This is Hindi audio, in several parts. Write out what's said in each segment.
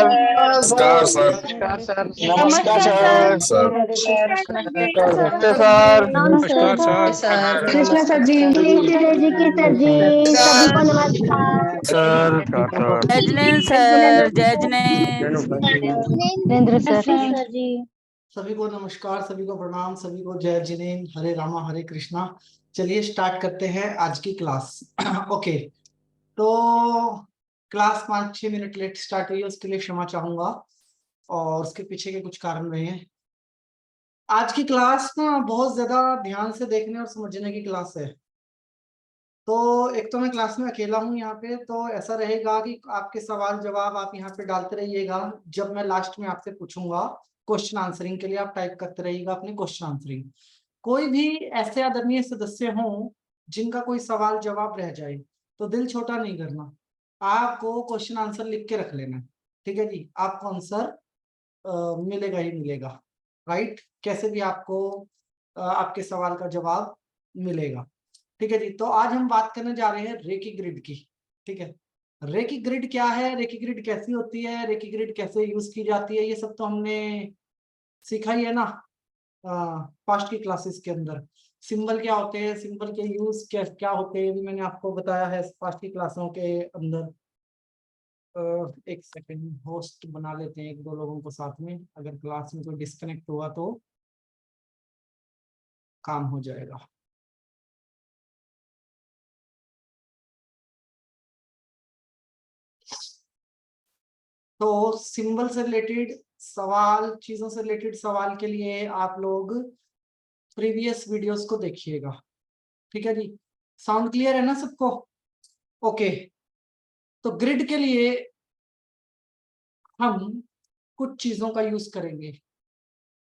नमस्कार सर। नमस्कार सर। नमस्कार सर। सर नमस्ते सर। नमस्कार सर। कृष्णा सर जी, तेजी की सर जी, सभी को नमस्कार। सर जय जिनेन्द्र सर, जय जिनेन्द्र। नरेंद्र सर जी, सभी को नमस्कार, सभी को प्रणाम, सभी को जय जिनेन्द्र, हरे रामा हरे कृष्णा। चलिए स्टार्ट करते हैं आज की क्लास। ओके, तो क्लास 5-6 मिनट लेट स्टार्ट हुई है, उसके लिए क्षमा चाहूंगा और उसके पीछे के कुछ कारण रहे हैं। आज की क्लास ना बहुत ज्यादा ध्यान से देखने और समझने की क्लास है। तो एक तो मैं क्लास में अकेला हूँ यहाँ पे, तो ऐसा रहेगा कि आपके सवाल जवाब आप यहाँ पे डालते रहिएगा। जब मैं लास्ट में आपसे पूछूंगा क्वेश्चन आंसरिंग के लिए, आप टाइप करते रहिएगा अपने क्वेश्चन आंसरिंग। कोई भी ऐसे आदरणीय सदस्य हों जिनका कोई सवाल जवाब रह जाए तो दिल छोटा नहीं करना, आपको क्वेश्चन आंसर लिख के रख लेना। ठीक है जी, आपको आंसर मिलेगा ही मिलेगा, राइट। कैसे भी आपको आपके सवाल का जवाब मिलेगा। ठीक है जी, तो आज हम बात करने जा रहे हैं रेकी ग्रिड की। ठीक है, रेकी ग्रिड क्या है, रेकी ग्रिड कैसी होती है, रेकी ग्रिड कैसे यूज की जाती है, ये सब तो हमने सीखा ही है ना पास्ट की क्लासेस के अंदर। सिंबल क्या होते हैं, सिंबल के यूज क्या क्या होते हैं, ये भी मैंने आपको बताया है पास्ट की क्लासों के अंदर। एक सेकंड, होस्ट बना लेते हैं एक दो लोगों को साथ में, अगर क्लास में कोई डिस्कनेक्ट हुआ तो काम हो जाएगा। तो सिंबल से रिलेटेड सवाल, चीजों से रिलेटेड सवाल के लिए आप लोग प्रीवियस वीडियोस को देखिएगा। ठीक है जी, साउंड क्लियर है ना सबको? ओके, तो ग्रिड के लिए हम कुछ चीजों का यूज करेंगे।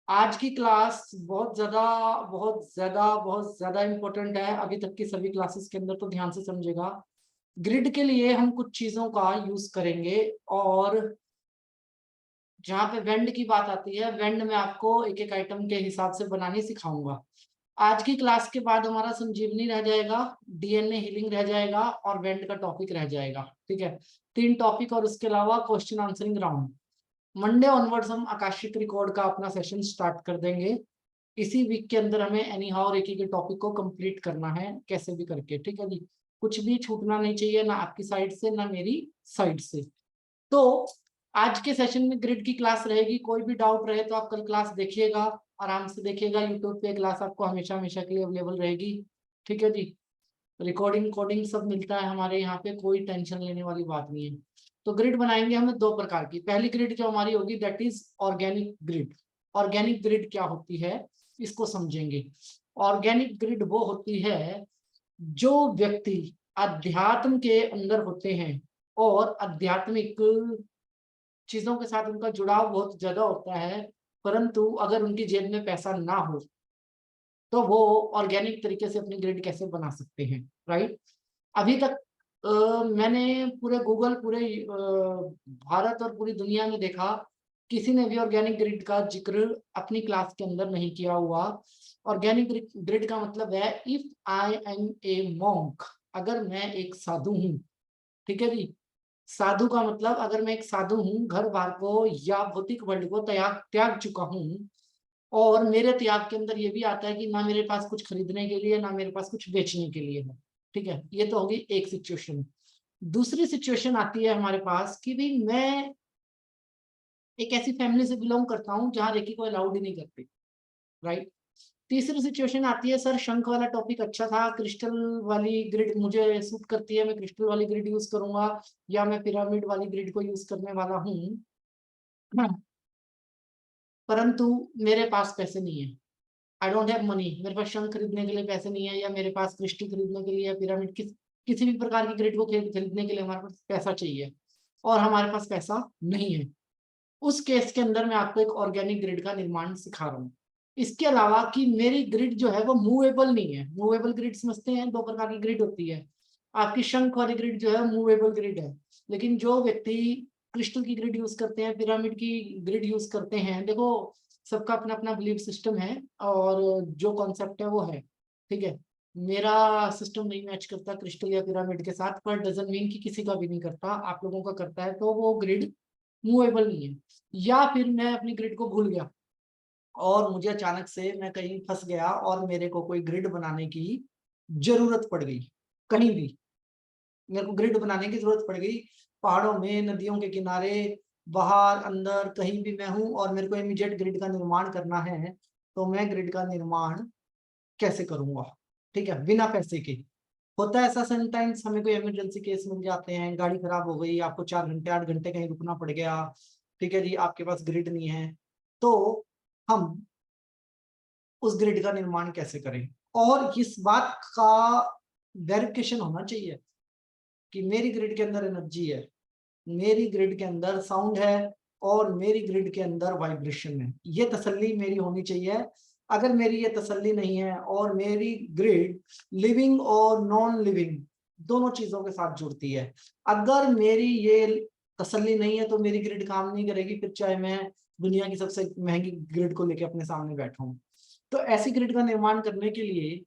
आज की क्लास बहुत ज्यादा बहुत ज्यादा बहुत ज्यादा इंपॉर्टेंट है, अभी तक की सभी क्लासेस के अंदर, तो ध्यान से समझेगा। ग्रिड के लिए हम कुछ चीजों का यूज करेंगे, और जहाँ पे वेंड की बात आती है, वेंड में आपको एक एक आइटम के हिसाब से बनानी सिखाऊंगा। आज की क्लास के बाद हमारा संजीवनी रह जाएगा, डीएनए हीलिंग रह जाएगा और वेंड का टॉपिक रह जाएगा। ठीक है, 3 टॉपिक और उसके अलावा question answering round. Monday onwards हम आकाशिक रिकॉर्ड का अपना सेशन स्टार्ट कर देंगे। इसी वीक के अंदर हमें एनी हाउ रेकी के टॉपिक को कंप्लीट करना है कैसे भी करके। ठीक है जी, कुछ भी छूटना नहीं चाहिए, ना आपकी साइड से ना मेरी साइड से। तो आज के सेशन में ग्रिड की क्लास रहेगी। कोई भी डाउट रहे तो आप कल क्लास देखिएगा, आराम से देखिएगा। यूट्यूब पे क्लास आपको हमेशा हमेशा के लिए अवेलेबल रहेगी। ठीक है जी, रिकॉर्डिंग कोडिंग सब मिलता है हमारे यहाँ पे, कोई टेंशन लेने वाली बात नहीं है। तो ग्रिड बनाएंगे हमें 2 प्रकार की। पहली ग्रिड जो हमारी होगी that is organic grid. Organic grid क्या होती है इसको समझेंगे। ऑर्गेनिक ग्रिड वो होती है जो व्यक्ति अध्यात्म के अंदर होते हैं और आध्यात्मिक चीजों के साथ उनका जुड़ाव बहुत ज्यादा होता है, परंतु अगर उनकी जेब में पैसा ना हो तो वो ऑर्गेनिक तरीके से अपनी ग्रिड कैसे बना सकते हैं, राइट। अभी तक मैंने पूरे गूगल, पूरे भारत और पूरी दुनिया में देखा, किसी ने भी ऑर्गेनिक ग्रिड का जिक्र अपनी क्लास के अंदर नहीं किया हुआ। ऑर्गेनिक ग्रिड का मतलब है if I am a monk, अगर मैं एक साधु हूँ। ठीक है जी, साधु का मतलब अगर मैं एक साधु हूँ, घर बार को या भौतिक वर्ल्ड को त्याग त्याग चुका हूँ, और मेरे त्याग के अंदर ये भी आता है कि ना मेरे पास कुछ खरीदने के लिए ना मेरे पास कुछ बेचने के लिए है। ठीक है, ये तो होगी एक सिचुएशन। दूसरी सिचुएशन आती है हमारे पास कि भाई मैं एक ऐसी फैमिली से बिलोंग करता हूँ जहाँ रेकी को अलाउड ही नहीं करते, राइट। तीसरी सिचुएशन आती है, सर शंख वाला टॉपिक अच्छा था, क्रिस्टल वाली ग्रिड मुझे सूट करती है, मैं क्रिस्टल वाली ग्रिड यूज करूंगा, या मैं पिरामिड वाली ग्रिड को यूज करने वाला हूँ, परंतु मेरे पास पैसे नहीं है, आई डोंट हैव मनी, मेरे पास शंख खरीदने के लिए पैसे नहीं है, या मेरे पास क्रिस्टल खरीदने के लिए या पिरामिड किसी भी प्रकार की ग्रिड को खरीदने के लिए हमारे पास पैसा चाहिए और हमारे पास पैसा नहीं है। उस केस के अंदर मैं आपको एक ऑर्गेनिक ग्रिड का निर्माण सिखा रहा हूँ। इसके अलावा कि मेरी ग्रिड जो है वो मूवेबल नहीं है। मूवेबल ग्रिड समझते हैं, 2 प्रकार की ग्रिड होती है। आपकी शंख वाली ग्रिड जो है मूवेबल ग्रिड है, लेकिन जो व्यक्ति क्रिस्टल की ग्रिड यूज करते हैं, पिरामिड की ग्रिड यूज करते हैं, देखो सबका अपना अपना बिलीफ सिस्टम है और जो कॉन्सेप्ट है वो है। ठीक है, मेरा सिस्टम नहीं मैच करता क्रिस्टल या पिरामिड के साथ, पर डजंट मीन कि किसी का भी नहीं करता, आप लोगों का करता है, तो वो ग्रिड मूवेबल नहीं है। या फिर मैं अपनी ग्रिड को भूल गया और मुझे अचानक से मैं कहीं फंस गया और मेरे को कोई ग्रिड बनाने की जरूरत पड़ गई, कहीं भी मेरे को ग्रिड बनाने की जरूरत पड़ गई, पहाड़ों में, नदियों के किनारे, बाहर अंदर कहीं भी मैं हूं और मेरे को इमीडिएट ग्रिड का निर्माण करना है, तो मैं ग्रिड का निर्माण कैसे करूंगा? ठीक है, बिना पैसे के। होता है ऐसा समटाइम्स, हमें कोई इमरजेंसी केस मिल जाते हैं, गाड़ी खराब हो गई, आपको 4 घंटे 8 घंटे कहीं रुकना पड़ गया, ठीक है जी, आपके पास ग्रिड नहीं है, तो हम उस ग्रिड का निर्माण कैसे करें? और इस बात का वेरिफिकेशन होना चाहिए कि मेरी ग्रिड के अंदर एनर्जी है, मेरी ग्रिड के अंदर साउंड है और मेरी ग्रिड के अंदर वाइब्रेशन है। ये तसल्ली मेरी होनी चाहिए। अगर मेरी ये तसल्ली नहीं है और मेरी ग्रिड लिविंग और नॉन लिविंग दोनों चीजों के साथ जुड़ती है, अगर मेरी ये तसल्ली नहीं है तो मेरी ग्रिड काम नहीं करेगी, फिर चाहे मैं दुनिया की सबसे महंगी ग्रिड को लेकर अपने सामने बैठा हूं। तो ऐसी ग्रिड का निर्माण करने के लिए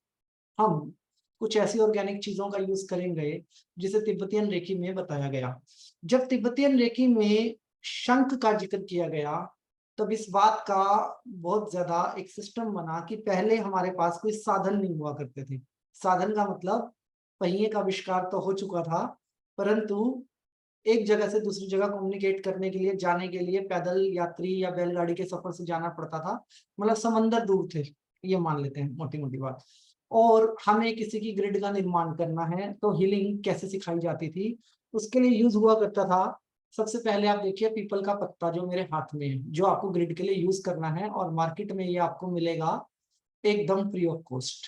हम कुछ ऐसी ऑर्गेनिक चीजों का यूज करेंगे जिसे तिब्बतियन रेकी में बताया गया। जब तिब्बतियन रेकी में शंख का जिक्र किया गया तब इस बात का बहुत ज्यादा एक सिस्टम बना कि पहले हमारे पास कोई साधन नहीं हुआ करते थे। साधन का मतलब पहिए का आविष्कार तो हो चुका था, परंतु एक जगह से दूसरी जगह कम्युनिकेट करने के लिए, जाने के लिए पैदल यात्री या बैलगाड़ी के सफर से जाना पड़ता था, मतलब समंदर दूर थे, ये मान लेते हैं मोटी मोटी बात। और हमें किसी की ग्रिड का निर्माण करना है तो हीलिंग कैसे सिखाई जाती थी, उसके लिए यूज हुआ करता था। सबसे पहले आप देखिए पीपल का पत्ता जो मेरे हाथ में है, जो आपको ग्रिड के लिए यूज करना है, और मार्केट में ये आपको मिलेगा एकदम फ्री ऑफ कॉस्ट।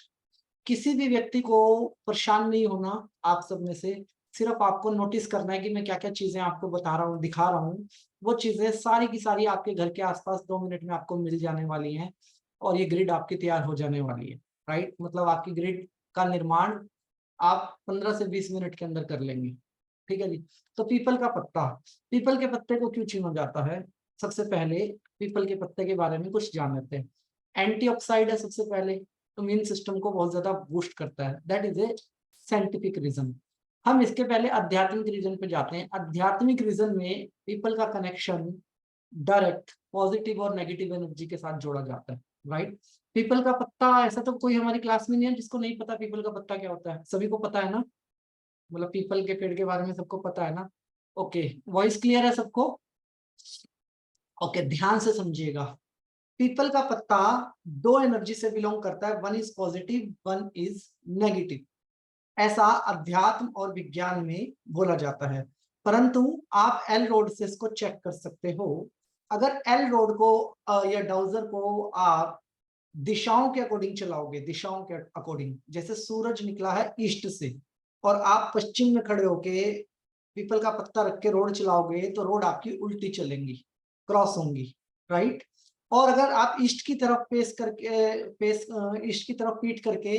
किसी भी व्यक्ति को परेशान नहीं होना, आप सब में से सिर्फ आपको नोटिस करना है कि मैं क्या क्या चीजें आपको बता रहा हूँ, दिखा रहा हूँ, वो चीजें सारी की सारी आपके घर के आसपास 2 मिनट में आपको मिल जाने वाली हैं और ये ग्रिड आपकी तैयार हो जाने वाली है। राइट, मतलब आपकी ग्रिड का निर्माण आप 15 से 20 मिनट के अंदर कर लेंगे। ठीक है जी। तो पीपल का पत्ता, पीपल के पत्ते को क्यों चुना जाता है? सबसे पहले पीपल के पत्ते के बारे में कुछ जान लेते हैं। एंटीऑक्साइड है सबसे पहले, इम्यून सिस्टम को बहुत ज्यादा बूस्ट करता है, that is a scientific reason. हम इसके पहले आध्यात्मिक रीजन पे जाते हैं। आध्यात्मिक रीजन में पीपल का कनेक्शन डायरेक्ट पॉजिटिव और नेगेटिव एनर्जी के साथ जोड़ा जाता है। राइट, पीपल का पत्ता, ऐसा तो कोई हमारी क्लास में नहीं है जिसको नहीं पता पीपल का पत्ता क्या होता है, सभी को पता है ना? मतलब पीपल के पेड़ के बारे में सबको पता है ना? ओके, वॉइस क्लियर है सबको? ओके, ध्यान से समझिएगा। पीपल का पत्ता दो एनर्जी से बिलोंग करता है, one is positive, one is negative, ऐसा अध्यात्म और विज्ञान में बोला जाता है। परंतु आप एल रोड से इसको चेक कर सकते हो। अगर एल रोड को या डाउजर को आप दिशाओं के अकॉर्डिंग चलाओगे, दिशाओं के अकॉर्डिंग, जैसे सूरज निकला है ईस्ट से और आप पश्चिम में खड़े होके पीपल का पत्ता रख के रोड चलाओगे तो रोड आपकी उल्टी चलेंगी, क्रॉस होंगी। राइट, और अगर आप ईस्ट की तरफ ईस्ट की तरफ पीट करके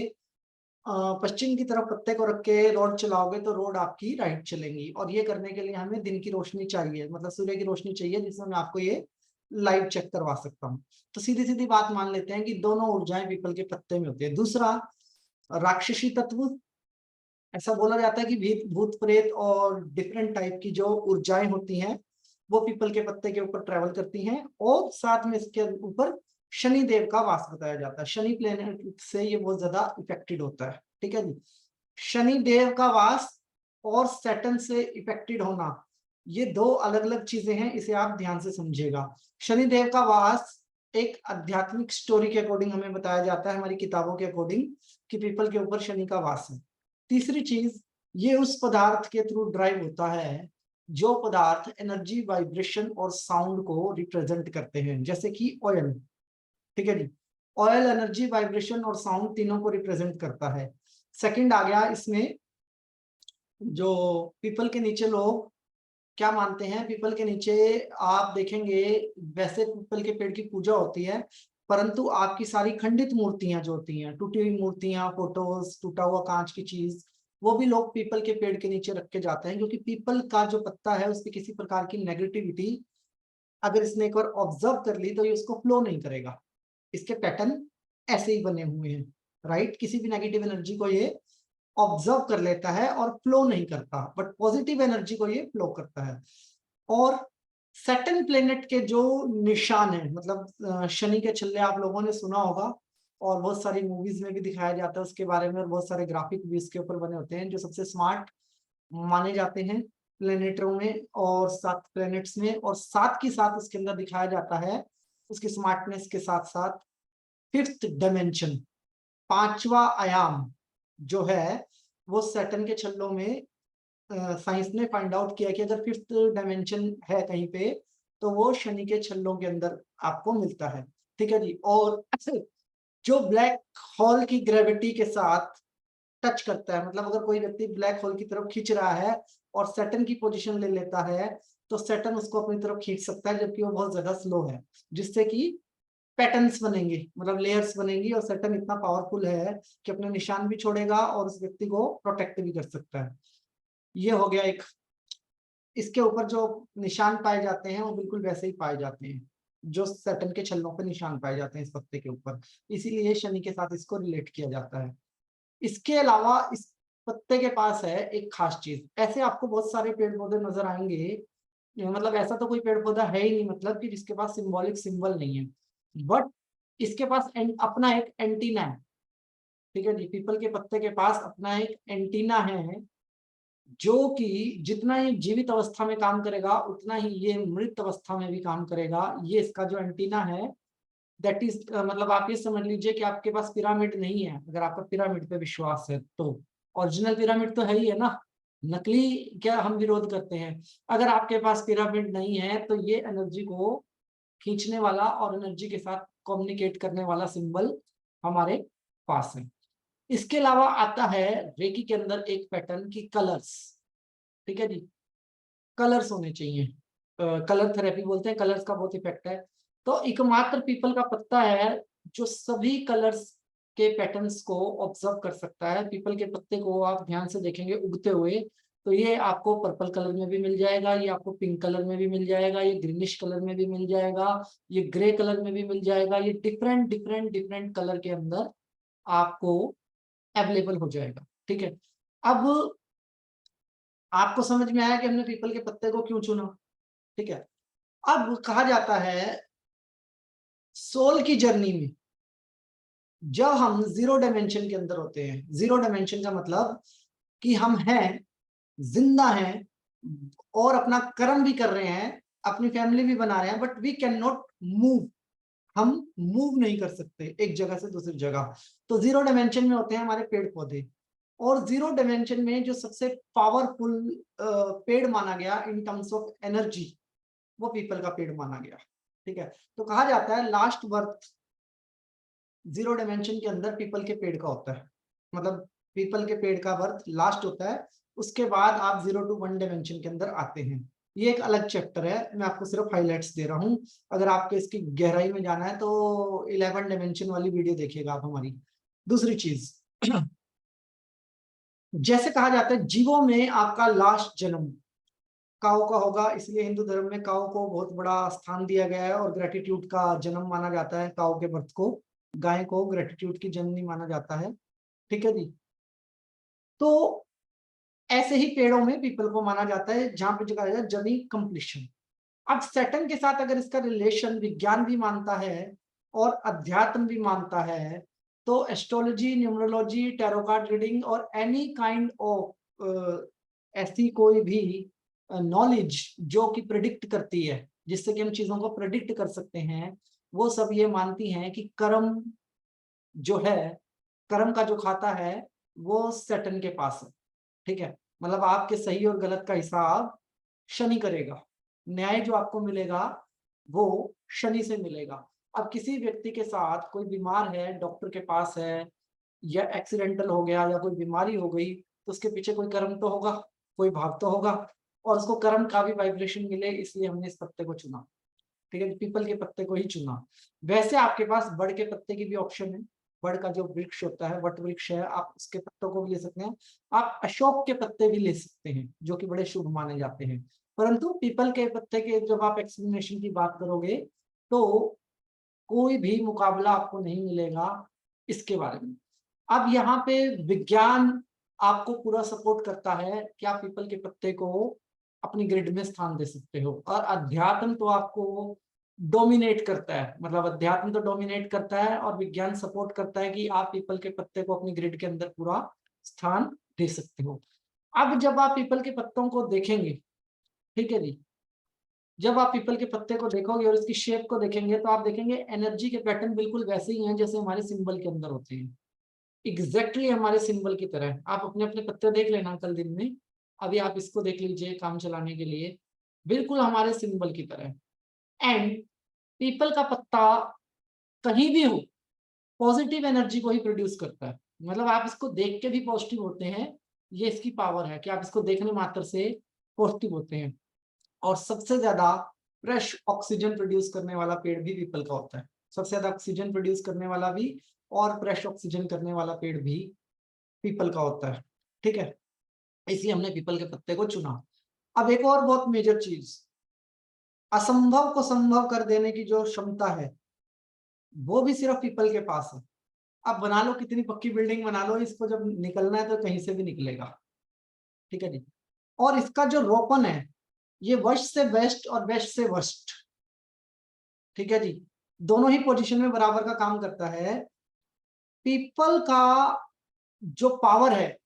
पश्चिम की तरफ पत्ते को रख के रोड चलाओगे तो रोड आपकी राइट चलेंगी। और ये करने के लिए हमें दिन की रोशनी चाहिए, मतलब सूर्य की रोशनी चाहिए, जिसमें मैं आपको ये लाइव चेक करवा सकता हूँ। तो सीधी सीधी बात मान लेते हैं कि दोनों ऊर्जाएं पीपल के पत्ते में होती है। दूसरा, राक्षसी तत्व, ऐसा बोला जाता है कि भूत प्रेत और डिफरेंट टाइप की जो ऊर्जाएं होती हैं वो पीपल के पत्ते के ऊपर ट्रेवल करती हैं। और साथ में इसके ऊपर शनि देव का वास बताया जाता है, शनि प्लेनेट से ये बहुत ज्यादा इफेक्टेड होता है। ठीक है जी, शनि देव का वास और सैटर्न से इफेक्टेड होना, ये दो अलग अलग चीजें हैं, इसे आप ध्यान से समझिएगा। शनि देव का वास एक आध्यात्मिक स्टोरी के अकॉर्डिंग हमें बताया जाता है, हमारी किताबों के अकॉर्डिंग, कि पीपल के ऊपर शनि का वास है। तीसरी चीज, ये उस पदार्थ के थ्रू ड्राइव होता है जो पदार्थ एनर्जी, वाइब्रेशन और साउंड को रिप्रेजेंट करते हैं, जैसे कि ऑयल। ठीक है जी, ऑयल एनर्जी, वाइब्रेशन और साउंड तीनों को रिप्रेजेंट करता है। सेकंड आ गया इसमें, जो पीपल के नीचे लोग क्या मानते हैं, पीपल के नीचे आप देखेंगे वैसे पीपल के पेड़ की पूजा होती है, परंतु आपकी सारी खंडित मूर्तियां जो होती हैं, टूटी हुई मूर्तियां, फोटोज, टूटा हुआ कांच की चीज, वो भी लोग पीपल के पेड़ के नीचे रख के जाते हैं, क्योंकि पीपल का जो पत्ता है उसकी किसी प्रकार की नेगेटिविटी अगर इसने एक बार ऑब्जर्व कर ली तो ये उसको फ्लो नहीं करेगा। इसके पैटर्न ऐसे ही बने हुए हैं। राइट, किसी भी नेगेटिव एनर्जी को ये ऑब्जर्व कर लेता है और फ्लो नहीं करता, बट पॉजिटिव एनर्जी को ये फ्लो करता है। और सैटर्न प्लेनेट के जो निशान है, मतलब शनि के छल्ले आप लोगों ने सुना होगा और बहुत सारी मूवीज में भी दिखाया जाता है उसके बारे में, और बहुत सारे ग्राफिक भी इसके ऊपर बने होते हैं, जो सबसे स्मार्ट माने जाते हैं प्लेनेटों में और 7 प्लेनेट्स में, और साथ के साथ उसके अंदर दिखाया जाता है उसकी स्मार्टनेस के साथ साथ 5th डायमेंशन, 5वां आयाम जो है वो सैटर्न के छल्लों में साइंस ने फाइंड आउट किया कि अगर 5th डायमेंशन है कहीं पे तो वो शनि के छल्लों के अंदर आपको मिलता है। ठीक है जी। और जो ब्लैक होल की ग्रेविटी के साथ टच करता है, मतलब अगर कोई व्यक्ति ब्लैक होल की तरफ खींच रहा है और सैटर्न की पोजीशन ले लेता है तो सैटर्न उसको अपनी तरफ खींच सकता है, जबकि वो बहुत ज्यादा स्लो है, जिससे कि पैटर्न्स बनेंगे, मतलब लेयर्स बनेंगी, और सैटर्न इतना पावरफुल है कि अपने निशान भी छोड़ेगा और उस व्यक्ति को प्रोटेक्ट भी कर सकता है। ये हो गया एक। इसके ऊपर जो निशान पाए जाते हैं वो बिल्कुल वैसे ही पाए जाते हैं जो सैटर्न के छल्लों पे निशान पाए जाते हैं इस पत्ते के ऊपर, इसीलिए शनि के साथ इसको रिलेट किया जाता है। इसके अलावा इस पत्ते के पास है एक खास चीज। ऐसे आपको बहुत सारे पेड़ पौधे नजर आएंगे, मतलब ऐसा तो कोई पेड़ पौधा है ही नहीं मतलब कि जिसके पास सिंबॉलिक सिंबल नहीं है, बट इसके पास अपना एक एंटीना है। ठीक है जी। पीपल के पत्ते के पास अपना एक एंटीना है जो कि जितना ही जीवित अवस्था में काम करेगा उतना ही ये मृत अवस्था में भी काम करेगा। ये इसका जो एंटीना है दैट इज, मतलब आप ये समझ लीजिए कि आपके पास पिरामिड नहीं है, अगर आपका पिरामिड पे विश्वास है तो ओरिजिनल पिरामिड तो है ही है ना, नकली क्या हम विरोध करते हैं। अगर आपके पास पिरामिड नहीं है तो ये एनर्जी को खींचने वाला और एनर्जी के साथ कम्युनिकेट करने वाला सिंबल हमारे पास है। इसके अलावा आता है रेकी के अंदर एक पैटर्न की कलर्स। ठीक है जी। कलर्स होने चाहिए, कलर थेरेपी बोलते हैं, कलर्स का बहुत इफेक्ट है। तो एकमात्र पीपल का पत्ता है जो सभी कलर्स के पैटर्न्स को ऑब्जर्व कर सकता है। पीपल के पत्ते को आप ध्यान से देखेंगे उगते हुए तो ये आपको पर्पल कलर में भी मिल जाएगा, ये आपको पिंक कलर में भी मिल जाएगा, ये ग्रीनिश कलर में भी मिल जाएगा, ये ग्रे कलर में भी मिल जाएगा, ये डिफरेंट डिफरेंट डिफरेंट कलर के अंदर आपको अवेलेबल हो जाएगा। ठीक है। अब आपको समझ में आया कि हमने पीपल के पत्ते को क्यों चुना। ठीक है। अब कहा जाता है सोल की जर्नी में जब हम 0 डायमेंशन के अंदर होते हैं, 0 डायमेंशन का मतलब कि हम हैं, जिंदा हैं और अपना कर्म भी कर रहे हैं, अपनी फैमिली भी बना रहे हैं, but we can not move, हम मूव नहीं कर सकते एक जगह से दूसरी जगह। तो 0 डायमेंशन में होते हैं हमारे पेड़ पौधे, और 0 डायमेंशन में जो सबसे पावरफुल पेड़ माना गया इन टर्म्स ऑफ एनर्जी वो पीपल का पेड़ माना गया। ठीक है। तो कहा जाता है लास्ट बर्थ 0 डायमेंशन के अंदर पीपल के पेड़ का होता है, मतलब पीपल के पेड़ का बर्थ लास्ट होता है, उसके बाद आप 0 to 1 डायमेंशन के अंदर आते हैं। ये एक अलग चैप्टर है, मैं आपको सिर्फ हाइलाइट्स दे रहा हूँ। अगर आपको इसकी गहराई में जाना है तो 11 डायमेंशन वाली वीडियो देखिएगा आप हमारी। दूसरी चीज जैसे कहा जाता है जीवों में आपका लास्ट जन्म काऊ का होगा, इसलिए हिंदू धर्म में काऊ को बहुत बड़ा स्थान दिया गया है और ग्रेटिट्यूड का जन्म माना जाता है काऊ के बर्थ को, गाय को ग्रेटिट्यूड की जननी माना जाता है। ठीक है जी। तो ऐसे ही पेड़ों में पीपल को माना जाता है जहां पे कहा जाता है जर्नी कंप्लीशन। अब सैटर्न के साथ अगर इसका रिलेशन विज्ञान भी मानता है और अध्यात्म भी मानता है तो astrology, numerology, tarot card reading और एनी काइंड ऑफ ऐसी कोई भी नॉलेज जो कि प्रेडिक्ट करती है, जिससे कि हम चीजों को प्रेडिक्ट कर सकते हैं, वो सब ये मानती हैं कि कर्म जो है, कर्म का जो खाता है वो सैटर्न के पास है। ठीक है। मतलब आपके सही और गलत का हिसाब शनि करेगा, न्याय जो आपको मिलेगा वो शनि से मिलेगा। अब किसी व्यक्ति के साथ कोई बीमार है, डॉक्टर के पास है, या एक्सीडेंटल हो गया या कोई बीमारी हो गई तो उसके पीछे कोई कर्म तो होगा, कोई भाव तो होगा, और उसको कर्म का भी वाइब्रेशन मिले, इसलिए हमने इस पत्ते को चुना। ठीक है। पीपल के पत्ते को ही चुना। वैसे आपके पास बड़ के पत्ते की भी ऑप्शन है, बड़ का जो वृक्ष होता है, वट वृक्ष है, आप उसके पत्तों को भी ले सकते हैं, आप अशोक के पत्ते भी ले सकते हैं जो कि बड़े शुभ माने जाते हैं। परंतु पीपल के पत्ते के जब आप एक्सप्लेनेशन की बात करोगे तो कोई भी मुकाबला आपको नहीं मिलेगा इसके बारे में। अब यहाँ पे विज्ञान आपको पूरा सपोर्ट करता है कि आप पीपल के पत्ते को अपनी ग्रिड में स्थान दे सकते हो। और अध्यात्म तो आपको डोमिनेट करता है, मतलब अध्यात्म तो डोमिनेट करता है और विज्ञान सपोर्ट करता है कि आप पीपल के पत्ते को अपनी ग्रिड के अंदर पूरा स्थान दे सकते हो। अब जब आप पीपल के पत्तों को देखेंगे, ठीक है जी, जब आप पीपल के पत्ते को देखोगे और इसकी शेप को देखेंगे तो आप देखेंगे एनर्जी के पैटर्न बिल्कुल वैसे ही हैं जैसे हमारे सिंबल के अंदर होते हैं, एग्जैक्टली हमारे सिंबल की तरह। आप अपने अपने पत्ते देख लेना कल दिन में, अभी आप इसको देख लीजिए काम चलाने के लिए, बिल्कुल हमारे सिंबल की तरह। एंड पीपल का पत्ता कहीं भी हो पॉजिटिव एनर्जी को ही प्रोड्यूस करता है, मतलब आप इसको देख के भी पॉजिटिव होते हैं, ये इसकी पावर है कि आप इसको देखने मात्र से पॉजिटिव होते हैं। और सबसे ज्यादा फ्रेश ऑक्सीजन प्रोड्यूस करने वाला पेड़ भी पीपल का होता है, सबसे ज्यादा ऑक्सीजन प्रोड्यूस करने वाला भी और फ्रेश ऑक्सीजन करने वाला पेड़ भी पीपल का होता है, ठीक है, इसलिए हमने पीपल के पत्ते को चुना। अब एक और बहुत मेजर चीज, असंभव को संभव कर देने की जो क्षमता है वो भी सिर्फ पीपल के पास है। अब बना लो कितनी पक्की बिल्डिंग बना लो, इसको जब निकलना है तो कहीं से भी निकलेगा, ठीक है जी। और इसका जो रोपन है ये वर्स्ट से बेस्ट और बेस्ट से वर्स्ट, ठीक है जी, दोनों ही पोजीशन में बराबर का काम करता है। पीपल का जो पावर है,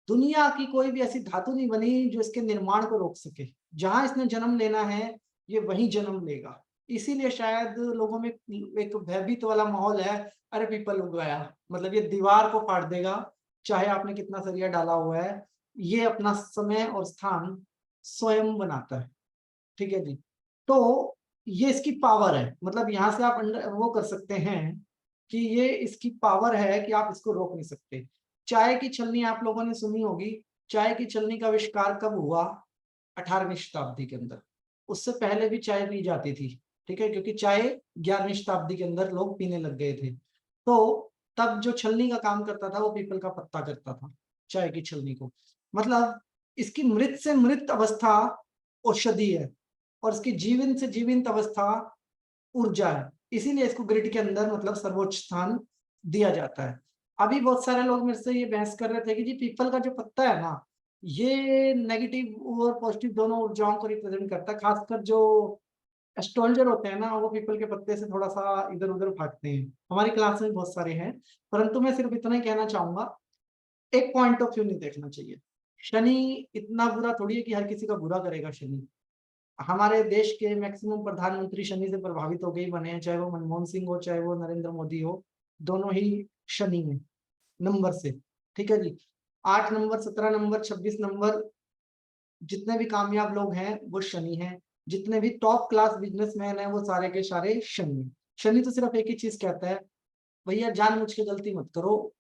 दुनिया की कोई भी ऐसी धातु नहीं बनी जो इसके निर्माण को रोक सके, जहां इसने जन्म लेना है ये वहीं जन्म लेगा। इसीलिए शायद लोगों में एक भयभीत वाला माहौल है, अरे पीपल उग गया मतलब ये दीवार को फाड़ देगा, चाहे आपने कितना सरिया डाला हुआ है, ये अपना समय और स्थान स्वयं बनाता है, ठीक है जी। तो ये इसकी पावर है, मतलब यहाँ से आप वो कर सकते हैं कि ये इसकी पावर है कि आप इसको रोक नहीं सकते। चाय की छलनी आप लोगों ने सुनी होगी, चाय की छलनी का आविष्कार कब हुआ? 18वीं शताब्दी के अंदर, उससे पहले भी चाय पी जाती थी, ठीक है, क्योंकि चाय 11वीं शताब्दी के अंदर लोग पीने लग गए थे। तो तब जो छलनी का काम करता था वो पीपल का पत्ता करता था चाय की छलनी को, मतलब इसकी मृत से मृत अवस्था औषधि है और इसकी जीवन से जीवंत अवस्था ऊर्जा है, इसीलिए इसको ग्रिड के अंदर मतलब सर्वोच्च स्थान दिया जाता है। अभी बहुत सारे लोग मेरे से ये बहस कर रहे थे कि जी पीपल का जो पत्ता है ना ये नेगेटिव और पॉजिटिव दोनों ऊर्जाओं को रिप्रेजेंट करता है, खासकर जो एस्ट्रोलॉजर होते हैं ना वो पीपल के पत्ते से थोड़ा सा इधर उधर भागते हैं, हमारी क्लास में बहुत सारे हैं, परंतु मैं सिर्फ इतना ही कहना चाहूंगा, एक पॉइंट ऑफ व्यू नहीं देखना चाहिए। शनि इतना बुरा थोड़ी है कि हर किसी का बुरा करेगा शनि, हमारे देश के मैक्सिमम प्रधानमंत्री शनि से प्रभावित हो गए बने हैं, चाहे वो मनमोहन सिंह हो चाहे वो नरेंद्र मोदी हो, दोनों ही शनि में नंबर से, ठीक है जी। 8 नंबर 17 नंबर 26 नंबर जितने भी कामयाब लोग हैं वो शनि हैं, जितने भी टॉप क्लास बिजनेसमैन हैं वो सारे के सारे शनि हैं। शनि तो सिर्फ एक ही चीज कहता है, भैया जानबूझ के गलती मत करो,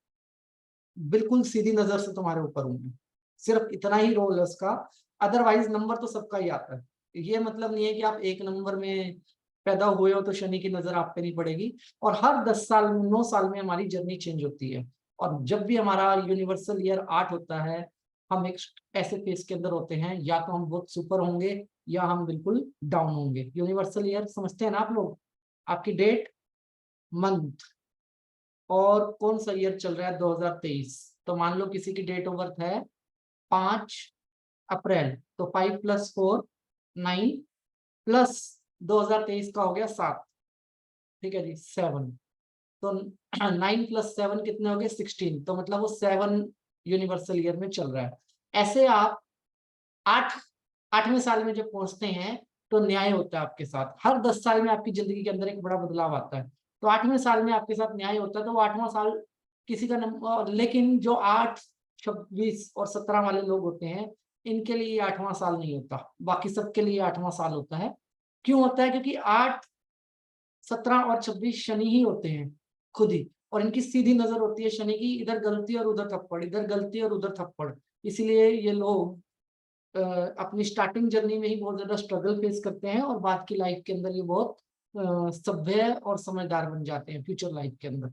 बिल्कुल सीधी नजर से तुम्हारे ऊपर हूँ, सिर्फ इतना ही रोल है उसका, अदरवाइज नंबर तो सबका ही आता है। ये मतलब नहीं है कि आप 1 नंबर में पैदा हुए हो तो शनि की नजर आप पे नहीं पड़ेगी, और हर 10 साल में 9 साल में हमारी जर्नी चेंज होती है, और जब भी हमारा यूनिवर्सल ईयर 8 होता है हम एक ऐसे फेज के अंदर होते हैं, या तो हम बहुत सुपर होंगे या हम बिल्कुल डाउन होंगे। यूनिवर्सल ईयर समझते हैं ना आप लोग, आपकी डेट मंथ और कौन सा ईयर चल रहा है 2023, तो मान लो किसी की डेट ऑफ बर्थ है 5 अप्रैल, तो 5 + 4 9 प्लस 2023 का हो गया 7, ठीक है जी 7, तो 9 + 7 कितने हो गए 16, तो मतलब वो 7 यूनिवर्सल ईयर में चल रहा है। ऐसे आप 8वें साल में जब पहुंचते हैं तो न्याय होता है आपके साथ, हर 10 साल में आपकी जिंदगी के अंदर एक बड़ा बदलाव आता है, तो 8वें साल में आपके साथ न्याय होता है, तो वो 8वां साल किसी का नंबर, लेकिन जो 8 26 और 17 वाले लोग होते हैं इनके लिए 8वां साल नहीं होता, बाकी सबके लिए 8वां साल होता है। क्यों होता है? क्योंकि 8 17 और 26 शनि ही होते हैं खुद ही, और इनकी सीधी नजर होती है शनि की, इधर गलती और उधर थप्पड़, इधर गलती और उधर थप्पड़, इसीलिए ये लोग अपनी स्टार्टिंग जर्नी में ही बहुत ज्यादा स्ट्रगल फेस करते हैं और बाद की लाइफ के अंदर ये बहुत सभ्य और समझदार बन जाते हैं फ्यूचर लाइफ के अंदर।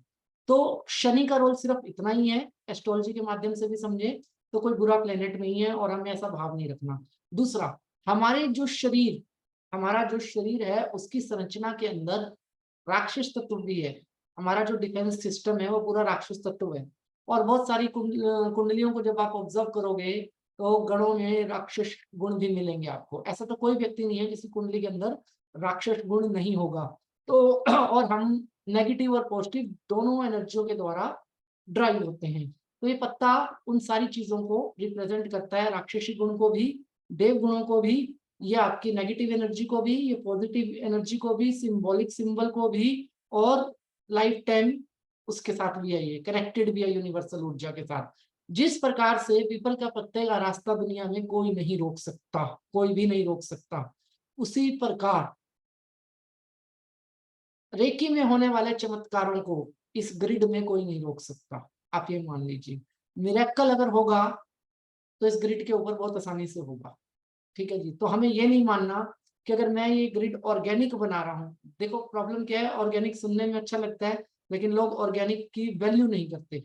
तो शनि का रोल सिर्फ इतना ही है, एस्ट्रोलॉजी के माध्यम से भी समझे तो कोई बुरा प्लेनेट नहीं है और हमें ऐसा भाव नहीं रखना। दूसरा, हमारा जो शरीर है उसकी संरचना के अंदर राक्षस तत्व भी है, हमारा जो डिफेंस सिस्टम है वो पूरा राक्षस तत्व है, और बहुत सारी कुंडलियों को जब आप ऑब्जर्व करोगे तो गणों में राक्षस गुण भी मिलेंगे आपको। ऐसा तो कोई व्यक्ति नहीं है जिसकी कुंडली के अंदर राक्षस गुण नहीं होगा। तो और हम नेगेटिव और पॉजिटिव दोनों एनर्जियों के द्वारा ड्राइव होते हैं। तो ये पत्ता उन सारी चीजों को रिप्रेजेंट करता है, राक्षसी गुण को भी, देव गुणों को भी, ये आपकी नेगेटिव एनर्जी को भी, ये पॉजिटिव एनर्जी को भी, सिंबॉलिक सिंबल को भी, और लाइफ टाइम उसके साथ भी है, ये कनेक्टेड भी है यूनिवर्सल ऊर्जा के साथ। जिस प्रकार से पीपल का पत्ते का रास्ता दुनिया में कोई नहीं रोक सकता, कोई भी नहीं रोक सकता, उसी प्रकार रेकी में होने वाले चमत्कारों को इस ग्रिड में कोई नहीं रोक सकता। आप ये मान लीजिए, मिरेकल अगर होगा तो इस ग्रिड के ऊपर बहुत आसानी से होगा। ठीक है जी। तो हमें ये नहीं मानना कि अगर मैं ये ग्रिड ऑर्गेनिक बना रहा हूँ, देखो प्रॉब्लम क्या है, ऑर्गेनिक सुनने में अच्छा लगता है लेकिन लोग ऑर्गेनिक की वैल्यू नहीं करते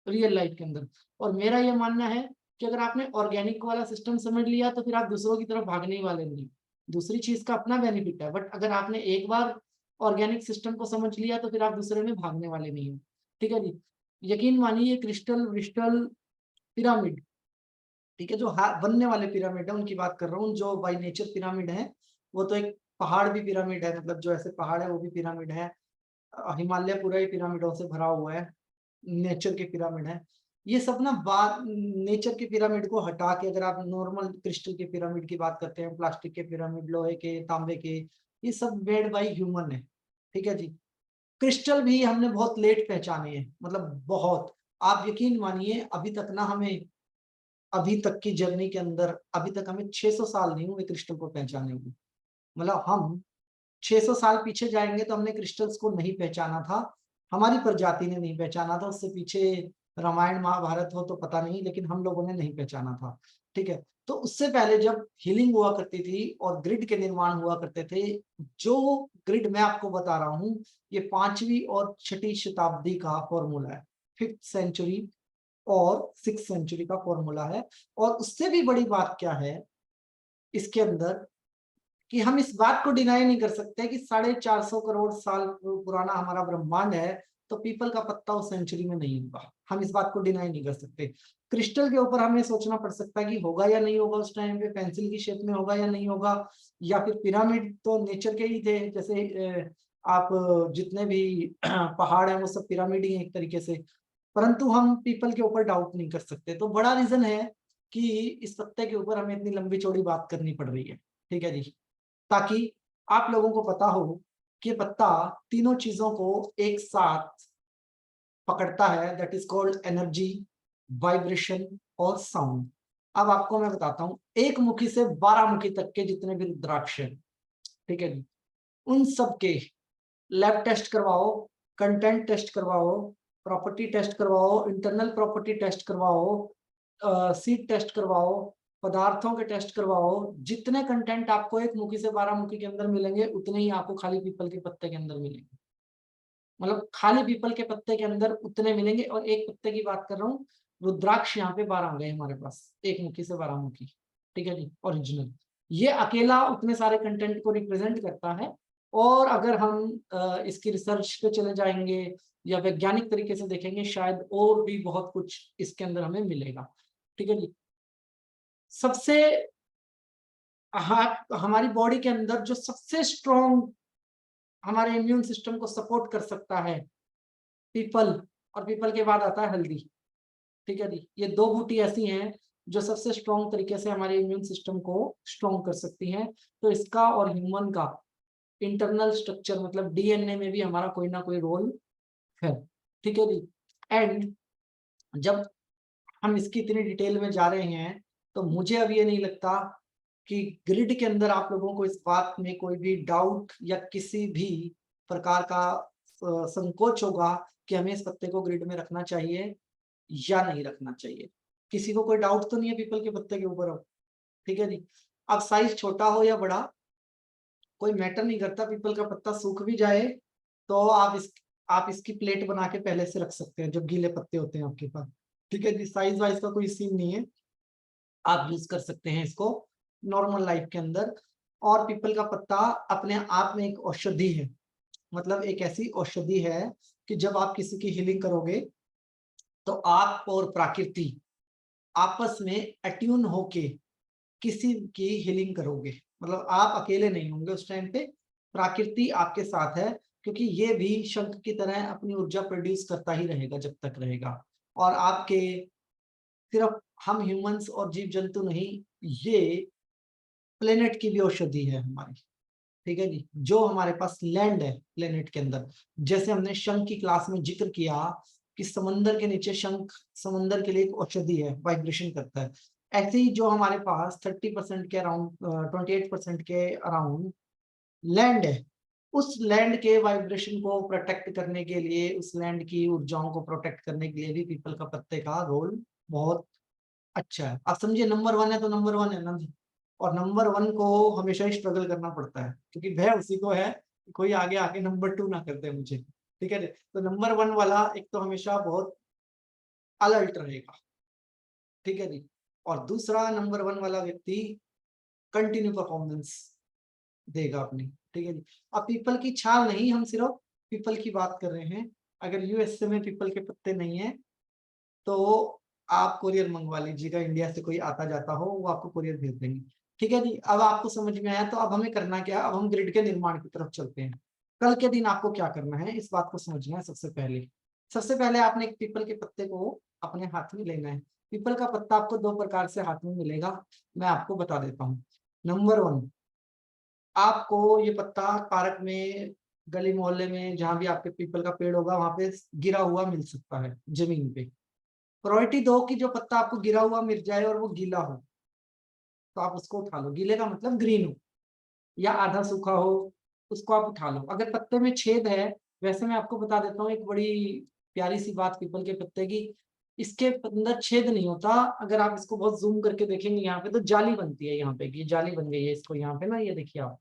रियल लाइफ के अंदर। और मेरा ये मानना है कि अगर आपने ऑर्गेनिक वाला सिस्टम समझ लिया तो फिर आप दूसरों की तरफ भागने ही वाले नहीं। दूसरी चीज का अपना बेनिफिट है, बट अगर आपने एक बार ऑर्गेनिक सिस्टम को समझ लिया तो फिर आप दूसरे में भागने वाले नहीं हो। ठीक है जी। यकीन मानिए क्रिस्टल विस्टल पिरामिड, ठीक है, जो बनने वाले पिरामिड है उनकी बात कर रहा हूँ, जो बाई नेचर पिरामिड है वो तो एक पहाड़ भी पिरामिड है, मतलब जो ऐसे पहाड़ है वो भी पिरामिड है। हिमालय पूरा ही पिरामिडों से भरा हुआ है, नेचर के पिरामिड है। ये सब ना बात नेचर के पिरामिड को हटा के अगर आप नॉर्मल क्रिस्टल के पिरामिड की बात करते हैं, प्लास्टिक के पिरामिड, लोहे के, तांबे के, ये सब मेड बाई ह्यूमन है। ठीक है जी। क्रिस्टल भी हमने बहुत लेट पहचाने हैं, मतलब बहुत, आप यकीन मानिए अभी तक ना हमें, अभी तक की जर्नी के अंदर अभी तक हमें 600 साल नहीं हुए क्रिस्टल को पहचाने हुए। मतलब हम 600 साल पीछे जाएंगे तो हमने क्रिस्टल्स को नहीं पहचाना था, हमारी प्रजाति ने नहीं पहचाना था। उससे पीछे रामायण महाभारत हो तो पता नहीं, लेकिन हम लोगों ने नहीं पहचाना था। ठीक है। तो उससे पहले जब हीलिंग हुआ करती थी और ग्रिड के निर्माण हुआ करते थे, जो ग्रिड मैं आपको बता रहा हूँ ये 5वीं और 6ठी शताब्दी का फॉर्मूला है, 5th सेंचुरी और 6th सेंचुरी का फॉर्मूला है। और उससे भी बड़ी बात क्या है इसके अंदर, कि हम इस बात को डिनाई नहीं कर सकते कि 450 करोड़ साल पुराना हमारा ब्रह्मांड है, तो पीपल का पत्ता उस सेंचुरी में नहीं होगा। हम इस बात को डिनाई नहीं कर सकते। क्रिस्टल के ऊपर हमें सोचना पड़ सकता है कि होगा या नहीं होगा, उस टाइम पे पेंसिल की शेप में होगा या नहीं होगा, या फिर पिरामिड तो नेचर के ही थे, जैसे आप जितने भी पहाड़ हैं वो सब पिरामिड ही हैं एक तरीके से। परंतु हम पीपल के ऊपर डाउट नहीं कर सकते। तो बड़ा रीजन है कि इस पत्ते के ऊपर हमें इतनी लंबी चौड़ी बात करनी पड़ रही है। ठीक है जी। ताकि आप लोगों को पता हो कि पत्ता तीनों चीजों को एक साथ पकड़ता है, that is called energy, vibration और साउंड। अब आपको मैं बताता हूं, एक मुखी से 12 मुखी तक के जितने भी रुद्राक्ष हैं, ठीक है जी, उन सब के लैब टेस्ट करवाओ, कंटेंट टेस्ट करवाओ, प्रॉपर्टी टेस्ट करवाओ, इंटरनल प्रॉपर्टी टेस्ट करवाओ, सीड टेस्ट करवाओ, पदार्थों के टेस्ट करवाओ, जितने कंटेंट आपको एक मुखी से 12 मुखी के अंदर मिलेंगे उतने ही आपको खाली पीपल के पत्ते के अंदर मिलेंगे। मतलब खाली पीपल के पत्ते के अंदर उतने मिलेंगे। और एक पत्ते की बात कर रहा हूँ, रुद्राक्ष यहाँ पे 12 आ गए हमारे पास, एक मुखी से 12 मुखी। ठीक है जी, ओरिजिनल। ये अकेला उतने सारे कंटेंट को रिप्रेजेंट करता है। और अगर हम इसकी रिसर्च पे चले जाएंगे या वैज्ञानिक तरीके से देखेंगे, शायद और भी बहुत कुछ इसके अंदर हमें मिलेगा। ठीक है जी। सबसे हमारी बॉडी के अंदर जो सबसे स्ट्रॉन्ग हमारे इम्यून सिस्टम को सपोर्ट कर सकता है, पीपल, और पीपल के बाद आता है हल्दी। ठीक है जी। ये 2 बूटी ऐसी हैं जो सबसे स्ट्रॉन्ग तरीके से हमारे इम्यून सिस्टम को स्ट्रॉन्ग कर सकती हैं। तो इसका और ह्यूमन का इंटरनल स्ट्रक्चर, मतलब डीएनए में भी हमारा कोई ना कोई रोल है। ठीक है जी। एंड जब हम इसकी इतनी डिटेल में जा रहे हैं तो मुझे अब ये नहीं लगता कि ग्रिड के अंदर आप लोगों को इस बात में कोई भी डाउट या किसी भी प्रकार का संकोच होगा कि हमें इस पत्ते को ग्रिड में रखना चाहिए या नहीं रखना चाहिए। किसी को कोई डाउट तो नहीं है पीपल के पत्ते के ऊपर अब? ठीक है जी। अब साइज छोटा हो या बड़ा कोई मैटर नहीं करता, पीपल का पत्ता सूख भी जाए तो आप इसकी प्लेट बना के पहले से रख सकते हैं, जब गीले पत्ते होते हैं आपके पास। ठीक है जी। साइज वाइज का कोई सीन नहीं है, आप यूज कर सकते हैं इसको नॉर्मल लाइफ के अंदर। और पीपल का पत्ता अपने आप में एक औषधि है, मतलब एक ऐसी औषधि है कि जब आप किसी की हीलिंग करोगे तो आप और प्रकृति आपस में अट्यून होके किसी की हीलिंग करोगे, मतलब आप अकेले नहीं होंगे उस टाइम पे, प्रकृति आपके साथ है, क्योंकि ये भी शंख की तरह अपनी ऊर्जा प्रोड्यूस करता ही रहेगा जब तक रहेगा। और आपके सिर्फ हम ह्यूमंस और जीव जंतु नहीं, ये प्लेनेट की भी औषधि है हमारी, ठीक है जी। जो हमारे पास लैंड है प्लेनेट के अंदर, जैसे हमने शंख की क्लास में जिक्र किया कि समंदर के नीचे शंख समंदर के लिए एक औषधि है, वाइब्रेशन करता है, ऐसे ही जो हमारे पास 30% के अराउंड 28% के अराउंड लैंड है, उस लैंड के वाइब्रेशन को प्रोटेक्ट करने के लिए, उस लैंड की ऊर्जाओं को प्रोटेक्ट करने के लिए भी पीपल का पत्ते का रोल बहुत अच्छा है। आप समझिए नंबर 1 है तो नंबर 1 है ना, और नंबर 1 को हमेशा ही स्ट्रगल करना पड़ता है, क्योंकि भय उसी को है कि कोई आगे आके नंबर 2 ना कर दे मुझे, ठीक है। तो नंबर 1 वाला एक तो हमेशा बहुत अलर्ट रहेगा, ठीक है जी। और दूसरा नंबर 1 वाला व्यक्ति कंटिन्यू परफॉर्मेंस देगा अपनी, ठीक है जी। अब पीपल की छाल नहीं, हम सिर्फ पीपल की बात कर रहे हैं। अगर यूएसए में पीपल के पत्ते नहीं है तो आप कुरियर मंगवा लीजिएगा, इंडिया से कोई आता जाता हो वो आपको कुरियर भेज देंगे, ठीक है जी। अब आपको समझ में आया, तो अब हमें करना क्या, अब हम ग्रिड के निर्माण की तरफ चलते हैं। कल के दिन आपको क्या करना है इस बात को समझना है। सबसे पहले आपने एक पीपल के पत्ते को अपने हाथ में लेना है। पीपल का पत्ता आपको 2 प्रकार से हाथ में मिलेगा, मैं आपको बता देता हूँ। नंबर 1, आपको ये पत्ता पार्क में, गली मोहल्ले में, जहां भी आपके पीपल का पेड़ होगा वहां पे गिरा हुआ मिल सकता है जमीन पे। प्रायोरिटी दो कि जो पत्ता आपको गिरा हुआ मिल जाए और वो गीला हो, तो आप उसको उठा लो। गीले का मतलब ग्रीन हो या आधा सूखा हो, उसको आप उठा लो। अगर पत्ते में छेद है, वैसे मैं आपको बता देता हूँ एक बड़ी प्यारी सी बात पीपल के पत्ते की, इसके अंदर छेद नहीं होता। अगर आप इसको बहुत जूम करके देखेंगे यहाँ पे तो जाली बनती है, यहाँ पे ये जाली बन गई है इसको यहाँ पे ना, ये देखिए आप,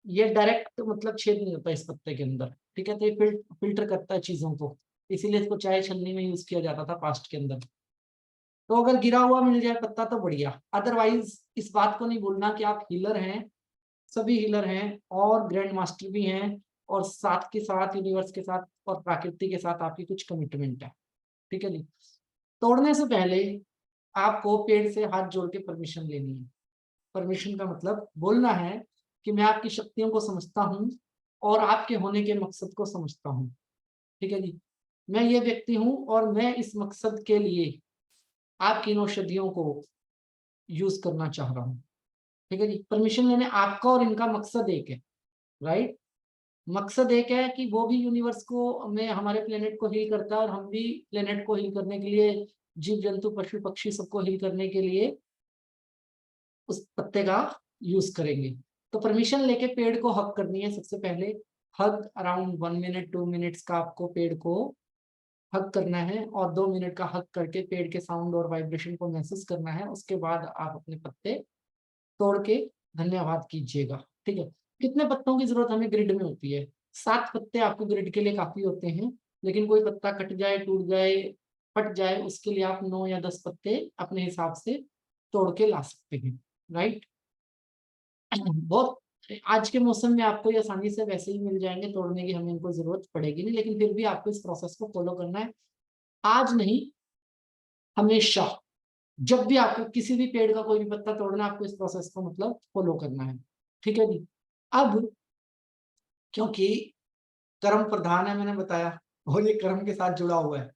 ये डायरेक्ट मतलब छेद नहीं होता इस पत्ते के अंदर, ठीक है। तो ये फिल्टर करता है चीजों को, इसीलिए इसको चाय छलनी में यूज किया जाता था पास्ट के अंदर। तो अगर गिरा हुआ मिल जाए पत्ता तो बढ़िया, अदरवाइज इस बात को नहीं भूलना कि आप हीलर हैं, सभी हीलर हैं और ग्रैंड मास्टर भी हैं, और साथ के साथ यूनिवर्स के साथ और प्रकृति के साथ आपकी कुछ कमिटमेंट है, ठीक है जी। तोड़ने से पहले आपको पेड़ से हाथ जोड़ के परमिशन लेनी है। परमिशन का मतलब बोलना है कि मैं आपकी शक्तियों को समझता हूँ और आपके होने के मकसद को समझता हूँ, ठीक है जी। मैं ये व्यक्ति हूँ और मैं इस मकसद के लिए आपकी इन औषधियों को यूज करना चाह रहा हूँ, ठीक है जी। परमिशन लेने आपका और इनका मकसद एक है, राइट। मकसद एक है कि वो भी यूनिवर्स को में हमारे प्लेनेट को हील करता है और हम भी प्लेनेट को हील करने के लिए, जीव जंतु पशु पक्षी सबको हील करने के लिए उस पत्ते का यूज करेंगे। तो परमिशन लेके पेड़ को हक करनी है सबसे पहले। हक अराउंड 1 मिनट 2 मिनट्स का आपको पेड़ को हक करना है, और 2 मिनट का हक करके पेड़ के साउंड और वाइब्रेशन को महसूस करना है। उसके बाद आप अपने पत्ते तोड़ के धन्यवाद कीजिएगा, ठीक है। कितने पत्तों की जरूरत हमें ग्रिड में होती है? 7 पत्ते आपको ग्रिड के लिए काफी होते हैं, लेकिन कोई पत्ता कट जाए, टूट जाए, फट जाए, उसके लिए आप 9 या 10 पत्ते अपने हिसाब से तोड़ के ला सकते हैं, राइट। बहुत आज के मौसम में आपको ये आसानी से वैसे ही मिल जाएंगे, तोड़ने की हमें इनको जरूरत पड़ेगी नहीं, लेकिन फिर भी आपको इस प्रोसेस को फॉलो करना है। आज नहीं, हमेशा जब भी आपको किसी भी पेड़ का कोई भी पत्ता तोड़ना है, आपको इस प्रोसेस को मतलब फॉलो करना है, ठीक है जी। अब क्योंकि कर्म प्रधान है, मैंने बताया, और ये कर्म के साथ जुड़ा हुआ है,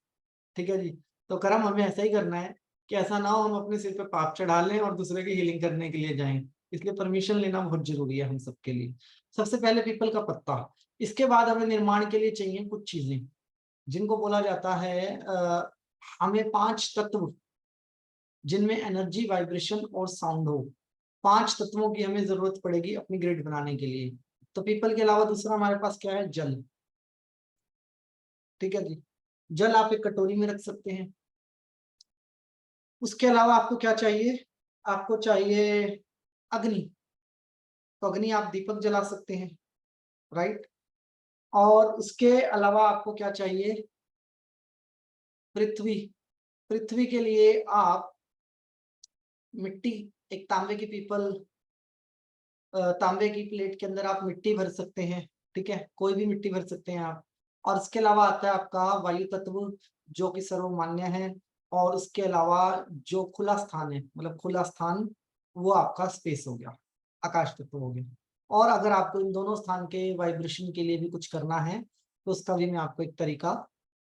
ठीक है जी। तो कर्म हमें ऐसा ही करना है कि ऐसा ना हो हम अपने सिर पे पाप चढ़ा लें और दूसरे की हीलिंग करने के लिए जाएं। इसलिए परमिशन लेना बहुत जरूरी है हम सबके लिए। सबसे पहले पीपल का पत्ता, इसके बाद हमें निर्माण के लिए चाहिए कुछ चीजें जिनको बोला जाता है हमें 5 तत्व, जिनमें एनर्जी, वाइब्रेशन और साउंड हो। 5 तत्वों की हमें जरूरत पड़ेगी अपनी ग्रिड बनाने के लिए। तो पीपल के अलावा दूसरा हमारे पास क्या है? जल, ठीक है जी। जल आप एक कटोरी में रख सकते हैं। उसके अलावा आपको क्या चाहिए? आपको चाहिए अग्नि। तो अग्नि आप दीपक जला सकते हैं, राइट। और उसके अलावा आपको क्या चाहिए? पृथ्वी। पृथ्वी के लिए आप मिट्टी, एक तांबे की पीपल, तांबे की प्लेट के अंदर आप मिट्टी भर सकते हैं, ठीक है, कोई भी मिट्टी भर सकते हैं आप। और इसके अलावा आता है आपका वायु तत्व, जो कि सर्वमान्य है। और उसके अलावा जो खुला स्थान है, मतलब खुला स्थान, वो आपका स्पेस हो गया, आकाश तत्व हो गया। और अगर आपको इन दोनों स्थान के वाइब्रेशन के लिए भी कुछ करना है तो उसका भी मैं आपको एक तरीका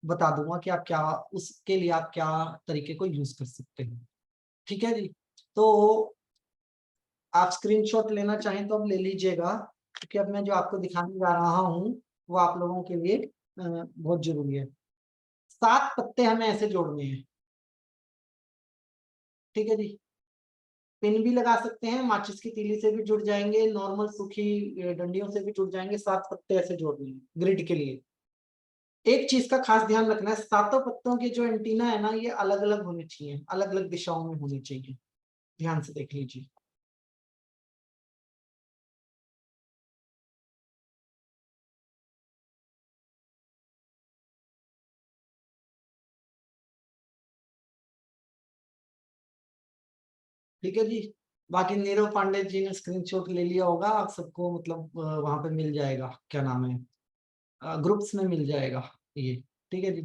बता दूंगा कि आप क्या, उसके लिए आप क्या तरीके को यूज कर सकते हैं। ठीक है जी। तो आप स्क्रीनशॉट लेना चाहें तो अब ले लीजिएगा, क्योंकि अब मैं जो आपको दिखाने जा रहा हूँ वो आप लोगों के लिए बहुत जरूरी है। 7 पत्ते हमें ऐसे जोड़ने हैं। ठीक है जी। पिन भी लगा सकते हैं, माचिस की तीली से भी जुड़ जाएंगे, नॉर्मल सूखी डंडियों से भी जुड़ जाएंगे। 7 पत्ते ऐसे जोड़ने हैं ग्रिड के लिए। एक चीज का खास ध्यान रखना है, 7 पत्तों के जो एंटीना है ना, ये अलग अलग होने चाहिए, अलग अलग दिशाओं में होने चाहिए। ध्यान से देख लीजिए। ठीक है जी। बाकी नीरव पांडे जी ने स्क्रीनशॉट ले लिया होगा, आप सबको मतलब वहां पे मिल जाएगा, क्या नाम है, ग्रुप्स में मिल जाएगा ये। ठीक है जी।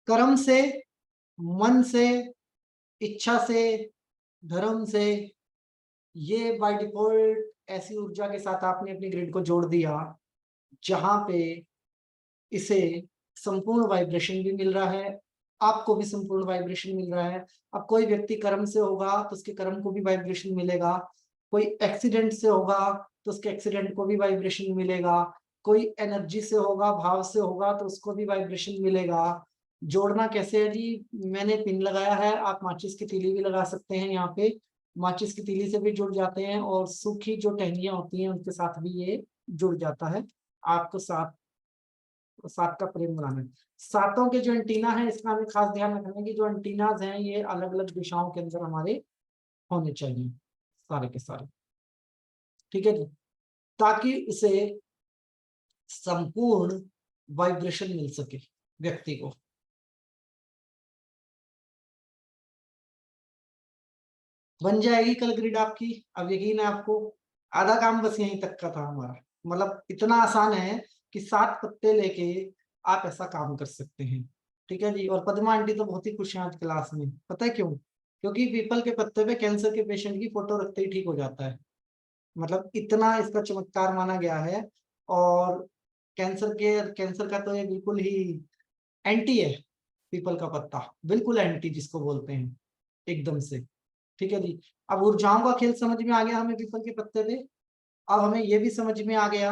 कर्म से, मन से, इच्छा से, धर्म से, ये बाय डिफॉल्ट ऐसी ऊर्जा के साथ आपने अपनी ग्रिड को जोड़ दिया जहां पे इसे संपूर्ण वाइब्रेशन भी मिल रहा है, आपको भी संपूर्ण वाइब्रेशन मिल रहा है। अब कोई व्यक्ति कर्म से होगा तो उसके कर्म को भी वाइब्रेशन मिलेगा, कोई एक्सीडेंट से होगा तो उसके एक्सीडेंट को भी वाइब्रेशन मिलेगा, कोई एनर्जी से होगा, भाव से होगा तो उसको भी वाइब्रेशन मिलेगा। जोड़ना कैसे है जी, मैंने पिन लगाया है, आप माचिस की तीली भी लगा सकते हैं यहाँ पे, माचिस की तीली से भी जुड़ जाते हैं, और सूखी जो टहनियां होती हैं उनके साथ भी ये जुड़ जाता है। आपको 7 का प्रेम बनाना है। 7 के जो एंटीना है, इसका हमें खास ध्यान रखना है कि जो एंटीनाज हैं ये अलग अलग दिशाओं के अंदर हमारे होने चाहिए, सारे के सारे। ठीक है जी। ताकि उसे संपूर्ण वाइब्रेशन मिल सके व्यक्ति को। बन जाएगी कल ग्रिड आपकी, अब यकीन है आपको। आधा काम बस यहीं तक का था हमारा, मतलब इतना आसान है कि 7 पत्ते लेके आप ऐसा काम कर सकते हैं। ठीक है जी। और पद्मा आंटी तो बहुत ही खुश हैं आज क्लास में, पता है क्यों? क्योंकि पीपल के पत्ते पे कैंसर के पेशेंट की फोटो रखते ही ठीक हो जाता है, मतलब इतना इसका चमत्कार माना गया है। और कैंसर का तो ये बिल्कुल ही एंटी है, पीपल का पत्ता बिल्कुल एंटी जिसको बोलते हैं, एकदम से। ठीक है जी। अब ऊर्जाओं का खेल समझ में आ गया हमें पीपल के पत्ते पे। अब हमें यह भी समझ में आ गया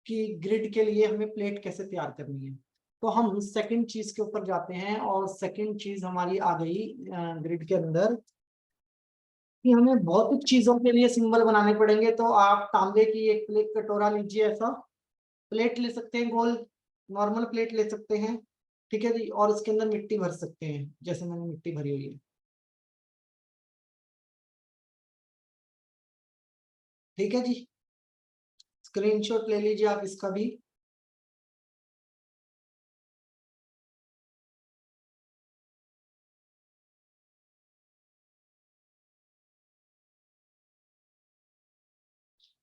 कि ग्रिड के लिए हमें प्लेट कैसे तैयार करनी है। तो हम सेकंड चीज के ऊपर जाते हैं, और सेकंड चीज हमारी आ गई ग्रिड के अंदर कि हमें भौतिक चीजों के लिए सिंबल बनाने पड़ेंगे। तो आप तांबे की एक प्लेट कटोरा लीजिए, ऐसा प्लेट ले सकते हैं, गोल नॉर्मल प्लेट ले सकते हैं। ठीक है जी। और उसके अंदर मिट्टी भर सकते हैं, जैसे मैंने मिट्टी भरी हुई है। ठीक है जी। स्क्रीनशॉट ले लीजिए आप इसका भी।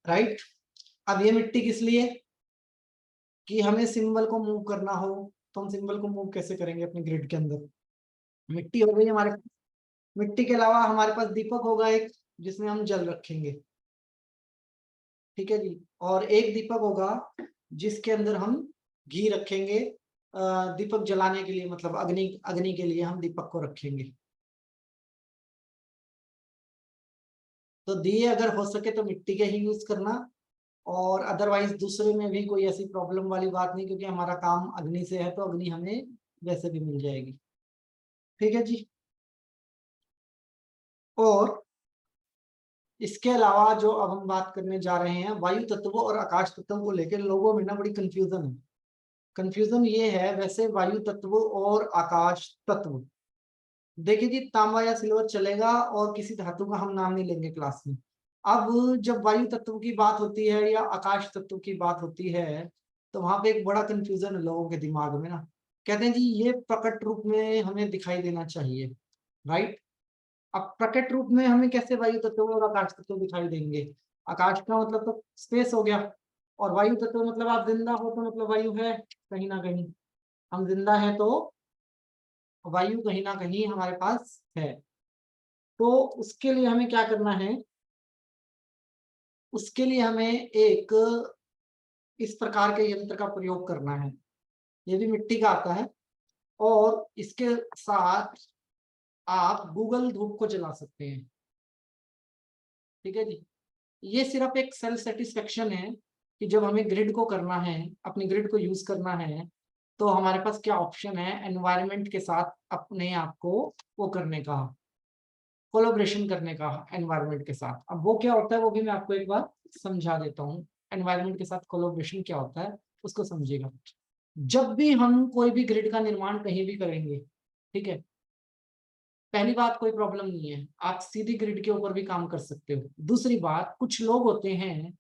राइट। अब ये मिट्टी किस लिए, कि हमें सिंबल को मूव करना हो, तो हम सिंबल को मूव कैसे करेंगे अपने ग्रिड के अंदर। मिट्टी हो गई हमारे पास, मिट्टी के अलावा हमारे पास दीपक होगा एक, जिसमें हम जल रखेंगे। ठीक है जी। और एक दीपक होगा जिसके अंदर हम घी रखेंगे, दीपक जलाने के लिए, मतलब अग्नि अग्नि के लिए हम दीपक को रखेंगे। तो दिए अगर हो सके तो मिट्टी के ही यूज करना, और अदरवाइज दूसरे में भी कोई ऐसी प्रॉब्लम वाली बात नहीं, क्योंकि हमारा काम अग्नि से है तो अग्नि हमें वैसे भी मिल जाएगी। ठीक है जी। और इसके अलावा जो अब हम बात करने जा रहे हैं, वायु तत्वों और आकाश तत्वों को लेकर लोगों में ना बड़ी कंफ्यूजन है। कंफ्यूजन ये है, वैसे वायु तत्व और आकाश तत्व, देखिए जी, तांबा या सिल्वर चलेगा, और किसी धातु का हम नाम नहीं लेंगे क्लास में। अब जब वायु तत्व की बात होती है या आकाश तत्व की बात होती है, तो वहां पे एक बड़ा कंफ्यूजन है लोगों के दिमाग में ना। कहते हैं जी ये प्रकट रूप में हमें दिखाई देना चाहिए, राइट। अब प्रकट रूप में हमें कैसे वायु तत्व और आकाश तत्व दिखाई देंगे? आकाश का मतलब तो स्पेस हो गया, और वायु तत्व मतलब आप जिंदा हो तो मतलब वायु है कहीं ना कहीं, हम जिंदा है तो वायु कहीं ना कहीं हमारे पास है। तो उसके लिए हमें क्या करना है, उसके लिए हमें एक इस प्रकार के यंत्र का प्रयोग करना है। ये भी मिट्टी का आता है और इसके साथ आप गूगल धूप को जला सकते हैं। ठीक है जी। ये सिर्फ एक सेल्फ सेटिस्फेक्शन है कि जब हमें ग्रिड को करना है, अपनी ग्रिड को यूज करना है, तो हमारे पास क्या ऑप्शन है एनवायरनमेंट के साथ अपने आप को वो करने का, कोलैबोरेशन करने का एनवायरनमेंट के साथ। अब वो क्या होता है वो भी मैं आपको एक बार समझा देता हूँ। एनवायरनमेंट के साथ कोलैबोरेशन क्या होता है उसको समझिएगा। जब भी हम कोई भी ग्रिड का निर्माण कहीं भी करेंगे, ठीक है, पहली बात कोई प्रॉब्लम नहीं है, आप सीधी ग्रिड के ऊपर भी काम कर सकते हो। दूसरी बात, कुछ लोग होते हैं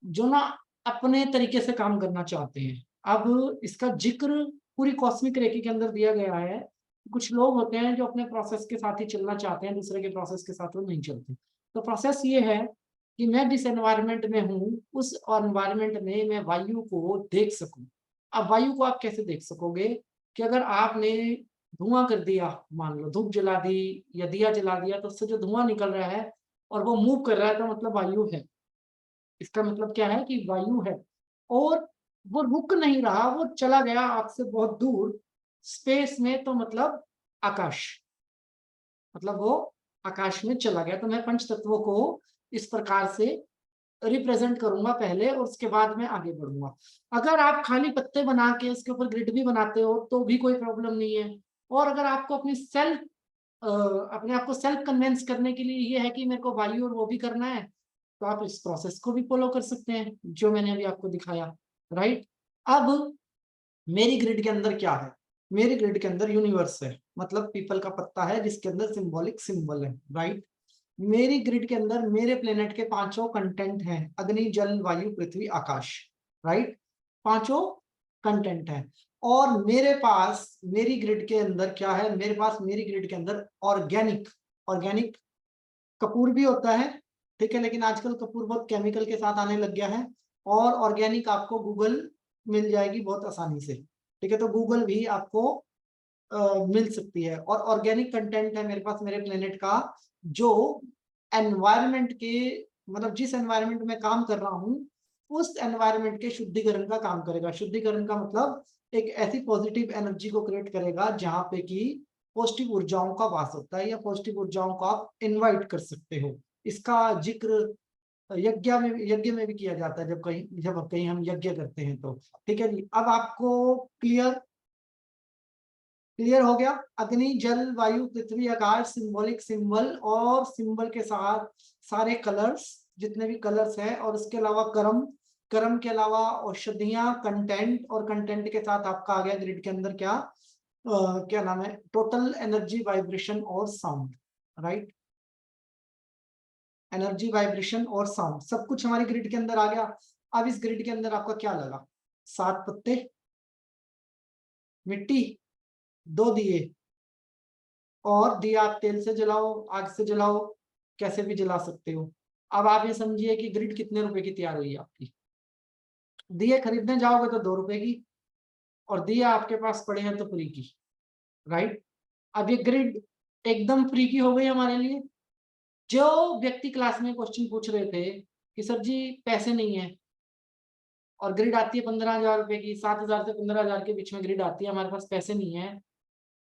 जो ना अपने तरीके से काम करना चाहते हैं। अब इसका जिक्र पूरी कॉस्मिक रेखी के अंदर दिया गया है। कुछ लोग होते हैं जो अपने प्रोसेस के साथ ही चलना चाहते हैं, दूसरे के प्रोसेस के साथ वो नहीं चलते। तो प्रोसेस ये है कि मैं जिस एनवायरनमेंट में हूँ उस एनवायरनमेंट में मैं वायु को देख सकूं। अब वायु को आप कैसे देख सकोगे कि अगर आपने धुआं कर दिया, मान लो धूप जला दी या दिया जला दिया, तो उससे जो धुआं निकल रहा है और वो मूव कर रहा है, तो मतलब वायु है। इसका मतलब क्या है कि वायु है और वो रुक नहीं रहा, वो चला गया आपसे बहुत दूर स्पेस में, तो मतलब आकाश, मतलब वो आकाश में चला गया। तो मैं पंच तत्वों को इस प्रकार से रिप्रेजेंट करूंगा पहले और उसके बाद में आगे बढ़ूंगा। अगर आप खाली पत्ते बना के उसके ऊपर ग्रिड भी बनाते हो तो भी कोई प्रॉब्लम नहीं है। और अगर आपको अपनी अपने आप को सेल्फ कन्विंस करने के लिए ये है कि मेरे को वायु और वो भी करना है, तो आप इस प्रोसेस को भी फॉलो कर सकते हैं जो मैंने अभी आपको दिखाया। राइट। अब मेरी ग्रिड के अंदर क्या है, मेरी ग्रिड के अंदर यूनिवर्स है, मतलब पीपल का पत्ता है जिसके अंदर सिंबॉलिक सिंबल है। राइट। मेरी ग्रिड के अंदर मेरे प्लेनेट के पांचों कंटेंट हैं, अग्नि जल वायु पृथ्वी आकाश। राइट। पांचों कंटेंट है। और मेरे पास मेरी ग्रिड के अंदर क्या है, मेरे पास मेरी ग्रिड के अंदर ऑर्गेनिक ऑर्गेनिक कपूर भी होता है। ठीक है, लेकिन आजकल कपूर बहुत केमिकल के साथ आने लग गया है और ऑर्गेनिक आपको गूगल मिल जाएगी बहुत आसानी से। ठीक है, तो गूगल भी आपको मिल सकती है। और ऑर्गेनिक कंटेंट है मेरे पास मेरे प्लेनेट का, जो एनवायरनमेंट के, मतलब जिस एनवायरनमेंट में काम कर रहा हूँ उस एनवायरनमेंट के शुद्धिकरण का काम करेगा। शुद्धिकरण का मतलब एक ऐसी पॉजिटिव एनर्जी को क्रिएट करेगा जहां पे कि पॉजिटिव ऊर्जाओं का वास होता है, या पॉजिटिव ऊर्जाओं को आप इनवाइट कर सकते हो। इसका जिक्र यज्ञ में भी किया जाता है, जब कहीं हम यज्ञ करते हैं तो। ठीक है जी। अब आपको क्लियर हो गया। अग्नि जल वायु पृथ्वी आकाश सिंबॉलिक सिंबल, और सिंबल के साथ सारे कलर्स, जितने भी कलर्स हैं, और उसके अलावा कर्म के अलावा औषधियां, कंटेंट, और कंटेंट के साथ आपका आ गया ग्रिड के अंदर क्या नाम है, टोटल एनर्जी वाइब्रेशन और साउंड। राइट। एनर्जी वाइब्रेशन और साउंड सब कुछ हमारी ग्रिड के अंदर आ गया। अब इस ग्रिड के अंदर आपका क्या लगा, 7 पत्ते, मिट्टी, 2 दिए, और दिया आप तेल से जलाओ, आग से जलाओ, कैसे भी जला सकते हो। अब आप ये समझिए कि ग्रिड कितने रुपए की तैयार हुई आपकी। दिए खरीदने जाओगे तो 2 रुपए की, और दिया आपके पास पड़े हैं तो फ्री की। राइट। अब ये ग्रिड एकदम फ्री की हो गई हमारे लिए। जो व्यक्ति क्लास में क्वेश्चन पूछ रहे थे कि सर जी पैसे नहीं है, और ग्रिड आती है 15,000 रुपए की, 7,000 से 15,000 के बीच में ग्रिड आती है, हमारे पास पैसे नहीं है,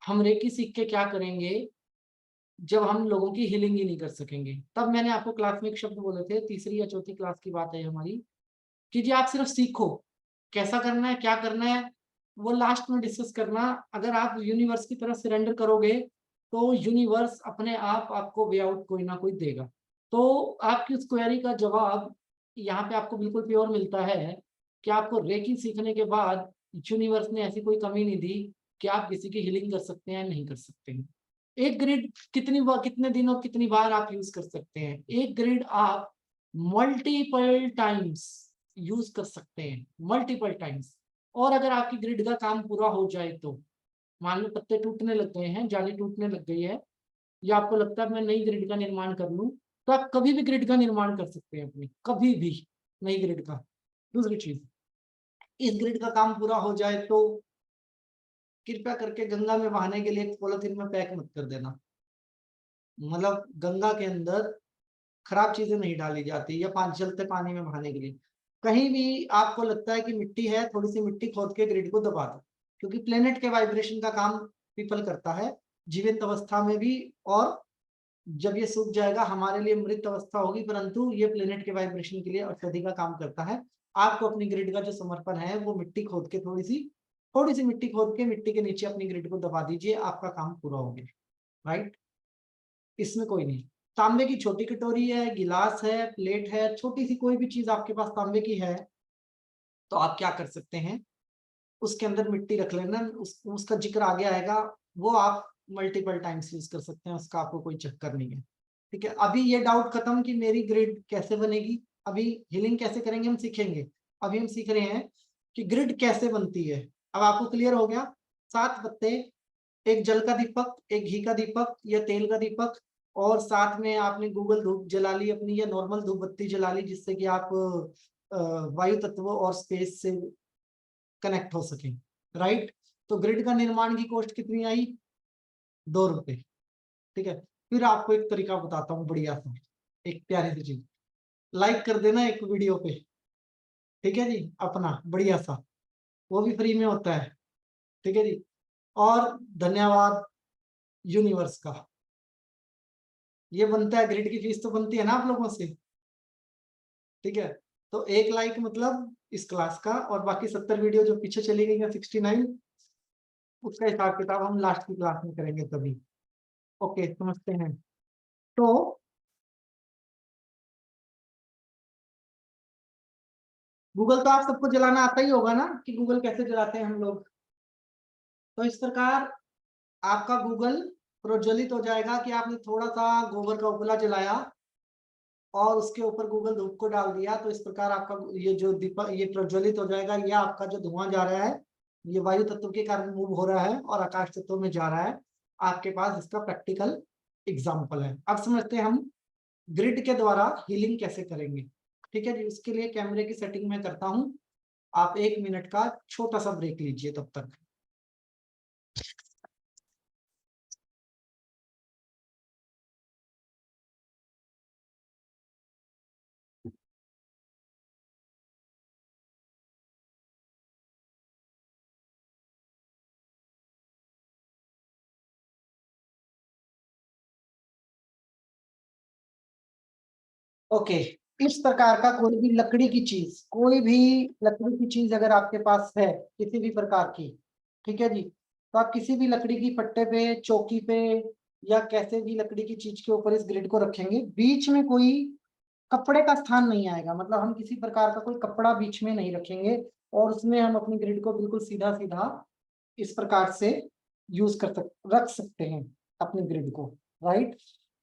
हम रेकी सीख के क्या करेंगे जब हम लोगों की हीलिंग ही नहीं कर सकेंगे। तब मैंने आपको क्लास में एक शब्द बोले थे, तीसरी या चौथी क्लास की बात है हमारी, कि जी आप सिर्फ सीखो, कैसा करना है क्या करना है वो लास्ट में डिस्कस करना। अगर आप यूनिवर्स की तरफ सरेंडर करोगे तो यूनिवर्स अपने आप आपको वे आउट कोई ना कोई देगा। तो आपकी उस क्वेरी का जवाब यहाँ पे आपको बिल्कुल प्योर मिलता है कि आपको रेकी सीखने के बाद यूनिवर्स ने ऐसी कोई कमी नहीं दी कि आप किसी की हीलिंग कर सकते हैं नहीं कर सकते हैं। एक ग्रिड कितने दिन और कितनी बार आप यूज कर सकते हैं, एक ग्रिड आप मल्टीपल टाइम्स यूज कर सकते हैं, मल्टीपल टाइम्स। और अगर आपकी ग्रिड का काम पूरा हो जाए तो, मान लो पत्ते टूटने लग गए हैं, जाली टूटने लग गई है, या आपको लगता है मैं नई ग्रिड का निर्माण कर लूं, तो आप कभी भी ग्रिड का निर्माण कर सकते हैं अपनी, कभी भी नई ग्रिड का। दूसरी चीज, इस ग्रिड का काम पूरा हो जाए तो कृपया करके गंगा में बहाने के लिए एक पॉलिथीन में पैक मत कर देना। मतलब गंगा के अंदर खराब चीजें नहीं डाली जाती या चलते पानी में बहाने के लिए। कहीं भी आपको लगता है कि मिट्टी है, थोड़ी सी मिट्टी खोद के ग्रिड को दबा दो, क्योंकि प्लेनेट के वाइब्रेशन का काम पीपल करता है जीवित अवस्था में भी, और जब ये सूख जाएगा हमारे लिए मृत अवस्था होगी, परंतु ये प्लेनेट के वाइब्रेशन के लिए औषधि का काम करता है। आपको अपनी ग्रिड का जो समर्पण है वो मिट्टी खोद के थोड़ी सी मिट्टी खोद के मिट्टी के नीचे अपनी ग्रिड को दबा दीजिए, आपका काम पूरा हो गया। राइट, इसमें कोई नहीं। तांबे की छोटी कटोरी है, गिलास है, प्लेट है, छोटी सी कोई भी चीज आपके पास तांबे की है तो आप क्या कर सकते हैं, उसके अंदर मिट्टी रख लेना। उसका जिक्र आगे आएगा, वो आप मल्टीपल टाइम्स यूज कर सकते हैं, उसका आपको कोई चक्कर नहीं है। ठीक है, अभी ये डाउट खत्म कि मेरी ग्रिड कैसे बनेगी। अभी हीलिंग कैसे करेंगे हम सीखेंगे। अभी हम सीख रहे हैं कि ग्रिड कैसे बनती है। अब आपको क्लियर हो गया। 7 पत्ते, एक जल का दीपक, एक घी का दीपक या तेल का दीपक, और साथ में आपने गूगल धूप जला ली अपनी, या नॉर्मल धूप बत्ती जला ली, जिससे कि आप वायु तत्व और स्पेस से कनेक्ट हो सके। राइट, तो ग्रिड का निर्माण की कॉस्ट कितनी आई? 2 रुपए। ठीक है, फिर आपको एक तरीका बताता हूँ बढ़िया सा, एक प्यारी सी चीज। लाइक कर देना एक वीडियो पे, ठीक है जी, अपना बढ़िया सा, वो भी फ्री में होता है। ठीक है जी, और धन्यवाद यूनिवर्स का। ये बनता है, ग्रिड की फीस तो बनती है ना आप लोगों से। ठीक है, तो 1 लाइक मतलब इस क्लास का, और बाकी 70 वीडियो जो पीछे चली गई है 69, उसका हिसाब किताब हम लास्ट की क्लास में करेंगे तभी। ओके, समझते हैं। तो गूगल तो आप सबको जलाना आता ही होगा ना, कि गूगल कैसे जलाते हैं हम लोग। तो इस प्रकार आपका गूगल प्रज्वलित हो जाएगा कि आपने थोड़ा सा गोबर का उपला जलाया और उसके ऊपर गूगल धूप को डाल दिया, तो इस प्रकार आपका ये जो दीपक ये प्रज्वलित हो जाएगा। ये आपका जो धुआं जा रहा है ये वायु तत्व के कारण मूव हो रहा है और आकाश तत्व में जा रहा है। आपके पास इसका प्रैक्टिकल एग्जाम्पल है। अब समझते हैं हम ग्रिड के द्वारा हीलिंग कैसे करेंगे। ठीक है जी, उसके लिए कैमरे की सेटिंग में करता हूँ। आप 1 मिनट का छोटा सा ब्रेक लीजिए तब तक। ओके, इस प्रकार का कोई भी लकड़ी की चीज, कोई भी लकड़ी की चीज अगर आपके पास है किसी भी प्रकार की, ठीक है जी, तो आप किसी भी लकड़ी की पट्टे पे, चौकी पे, या कैसे भी लकड़ी की चीज के ऊपर इस ग्रिड को रखेंगे। बीच में कोई कपड़े का स्थान नहीं आएगा, मतलब हम किसी प्रकार का कोई कपड़ा बीच में नहीं रखेंगे, और उसमें हम अपनी ग्रिड को बिल्कुल सीधा सीधा इस प्रकार से रख सकते हैं अपनी ग्रिड को। राइट,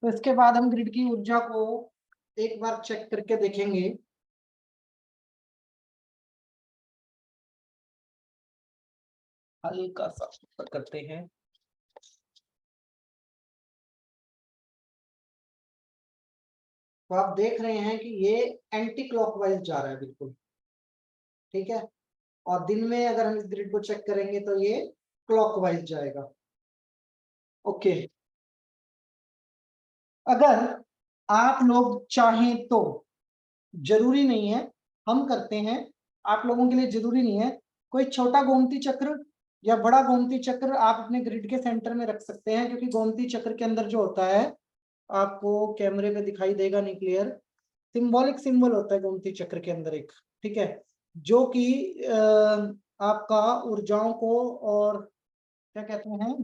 तो इसके बाद हम ग्रिड की ऊर्जा को एक बार चेक करके देखेंगे। हल्का सा ऊपर करते हैं। तो आप देख रहे हैं कि ये एंटी क्लॉकवाइज जा रहा है बिल्कुल। ठीक है, और दिन में अगर हम इस ग्रिड को चेक करेंगे तो ये क्लॉकवाइज जाएगा। ओके, अगर आप लोग चाहें तो, जरूरी नहीं है, हम करते हैं, आप लोगों के लिए जरूरी नहीं है, कोई छोटा गोमती चक्र या बड़ा गोमती चक्र आप अपने ग्रिड के सेंटर में रख सकते हैं, क्योंकि गोमती चक्र के अंदर जो होता है, आपको कैमरे पे दिखाई देगा नहीं क्लियर, सिंबॉलिक सिंबल होता है गोमती चक्र के अंदर एक। ठीक है, जो कि आपका ऊर्जाओं को और क्या कहते हैं,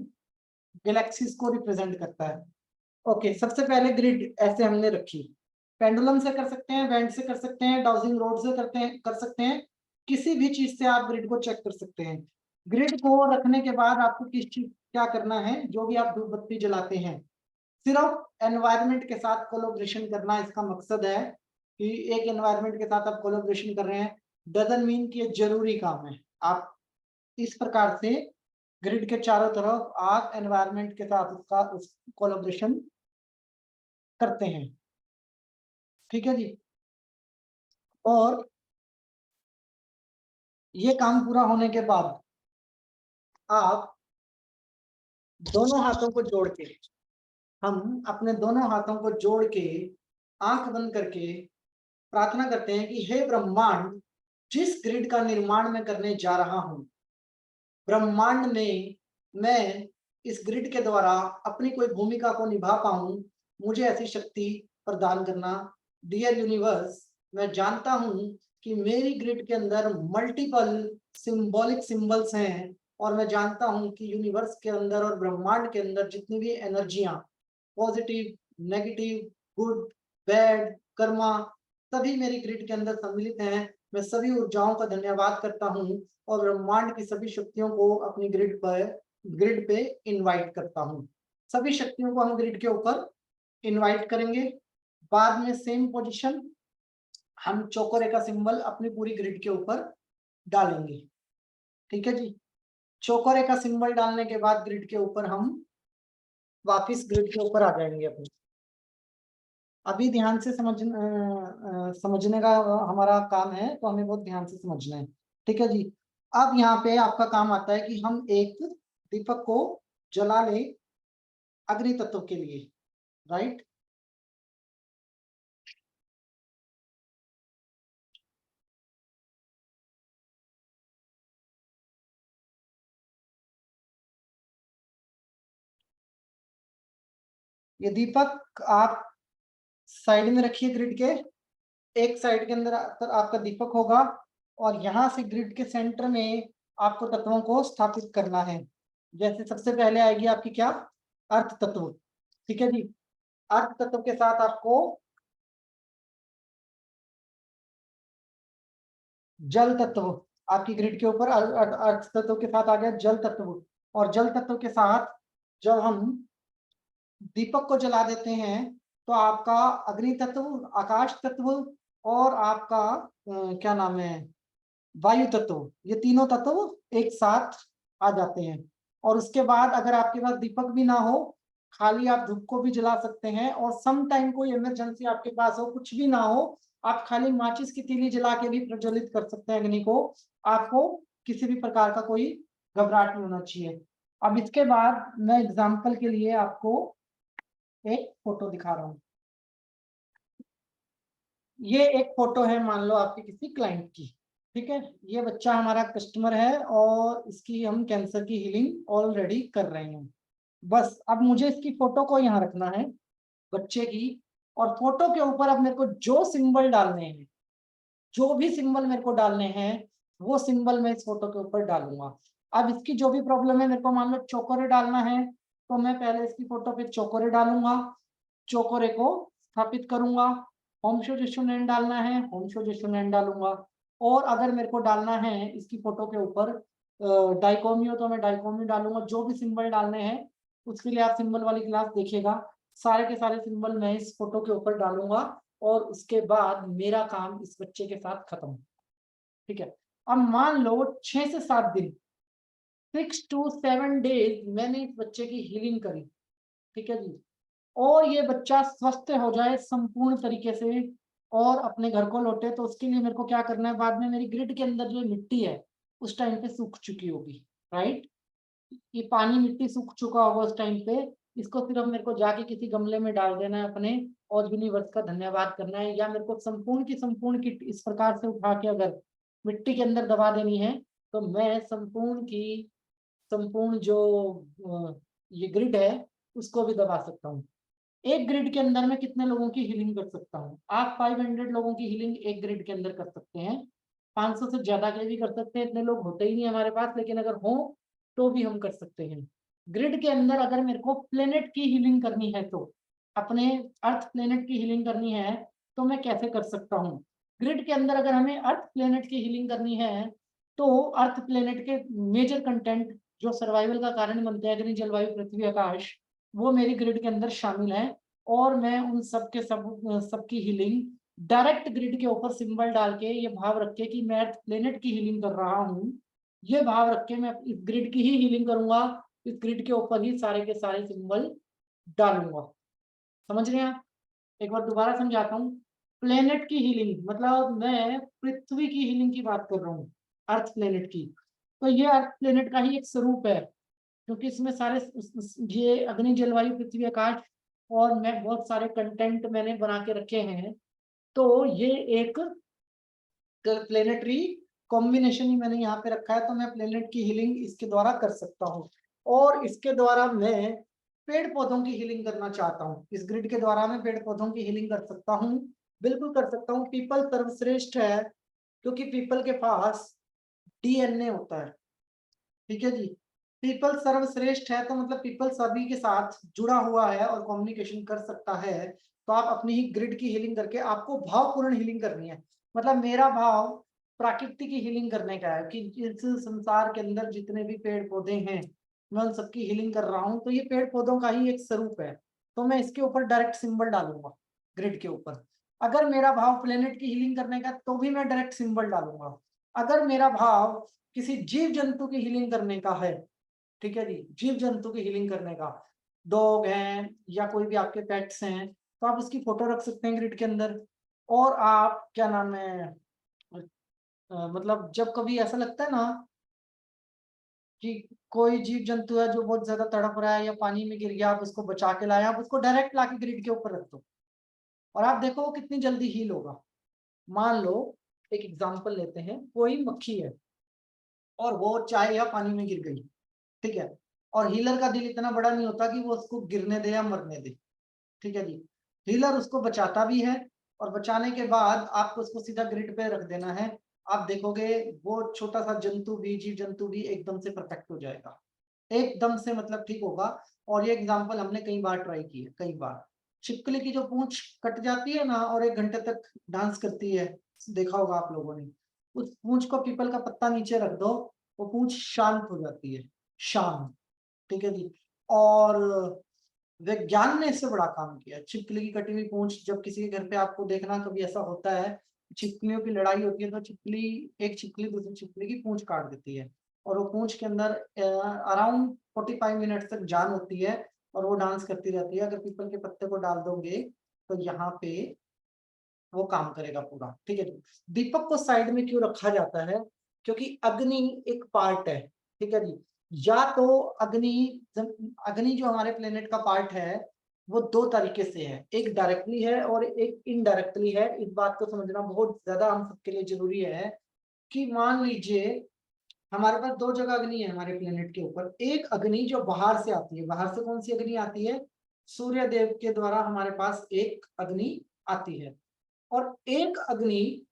गैलेक्सीज को रिप्रेजेंट करता है। ओके, सबसे पहले ग्रिड ऐसे हमने रखी, पेंडुलम से कर सकते हैं, बैंड से कर सकते हैं, डाउजिंग रोड से कर सकते हैं, किसी भी चीज से आप ग्रिड को चेक कर सकते हैं। ग्रिड को रखने के बाद आपको किस चीज क्या करना है, जो भी आप धूप बत्ती जलाते हैं, सिर्फ एनवायरनमेंट के साथ कोलैबोरेशन करना इसका मकसद है। कि एक एनवायरनमेंट के साथ आप कोलैबोरेशन कर रहे हैं डजंट मीन कि ये जरूरी काम है। आप इस प्रकार से ग्रिड के चारों तरफ आप एनवायरनमेंट के साथ उसका कोलैबोरेशन करते हैं। ठीक है जी, और ये काम पूरा होने के बाद आप दोनों हाथों को जोड़ के, हम अपने दोनों हाथों को जोड़ के आंख बंद करके प्रार्थना करते हैं कि हे ब्रह्मांड, जिस ग्रिड का निर्माण मैं करने जा रहा हूं, ब्रह्मांड में मैं इस ग्रिड के द्वारा अपनी कोई भूमिका को निभा पाऊं, मुझे ऐसी शक्ति प्रदान करना। डियर यूनिवर्स, मैं जानता हूं कि मेरी ग्रिड के अंदर मल्टीपल सिंबॉलिक सिंबल्स हैं और मैं जानता हूं कि यूनिवर्स के अंदर और ब्रह्मांड के अंदर जितनी भी एनर्जियां, positive, negative, good, bad, karma, सभी मेरी ग्रिड के अंदर सम्मिलित हैं। मैं सभी ऊर्जाओं का धन्यवाद करता हूं और ब्रह्मांड की सभी शक्तियों को अपनी ग्रिड पे इनवाइट करता हूं। सभी शक्तियों को हम ग्रिड के ऊपर इनवाइट करेंगे। बाद में सेम पोजीशन हम चौकोरे का सिंबल अपनी पूरी ग्रिड के ऊपर डालेंगे। ठीक है जी। चौकोरे का सिंबल डालने के बाद ग्रिड के ऊपर हम वापिस ग्रिड के ऊपर आ जाएंगे अपने। अभी ध्यान से समझने का हमारा काम है, तो हमें बहुत ध्यान से समझना है। ठीक है जी। अब यहाँ पे आपका काम आता है कि हम एक दीपक को जला ले अग्नि तत्व के लिए, राइट। ये दीपक आप साइड में रखिए ग्रिड के, एक साइड के अंदर आपका दीपक होगा और यहाँ से ग्रिड के सेंटर में आपको तत्वों को स्थापित करना है। जैसे सबसे पहले आएगी आपकी क्या, अर्थ तत्व। ठीक है जी। अर्थ तत्व के साथ आपको जल तत्व, आपकी ग्रिड के ऊपर अर्थ तत्व के साथ आ गया जल तत्व। और जल तत्व के साथ जब हम दीपक को जला देते हैं तो आपका अग्नि तत्व, आकाश तत्व और आपका क्या नाम है, वायु तत्व, ये तीनों तत्व एक साथ आ जाते हैं। और उसके बाद अगर आपके पास दीपक भी ना हो, खाली आप धूप को भी जला सकते हैं। और सम टाइम कोई इमरजेंसी आपके पास हो, कुछ भी ना हो, आप खाली माचिस की तीली जला के भी प्रज्वलित कर सकते हैं अग्नि को। आपको किसी भी प्रकार का कोई घबराहट नहीं होना चाहिए। अब इसके बाद मैं एग्जाम्पल के लिए आपको एक फोटो दिखा रहा हूँ। ये एक फोटो है, मान लो आपके किसी क्लाइंट की। ठीक है, ये बच्चा हमारा कस्टमर है और इसकी हम कैंसर की हीलिंग ऑलरेडी कर रहे हैं। बस अब मुझे इसकी फोटो को यहाँ रखना है, बच्चे की। और फोटो के ऊपर अब मेरे को जो सिंबल डालने हैं, जो भी सिंबल मेरे को डालने हैं, वो सिंबल मैं इस फोटो के ऊपर डालूंगा। अब इसकी जो भी प्रॉब्लम है, मेरे को मान लो चौकोरे डालना है, तो मैं पहले इसकी फोटो पे चौकोरे डालूंगा, चौकोरे को स्थापित करूंगा। होम शो जेशुनैन डालना है, होम शो जेशुनैन डालूंगा। और अगर मेरे को डालना है इसकी फोटो के ऊपर डाइकोमी हो, तो मैं डाइकोमी डालूंगा। जो भी सिंबल डालने हैं उसके लिए आप सिंबल वाली क्लास देखिएगा। सारे के सारे सिंबल मैं इस फोटो के ऊपर डालूंगा और उसके बाद मेरा काम इस बच्चे के साथ खत्म। ठीक है। अब मान लो 6 से 7 दिन, 6 to 7 डेज मैंने इस बच्चे की हीलिंग करी। ठीक है जी। और ये बच्चा स्वस्थ हो जाए संपूर्ण तरीके से और अपने घर को लौटे, तो उसके लिए मेरे को क्या करना है, बाद में मेरी ग्रिड के अंदर जो मिट्टी है उस टाइम पे सूख चुकी होगी, राइट। ये पानी मिट्टी सूख चुका होगा उस टाइम पे, इसको सिर्फ मेरे को जाके किसी गमले में डाल देना है अपने, और यूनिवर्स का धन्यवाद करना है। या मेरे को संपूर्ण की संपूर्ण किट इस प्रकार से उठा के अगर मिट्टी के अंदर दबा देनी है, तो मैं संपूर्ण की संपूर्ण जो ये ग्रिड है उसको भी दबा सकता हूँ। एक ग्रिड के अंदर में कितने लोगों की हीलिंग कर सकता हूँ? आप 500 लोगों की हीलिंग एक ग्रिड के अंदर कर सकते हैं। 500 से ज्यादा के भी कर सकते हैं, इतने लोग होते ही नहीं हमारे पास, लेकिन अगर हो तो भी हम कर सकते हैं। ग्रिड के अंदर अगर मेरे को प्लेनेट की हीलिंग करनी है, तो अपने अर्थ प्लेनेट की हीलिंग करनी है, तो मैं कैसे कर सकता हूँ? ग्रिड के अंदर अगर हमें अर्थ प्लेनेट की हीलिंग करनी है, तो अर्थ प्लेनेट के मेजर कंटेंट जो सर्वाइवल का कारण बनते हैं, अग्नि, जलवायु, पृथ्वी, आकाश, वो मेरी ग्रिड के अंदर शामिल है। और मैं उन सबकी हीलिंग डायरेक्ट ग्रिड के ऊपर सिंबल डाल के, ये भाव रख के कि मैं अर्थ प्लेनेट की हीलिंग कर रहा हूँ, ये भाव रख के मैं इस ग्रिड की ही हीलिंग करूंगा। इस ग्रिड के ऊपर ही सारे के सारे सिंबल डालूंगा। समझ रहे हैं आप? एक बार दोबारा समझाता हूँ। प्लेनेट की हीलिंग मतलब मैं पृथ्वी की हीलिंग की बात कर रहा हूँ, अर्थ प्लेनेट की। तो ये अर्थ प्लेनेट का ही एक स्वरूप है क्योंकि इसमें सारे ये अग्नि जलवायु पृथ्वी आकाश और मैं बहुत सारे कंटेंट मैंने बना के रखे हैं, तो ये एक प्लेनेटरी कॉम्बिनेशन ही मैंने यहाँ पे रखा है। तो मैं प्लेनेट की हीलिंग इसके द्वारा कर सकता हूँ, और इसके द्वारा मैं पेड़ पौधों की हीलिंग करना चाहता हूँ। इस ग्रिड के द्वारा मैं पेड़ पौधों की हीलिंग कर सकता हूँ, बिल्कुल कर सकता हूँ। पीपल सर्वश्रेष्ठ है, क्योंकि पीपल के पास डीएनए होता है, ठीक है जी। पीपल सर्वश्रेष्ठ है तो मतलब पीपल सभी के साथ जुड़ा हुआ है और कम्युनिकेशन कर सकता है। तो आप अपनी ही ग्रिड की हीलिंग करके, आपको भावपूर्ण हीलिंग करनी है। मतलब मेरा भाव प्रकृति की हीलिंग करने का है कि इस संसार के अंदर जितने भी पेड़ पौधे हैं मैं उन सबकी हीलिंग कर रहा हूँ। तो ये पेड़ पौधों का ही एक स्वरूप है, तो मैं इसके ऊपर डायरेक्ट सिंबल डालूंगा ग्रिड के ऊपर। अगर मेरा भाव प्लेनेट की हीलिंग करने का, तो भी मैं डायरेक्ट सिंबल डालूंगा। अगर मेरा भाव किसी जीव जंतु की हीलिंग करने का है, ठीक है जी, जीव जंतु की हीलिंग करने का, डॉग हैं या कोई भी आपके पेट्स हैं, तो आप उसकी फोटो रख सकते हैं ग्रिड के अंदर। और आप क्या नाम है, मतलब जब कभी ऐसा लगता है ना कि कोई जीव जंतु है जो बहुत ज्यादा तड़प रहा है या पानी में गिर गया, आप उसको बचा के लाए, आप उसको डायरेक्ट लाके ग्रिड के ऊपर रख दो और आप देखो वो कितनी जल्दी हील होगा। मान लो एक एग्जांपल लेते हैं, कोई मक्खी है और वो चाय या पानी में गिर गई, ठीक है, और हीलर का दिल इतना बड़ा नहीं होता कि वो उसको गिरने दे या मरने दे, ठीक है जी। हीलर उसको बचाता भी है, और बचाने के बाद आपको उसको सीधा ग्रिड पे रख देना है। आप देखोगे वो छोटा सा जंतु भी, जीव जंतु भी एकदम से परफेक्ट हो जाएगा, एकदम से मतलब ठीक होगा। और ये एग्जांपल हमने कई बार ट्राई की है, कई बार। छिपकली की जो पूंछ कट जाती है ना और 1 घंटे तक डांस करती है, देखा होगा आप लोगों ने, उस पूंछ को पीपल का पत्ता नीचे रख दो, वो पूंछ शांत हो जाती है, शांत, ठीक है जी। और विज्ञान ने इससे बड़ा काम किया। छिपकली की कटी हुई पूंछ, जब किसी के घर पे आपको देखना कभी ऐसा होता है, छिपकलियों की लड़ाई होती है, तो एक छिपकली दूसरी छिपकली की पूंछ काट देती है, और वो पूंछ के अंदर अराउंड 45 मिनट तक जान होती है, और वो डांस करती रहती है। अगर पीपल के पत्ते को डाल दोगे तो यहाँ पे वो काम करेगा पूरा, ठीक है। दीपक को साइड में क्यों रखा जाता है, क्योंकि अग्नि एक पार्ट है, ठीक है जी। या तो अग्नि जो हमारे प्लेनेट का पार्ट है वो 2 तरीके से है, एक डायरेक्टली है और एक इनडायरेक्टली है। इस बात को समझना बहुत ज्यादा हम सबके लिए जरूरी है कि मान लीजिए हमारे पास 2 जगह अग्नि है हमारे प्लेनेट के ऊपर। एक अग्नि जो बाहर से आती है, बाहर से कौन सी अग्नि आती है, सूर्य देव के द्वारा हमारे पास एक अग्नि आती है, और एक अग्नि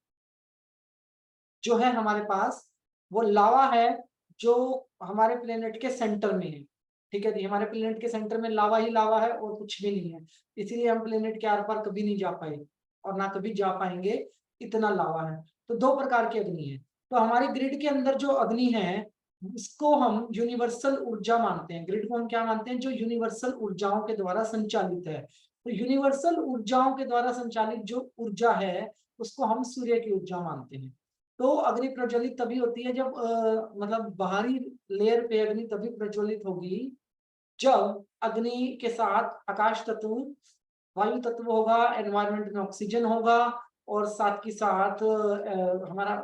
जो है हमारे पास वो लावा है, जो हमारे प्लेनेट के सेंटर में है, ठीक है जी। हमारे प्लेनेट के सेंटर में लावा ही लावा है और कुछ भी नहीं है, इसीलिए हम प्लेनेट के आर पार कभी नहीं जा पाए और ना कभी जा पाएंगे, इतना लावा है। तो 2 प्रकार की अग्नि है। तो हमारे ग्रिड के अंदर जो अग्नि है उसको हम यूनिवर्सल ऊर्जा मानते हैं। ग्रिड को हम क्या मानते हैं, जो यूनिवर्सल ऊर्जाओं के द्वारा संचालित है। तो यूनिवर्सल ऊर्जाओं के द्वारा संचालित जो ऊर्जा है उसको हम सूर्य की ऊर्जा मानते हैं। तो अग्नि प्रज्वलित तभी होती है जब मतलब बाहरी लेयर पे अग्नि तभी प्रज्वलित होगी जब अग्नि के साथ आकाश तत्व, वायु तत्व होगा, एनवायरनमेंट में ऑक्सीजन होगा, और साथ के साथ हमारा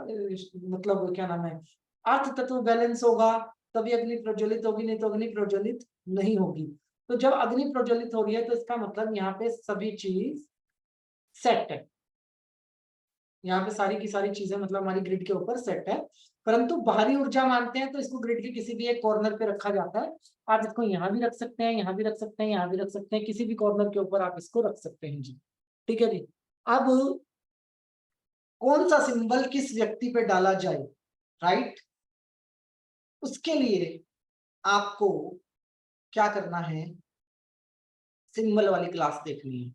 मतलब क्या नाम है, अर्थ तत्व बैलेंस होगा, तभी अग्नि प्रज्वलित होगी, नहीं तो अग्नि प्रज्वलित नहीं होगी। तो जब अग्नि प्रज्वलित हो रही है तो इसका मतलब यहाँ पे सभी चीज सेट है, यहाँ पे सारी की सारी चीजें मतलब हमारी ग्रिड के ऊपर सेट है। परंतु बाहरी ऊर्जा मानते हैं तो इसको ग्रिड के किसी भी एक कॉर्नर पे रखा जाता है। आप इसको यहाँ भी रख सकते हैं, यहाँ भी रख सकते हैं, यहाँ भी रख सकते हैं, किसी भी कॉर्नर के ऊपर आप इसको रख सकते हैं जी, ठीक है जी। अब कौन सा सिंबल किस व्यक्ति पे डाला जाए, राइट, उसके लिए आपको क्या करना है, सिंबल वाली क्लास देखनी है,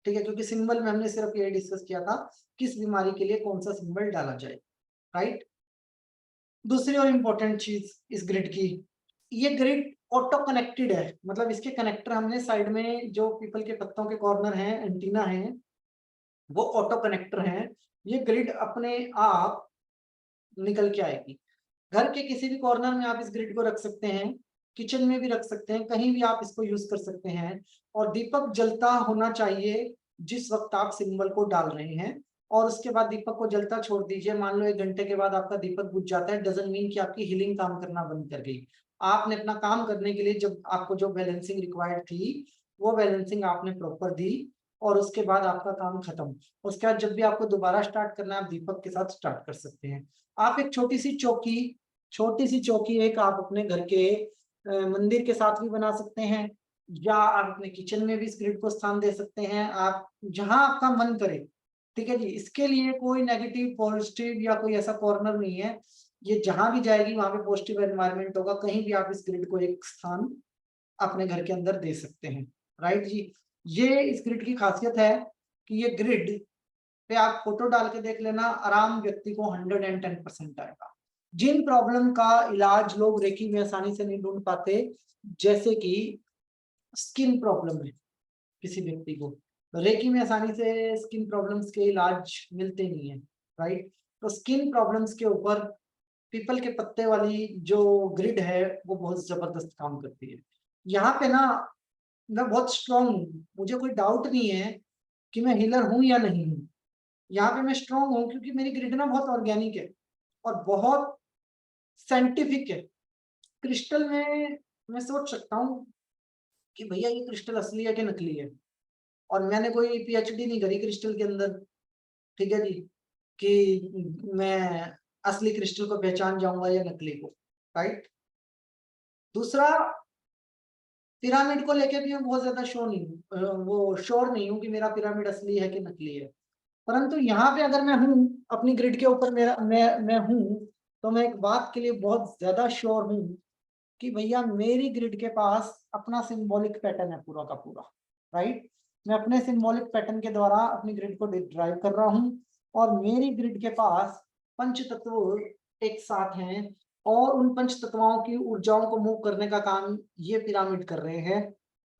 ठीक है। क्योंकि सिंबल में हमने सिर्फ ये डिस्कस किया था किस बीमारी के लिए कौन सा सिंबल डाला जाए, राइट। दूसरी और इम्पोर्टेंट चीज इस ग्रिड की, ये ग्रिड ऑटो कनेक्टेड है। मतलब इसके कनेक्टर हमने साइड में जो पीपल के पत्तों के कॉर्नर हैं, एंटीना हैं, वो ऑटो कनेक्टर हैं। ये ग्रिड अपने आप निकल के आएगी। घर के किसी भी कॉर्नर में आप इस ग्रिड को रख सकते हैं, किचन में भी रख सकते हैं, कहीं भी आप इसको यूज कर सकते हैं। और दीपक जलता होना चाहिए जिस वक्त आप सिंबल को डाल रहे हैं, और उसके बाद दीपक को जलता छोड़ दीजिए। मान लो 1 घंटे के बाद आपका दीपक बुझ जाता है, डजंट मीन कि आपकी हीलिंग काम करना बंद कर गई। आपने अपना काम करने के लिए जब आपको जो बैलेंसिंग रिक्वायर्ड थी वो बैलेंसिंग आपने प्रॉपर दी और उसके बाद आपका काम खत्म। उसके बाद जब भी आपको दोबारा स्टार्ट करना है आप दीपक के साथ स्टार्ट कर सकते हैं। आप एक छोटी सी चौकी एक आप अपने घर के मंदिर के साथ भी बना सकते हैं, या आप अपने किचन में भी इस ग्रिड को स्थान दे सकते हैं, आप जहां आपका मन करे। ठीक है जी, इसके लिए कोई नेगेटिव पॉजिटिव या कोई ऐसा कॉर्नर नहीं है, ये जहां भी जाएगी वहां पे पॉजिटिव एनवायरनमेंट होगा। कहीं भी आप इस ग्रिड को एक स्थान अपने घर के अंदर दे सकते हैं। राइट जी, ये इस ग्रिड की खासियत है कि ये ग्रिड पे आप फोटो डाल के देख लेना, आराम व्यक्ति को 110% आएगा। जिन प्रॉब्लम का इलाज लोग रेकी में आसानी से नहीं ढूंढ पाते, जैसे कि स्किन प्रॉब्लम है किसी व्यक्ति को, रेकी में आसानी से स्किन प्रॉब्लम्स के इलाज मिलते नहीं है। राइट, तो स्किन प्रॉब्लम्स के ऊपर पीपल के पत्ते वाली जो ग्रिड है वो बहुत जबरदस्त काम करती है। यहाँ पे ना मैं बहुत स्ट्रॉन्ग हूँ, मुझे कोई डाउट नहीं है कि मैं हीलर हूँ या नहीं हूँ। यहाँ पे मैं स्ट्रॉन्ग हूँ क्योंकि मेरी ग्रिड ना बहुत ऑर्गेनिक है और बहुत साइंटिफिक है। क्रिस्टल में मैं सोच सकता हूँ कि भैया ये क्रिस्टल असली है कि नकली है, और मैंने कोई पीएचडी नहीं करी क्रिस्टल के अंदर। ठीक है जी, कि मैं असली क्रिस्टल को पहचान जाऊंगा या नकली को। राइट, दूसरा पिरामिड को लेके भी मैं बहुत ज्यादा श्योर नहीं हूँ कि मेरा पिरामिड असली है कि नकली है। परंतु यहाँ पे अगर मैं हूँ अपनी ग्रिड के ऊपर, मेरा मैं हूँ, तो मैं एक बात के लिए बहुत ज्यादा श्योर हूँ कि भैया मेरी ग्रिड के पास अपना सिंबॉलिक पैटर्न है पूरा का पूरा। राइट, मैं अपने सिंबॉलिक पैटर्न के द्वारा अपनी ग्रिड को ड्राइव कर रहा हूँ और मेरी ग्रिड के पास पंच तत्व एक साथ हैं और उन पंच तत्वों की ऊर्जाओं को मूव करने का काम ये पिरामिड कर रहे हैं।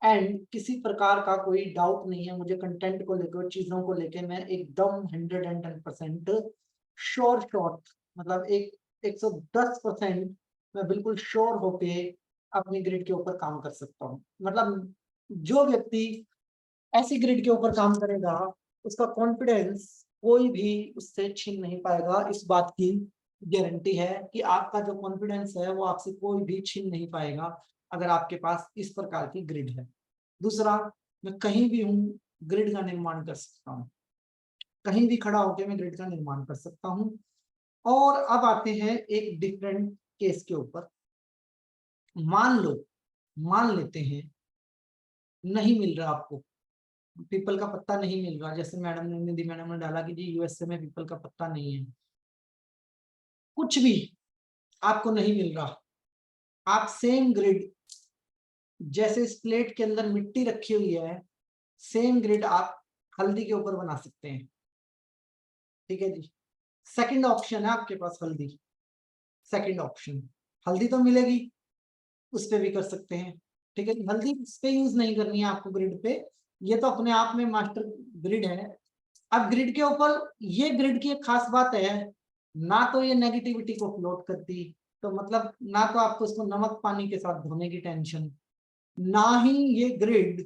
एंड किसी प्रकार का कोई डाउट नहीं है मुझे कंटेंट को लेकर, चीजों को लेकर मैं एकदम 110% श्योर, मतलब 110% मैं बिल्कुल श्योर होके अपनी ग्रिड के ऊपर काम कर सकता हूँ। मतलब जो व्यक्ति ऐसी ग्रिड के ऊपर काम करेगा उसका कॉन्फिडेंस कोई भी उससे छीन नहीं पाएगा। इस बात की गारंटी है कि आपका जो कॉन्फिडेंस है वो आपसे कोई भी छीन नहीं पाएगा अगर आपके पास इस प्रकार की ग्रिड है। दूसरा, मैं कहीं भी हूँ ग्रिड का निर्माण कर सकता हूँ, कहीं भी खड़ा होकर मैं ग्रिड का निर्माण कर सकता हूँ। और अब आते हैं एक डिफरेंट केस के ऊपर। मान लेते हैं नहीं मिल रहा आपको, पीपल का पत्ता नहीं मिल रहा, जैसे निधि मैडम ने डाला कि जी यूएसए में पीपल का पत्ता नहीं है, कुछ भी आपको नहीं मिल रहा। आप सेम ग्रिड, जैसे इस प्लेट के अंदर मिट्टी रखी हुई है, सेम ग्रिड आप हल्दी के ऊपर बना सकते हैं। ठीक है जी, सेकंड ऑप्शन है आपके पास हल्दी। सेकंड ऑप्शन, हल्दी तो मिलेगी, उस पे भी कर सकते हैं। ठीक है, हल्दी इस पे यूज नहीं करनी है आपको ग्रिड पे, ये तो अपने आप में मास्टर ग्रिड है। अब ग्रिड के ऊपर ये ग्रिड की एक खास बात है, ना तो ये नेगेटिविटी को फ्लोट करती, तो मतलब ना तो आपको इसको नमक पानी के साथ धोने की टेंशन, ना ही ये ग्रिड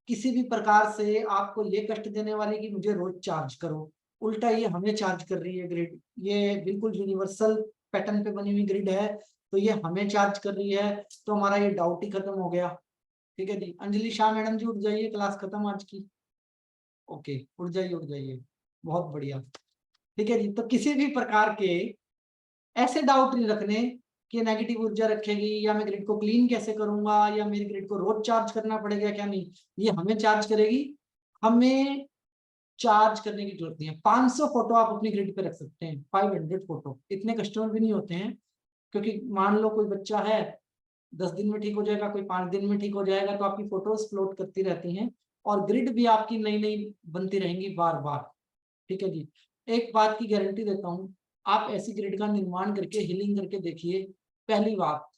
किसी भी प्रकार से आपको ये कष्ट देने वाली कि मुझे रोज चार्ज करो, उल्टा ये हमें चार्ज कर रही है ग्रिड। ये बिल्कुल यूनिवर्सल पैटर्न पे बनी हुई ग्रिड है, तो ये हमें चार्ज कर रही है, तो हमारा ये डाउट ही खत्म हो गया। ठीक है जी, अंजलि शाह मैडम जी उठ जाइए, क्लास खत्म आज की। ओके, उठ जाइए, बहुत बढ़िया। ठीक है जी, तो किसी भी प्रकार के ऐसे डाउट नहीं रखने कि नेगेटिव ऊर्जा रखेगी या मैं ग्रिड को क्लीन कैसे करूंगा या मेरी ग्रिड को रोज चार्ज करना पड़ेगा क्या, नहीं, ये हमें चार्ज करेगी। हमें चार्ज करने की जरूरत नहीं है। 500 फोटो आप अपनी ग्रिड पे रख सकते हैं, 500 फोटो, इतने कस्टमर भी नहीं होते हैं, क्योंकि मान लो कोई बच्चा है 10 दिन में ठीक हो जाएगा, कोई 5 दिन में ठीक हो जाएगा, तो आपकी फोटोज फ्लोट करती रहती हैं और ग्रिड भी आपकी नई नई बनती रहेंगी बार बार। ठीक है जी, एक बात की गारंटी देता हूँ, आप ऐसी ग्रिड का निर्माण करके हीलिंग करके देखिए, पहली बात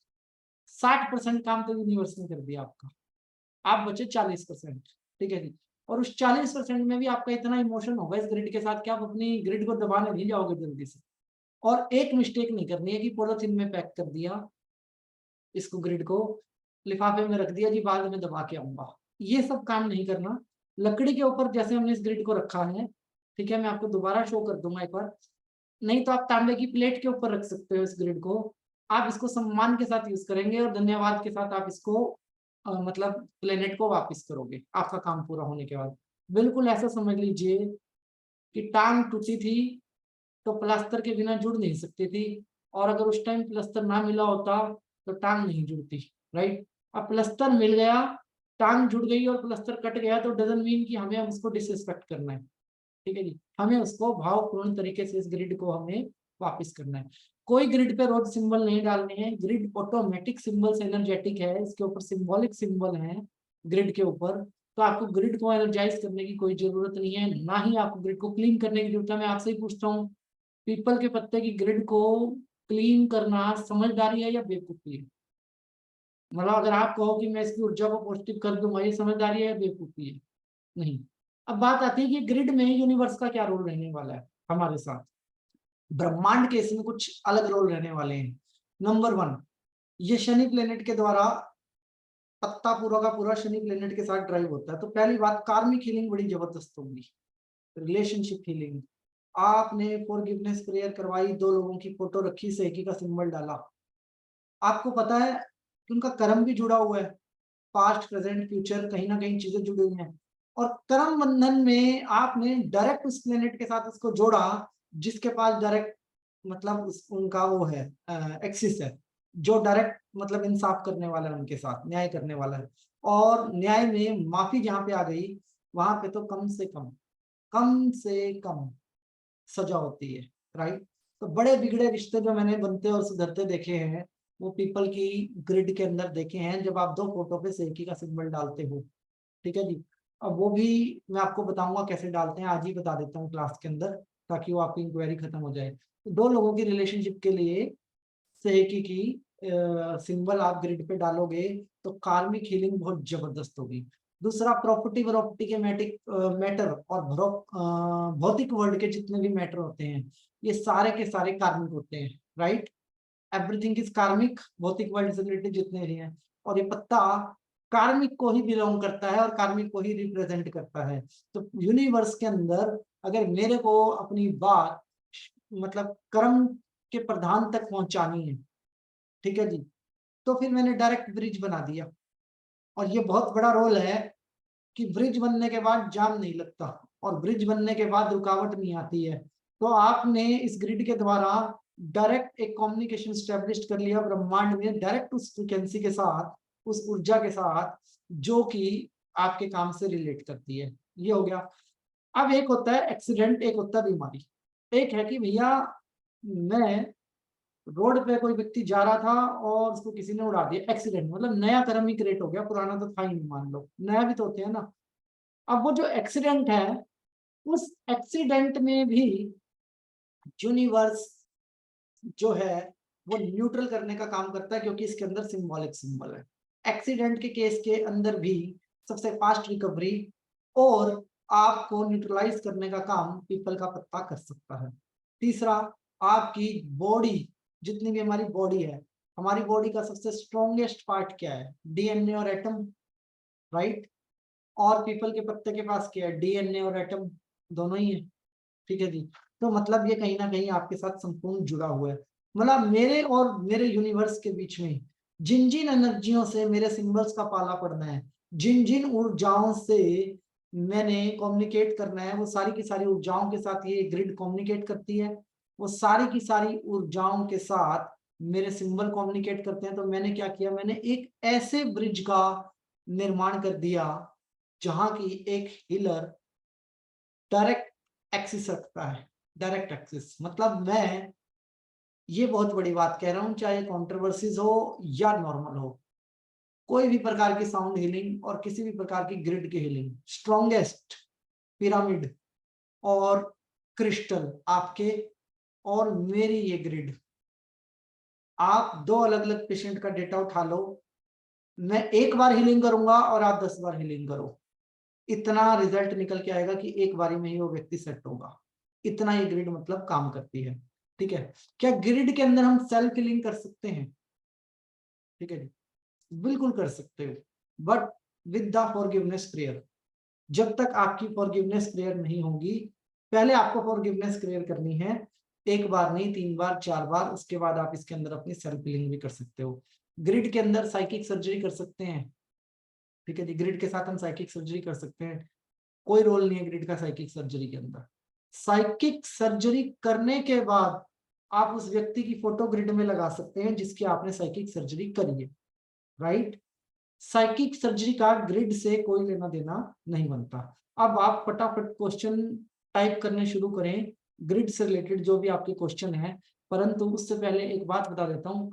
60% काम तो यूनिवर्स ने कर दिया आपका, आप बचे 40%। ठीक है जी, और उस 40% में भी आपका इतना इमोशन होगा इस ग्रिड के साथ कि आप अपनी ग्रिड को दबाने नहीं जाओगे जल्दी से। और एक मिस्टेक नहीं करनी है कि पॉलिथीन में पैक कर दिया इसको, ग्रिड को लिफाफे में रख दिया जी बाद में दबा के आऊंगा, ये सब काम नहीं करना। लकड़ी के ऊपर जैसे हमने इस ग्रिड को रखा है, ठीक है, मैं आपको दोबारा शो कर दूंगा एक बार, नहीं तो आप तांबे की प्लेट के ऊपर रख सकते हो इस ग्रिड को। आप इसको सम्मान के साथ यूज करेंगे और धन्यवाद के साथ आप इसको मतलब प्लेनेट को वापस करोगे आपका काम पूरा होने के बाद। बिल्कुल ऐसा समझ लीजिए कि टांग टूटी थी तो प्लास्टर के बिना जुड़ नहीं सकती थी, और अगर उस टाइम प्लास्टर ना मिला होता तो टांग नहीं जुड़ती, राइट। अब प्लास्टर मिल गया, टांग जुड़ गई और प्लास्टर कट गया, तो डजंट मीन कि हमें उसको डिसरिस्पेक्ट करना है, ठीक है जी। हमें उसको भावपूर्ण तरीके से इस ग्रिड को हमें वापस करना है। कोई ग्रिड पे रोज सिंबल नहीं डालने हैं, ग्रिड ऑटोमेटिक सिंबल से एनर्जेटिक है, इसके ऊपर सिंबॉलिक सिंबल है ग्रिड के ऊपर, तो आपको ग्रिड को एनर्जाइज करने की कोई जरूरत नहीं है, ना ही आपको ग्रिड को क्लीन करने की जरूरत है। मैं आपसे ही पूछता हूँ, पीपल के पत्ते की ग्रिड को क्लीन करना समझदारी है या बेवकूफी है? मतलब अगर आप कहो कि मैं इसकी ऊर्जा को पॉजिटिव कर दूंगा, ये समझदारी है या बेवकूफी है? नहीं। अब बात आती है कि ग्रिड में यूनिवर्स का क्या रोल रहने वाला है हमारे साथ, ब्रह्मांड के इसमें कुछ अलग रोल रहने वाले हैं। नंबर 1, ये शनि प्लेनेट के द्वारा पत्ता पूरा का पूरा शनि प्लेनेट के साथ ड्राइव होता है। तो पहली बात, कार्मिक हीलिंग बड़ी जबरदस्त होगी, रिलेशनशिप हीलिंग। आपने फॉरगिवनेस प्रेयर करवाई, 2 लोगों की फोटो रखी, सेकी का सिंबल डाला, आपको पता है कि उनका कर्म भी जुड़ा हुआ है, पास्ट प्रेजेंट फ्यूचर कहीं ना कहीं चीजें जुड़ी हुई हैं, और कर्म बंधन में आपने डायरेक्ट उस प्लेनेट के साथ उसको जोड़ा जिसके पास डायरेक्ट मतलब उनका वो है एक्सिस है, जो डायरेक्ट मतलब इंसाफ करने वाला है, उनके साथ न्याय करने वाला है। और न्याय में माफी जहां पे आ गई, वहां पे तो कम से कम सजा होती है, राइट। तो बड़े बिगड़े रिश्ते जो मैंने बनते और सुधरते देखे हैं, वो पीपल की ग्रिड के अंदर देखे हैं, जब आप 2 फोटो पे सेकी का सिंबल डालते हो, ठीक है जी। अब वो भी मैं आपको बताऊंगा कैसे डालते हैं, आज ही बता देता हूँ क्लास के अंदर, ताकि वो आपकी इंक्वायरी खत्म हो जाए। तो 2 लोगों की रिलेशनशिप के लिए सेकी की सिंबल आप ग्रिड पे डालोगे तो कार्मिक हीलिंग बहुत जबरदस्त होगी। दूसरा, प्रॉपर्टी प्रॉपर्टी के मैटर और भौतिक वर्ल्ड के जितने भी मैटर होते हैं, ये सारे के सारे कार्मिक होते हैं, राइट। एवरीथिंग इज कार्मिक, भौतिक वर्ल्ड से रिलेटेड जितने भी हैं, और ये पत्ता कार्मिक को ही बिलोंग करता है और कार्मिक को ही रिप्रेजेंट करता है। तो यूनिवर्स के अंदर अगर मेरे को अपनी बात मतलब कर्म के प्रधान तक पहुंचानी है, ठीक है जी, तो फिर मैंने डायरेक्ट ब्रिज बना दिया। और ये बहुत बड़ा रोल है कि ब्रिज बनने के बाद जाम नहीं लगता और ब्रिज बनने के बाद रुकावट नहीं आती है। तो आपने इस ग्रिड के द्वारा डायरेक्ट एक कम्युनिकेशन स्टैब्लिश कर लिया ब्रह्मांड में, डायरेक्ट उस फ्रिक्वेंसी के साथ, उस ऊर्जा के साथ जो कि आपके काम से रिलेट करती है। ये हो गया। अब एक होता है एक्सीडेंट, एक होता है बीमारी। एक है कि भैया मैं रोड पे कोई व्यक्ति जा रहा था और उसको किसी ने उड़ा दिया, एक्सीडेंट, मतलब नया कर्म ही क्रिएट हो गया, पुराना तो था ही नहीं, मान लो नया भी तो होते हैं ना। अब वो जो एक्सीडेंट है, उस एक्सीडेंट में भी यूनिवर्स जो है वो न्यूट्रल करने का काम करता है, क्योंकि इसके अंदर सिंबॉलिक सिंबल है। एक्सीडेंट के केस के अंदर भी सबसे फास्ट रिकवरी और आपको न्यूट्रलाइज करने का काम पीपल का पत्ता कर सकता है। तीसरा, आपकी बॉडी, जितनी भी हमारी बॉडी है, हमारी बॉडी का सबसे स्ट्रॉन्गेस्ट पार्ट क्या है? डीएनए और एटम, राइट। और पीपल के पत्ते के पास क्या है? डीएनए और एटम दोनों ही है, ठीक है जी। तो मतलब ये कहीं ना कहीं आपके साथ संपूर्ण जुड़ा हुआ है। मतलब मेरे और मेरे यूनिवर्स के बीच में जिन जिन एनर्जियों से मेरे सिंबल्स का पाला पड़ना है, जिन जिन ऊर्जाओं से मैंने कम्युनिकेट करना है, वो सारी की सारी ऊर्जाओं के साथ ये ग्रिड कम्युनिकेट करती है। वो सारी की सारी ऊर्जाओं के साथ मेरे सिंबल कम्युनिकेट करते हैं। तो मैंने क्या किया, मैंने एक ऐसे ब्रिज का निर्माण कर दिया जहां की एक हीलर डायरेक्ट एक्सिस रखता है। डायरेक्ट एक्सिस मतलब मैं ये बहुत बड़ी बात कह रहा हूं, चाहे कंट्रोवर्सीज हो या नॉर्मल हो, कोई भी प्रकार की साउंड हीलिंग और किसी भी प्रकार की ग्रिड की हीलिंग, स्ट्रॉन्गेस्ट पिरामिड और क्रिस्टल आपके और मेरी ये ग्रिड, आप 2 अलग अलग पेशेंट का डेटा उठा लो, मैं एक बार हीलिंग करूंगा और आप 10 बार हीलिंग करो, इतना रिजल्ट निकल के आएगा कि एक बारी में ही वो व्यक्ति सेट होगा। इतना ये ग्रिड मतलब काम करती है, ठीक है। क्या ग्रिड के अंदर हम सेल्फ हीलिंग कर सकते हैं? ठीक है, बिल्कुल कर सकते हो, but with the forgiveness prayer. जब तक आपकी फॉरगिवनेस प्रेयर नहीं होगी पहले आपको फॉरगिवनेस क्लियर करनी है, एक बार नहीं 3 बार 4 बार, उसके बाद आप इसके अंदर अपनी सेल्फ हीलिंग भी कर सकते हो। ग्रिड के अंदर साइकिक सर्जरी कर सकते हैं, ठीक है जी, ग्रिड के साथ हम साइकिक सर्जरी कर सकते हैं, कोई रोल नहीं है ग्रिड का साइकिक सर्जरी के अंदर। साइकिक सर्जरी करने के बाद आप उस व्यक्ति की फोटो ग्रिड में लगा सकते हैं जिसकी आपने साइकिक सर्जरी करी है, राइट। साइकिक सर्जरी का ग्रिड से कोई लेना देना नहीं बनता। अब आप फटाफट क्वेश्चन टाइप करने शुरू करें ग्रिड से रिलेटेड जो भी आपके क्वेश्चन है, परंतु उससे पहले एक बात बता देता हूँ,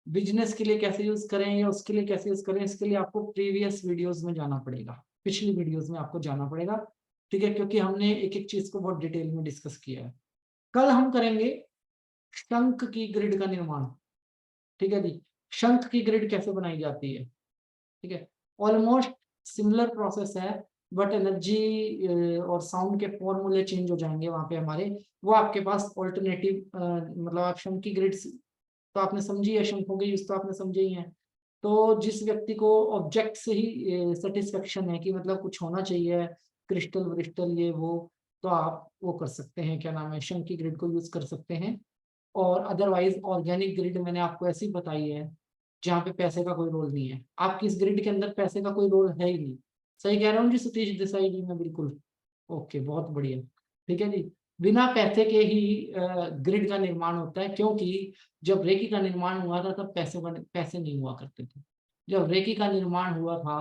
बिजनेस के लिए कैसे यूज करें या उसके लिए कैसे यूज करें, इसके लिए आपको प्रीवियस वीडियोस में जाना पड़ेगा, पिछली वीडियोस में आपको जाना पड़ेगा, ठीक है, क्योंकि हमने एक एक चीज को बहुत डिटेल में डिस्कस किया है। कल हम करेंगे शंख की ग्रिड का निर्माण, ठीक है जी, शंख की ग्रिड कैसे बनाई जाती है, ठीक है। ऑलमोस्ट सिमिलर प्रोसेस है, बट एनर्जी और साउंड के फॉर्मूले चेंज हो जाएंगे वहां पे हमारे, वो आपके पास ऑल्टरनेटिव मतलब आप शंख की ग्रिड तो आपने समझी है, शंखों के यूज तो आपने समझे ही है। तो जिस व्यक्ति को ऑब्जेक्ट से ही सेटिस्फेक्शन है कि मतलब कुछ होना चाहिए क्रिस्टल व्रिस्टल ये वो, तो आप वो कर सकते हैं, क्या नाम है, शंख की ग्रिड को यूज कर सकते हैं। और अदरवाइज ऑर्गेनिक ग्रिड मैंने आपको ऐसी बताई है जहाँ पे पैसे का कोई रोल नहीं है, आपकी इस ग्रिड के अंदर पैसे का कोई रोल है ही नहीं। सही कह रहा हूँ जी सतीश देसाई जी, मैं बिल्कुल ओके, बहुत बढ़िया, ठीक है जी। बिना पैसे के ही ग्रिड का निर्माण होता है, क्योंकि जब रेकी का निर्माण हुआ था तब पैसे नहीं हुआ करते थे। जब रेकी का निर्माण हुआ था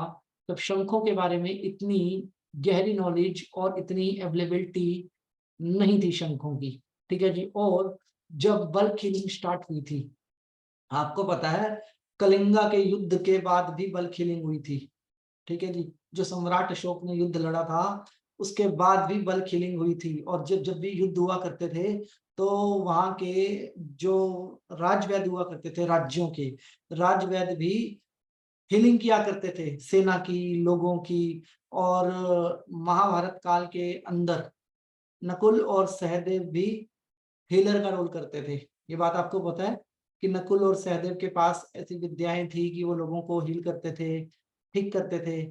तब शंखों के बारे में इतनी गहरी नॉलेज और इतनी अवेलेबिलिटी नहीं थी शंखों की, ठीक है जी। और जब बल्क हीलिंग स्टार्ट हुई थी, आपको पता है कलिंगा के युद्ध के बाद भी बल्क हीलिंग हुई थी, ठीक है जी, जो सम्राट अशोक ने युद्ध लड़ा था उसके बाद भी बल्क हीलिंग हुई थी। और जब जब भी युद्ध हुआ करते थे तो वहां के जो राजवैद्य हुआ करते थे, राज्यों के राजवैद्य भी हीलिंग किया करते थे सेना की, लोगों की। और महाभारत काल के अंदर नकुल और सहदेव भी हीलर का रोल करते थे। ये बात आपको पता है कि नकुल और सहदेव के पास ऐसी विद्याएं थी कि वो लोगों को हील करते थे, ठीक करते थे,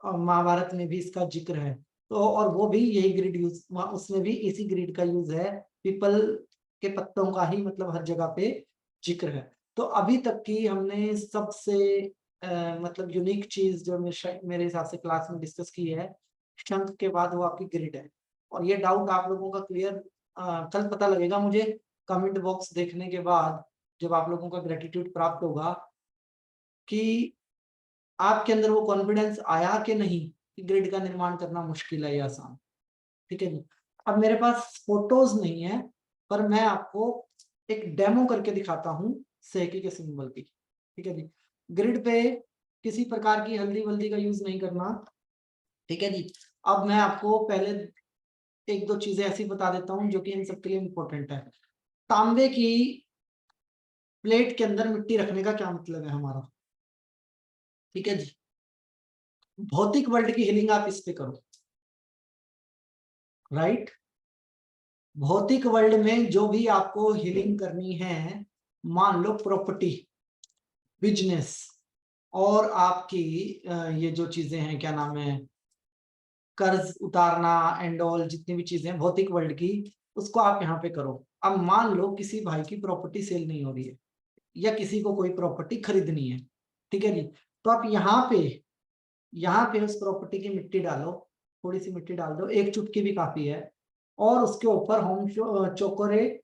और महाभारत में भी इसका जिक्र है। तो और वो भी यही ग्रिड यूज, उसमें भी इसी ग्रिड का यूज है, पीपल के पत्तों का ही मतलब हर जगह पे जिक्र है। तो अभी तक की हमने सबसे मतलब यूनिक चीज जो मेरे हिसाब से क्लास में डिस्कस की है, शंख के बाद वो आपकी ग्रिड है। और ये डाउट आप लोगों का क्लियर कल पता लगेगा मुझे कमेंट बॉक्स देखने के बाद, जब आप लोगों का ग्रेटिट्यूड प्राप्त होगा कि आपके अंदर वो कॉन्फिडेंस आया कि नहीं कि ग्रिड का निर्माण करना मुश्किल है या आसान, ठीक है जी। अब मेरे पास फोटोज नहीं है, पर मैं आपको एक डेमो करके दिखाता हूँ सेकी के सिंबल की, ठीक है जी। ग्रिड पे किसी प्रकार की हल्दी वल्दी का यूज नहीं करना, ठीक है जी। अब मैं आपको पहले एक दो चीजें ऐसी बता देता हूँ जो कि इन सबके लिए इंपॉर्टेंट है। तांबे की प्लेट के अंदर मिट्टी रखने का क्या मतलब है हमारा, ठीक है जी। भौतिक वर्ल्ड की हीलिंग आप इस पे करो, राइट। भौतिक वर्ल्ड में जो भी आपको हीलिंग करनी है, मान लो प्रॉपर्टी, बिजनेस, और आपकी ये जो चीजें हैं, क्या नाम है, कर्ज उतारना एंड ऑल, जितनी भी चीजें हैं भौतिक वर्ल्ड की, उसको आप यहाँ पे करो। अब मान लो किसी भाई की प्रॉपर्टी सेल नहीं हो रही है या किसी को कोई प्रॉपर्टी खरीदनी है, ठीक है जी। तो आप यहाँ पे उस प्रॉपर्टी की मिट्टी डालो, थोड़ी सी मिट्टी डाल दो, एक चुटकी भी काफी है, और उसके ऊपर होम चोकोरे,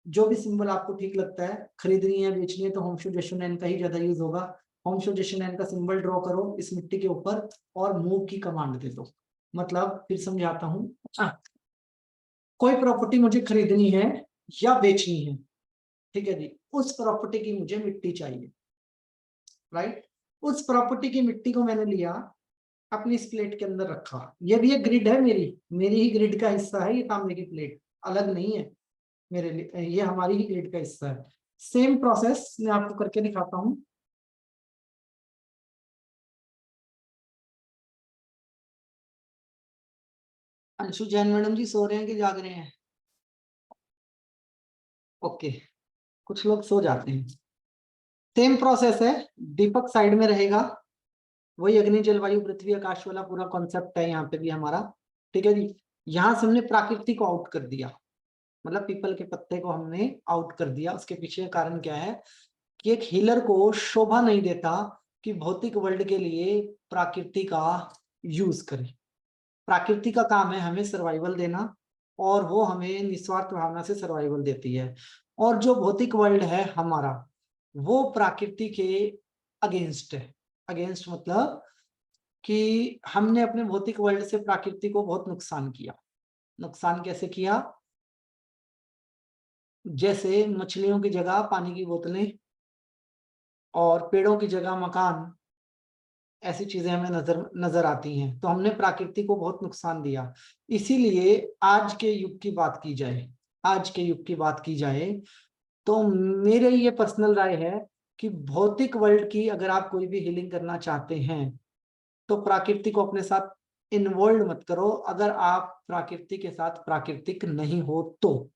जो भी सिंबल आपको ठीक लगता है, खरीदनी है बेचनी है तो होमशो जशुनैन का ही ज्यादा यूज होगा। होमशो जशुनैन का सिंबल ड्रॉ करो इस मिट्टी के ऊपर और मूव की कमांड दे दो। मतलब फिर समझाता हूँ, कोई प्रॉपर्टी मुझे खरीदनी है या बेचनी है, ठीक है जी, उस प्रॉपर्टी की मुझे मिट्टी चाहिए, राइट। उस प्रॉपर्टी की मिट्टी को मैंने लिया, अपनी इस प्लेट के अंदर रखा, ये भी एक ग्रिड है, मेरी ही ग्रिड का हिस्सा है ये तांबे की प्लेट, अलग नहीं है मेरे लिए, ये हमारी ही ग्रिड का हिस्सा है। सेम प्रोसेस मैं आपको करके दिखाता हूँ। अंशु जैन मैडम जी सो रहे हैं कि जाग रहे हैं? ओके, कुछ लोग सो जाते हैं। सेम प्रोसेस है, दीपक साइड में रहेगा, वही अग्नि जलवायु पृथ्वी आकाश वाला पूरा कॉन्सेप्ट है यहाँ पे भी हमारा, ठीक है जी। यहां से हमने प्राकृति को आउट कर दिया, मतलब पीपल के पत्ते को हमने आउट कर दिया। उसके पीछे का कारण क्या है कि एक हीलर को शोभा नहीं देता कि भौतिक वर्ल्ड के लिए प्राकृति का यूज करे। प्राकृति का काम है हमें सर्वाइवल देना, और वो हमें निस्वार्थ भावना से सर्वाइवल देती है। और जो भौतिक वर्ल्ड है हमारा, वो प्रकृति के अगेंस्ट है। अगेंस्ट मतलब कि हमने अपने भौतिक वर्ल्ड से प्रकृति को बहुत नुकसान किया। नुकसान कैसे किया? जैसे मछलियों की जगह पानी की बोतलें और पेड़ों की जगह मकान, ऐसी चीजें हमें नजर आती हैं। तो हमने प्रकृति को बहुत नुकसान दिया। इसीलिए आज के युग की बात की जाए, आज के युग की बात की जाए तो मेरे ये पर्सनल राय है कि भौतिक वर्ल्ड की अगर आप कोई भी हीलिंग करना चाहते हैं तो प्रकृति को अपने साथ इन्वॉल्व मत करो। अगर आप प्रकृति के साथ प्राकृतिक नहीं हो तो,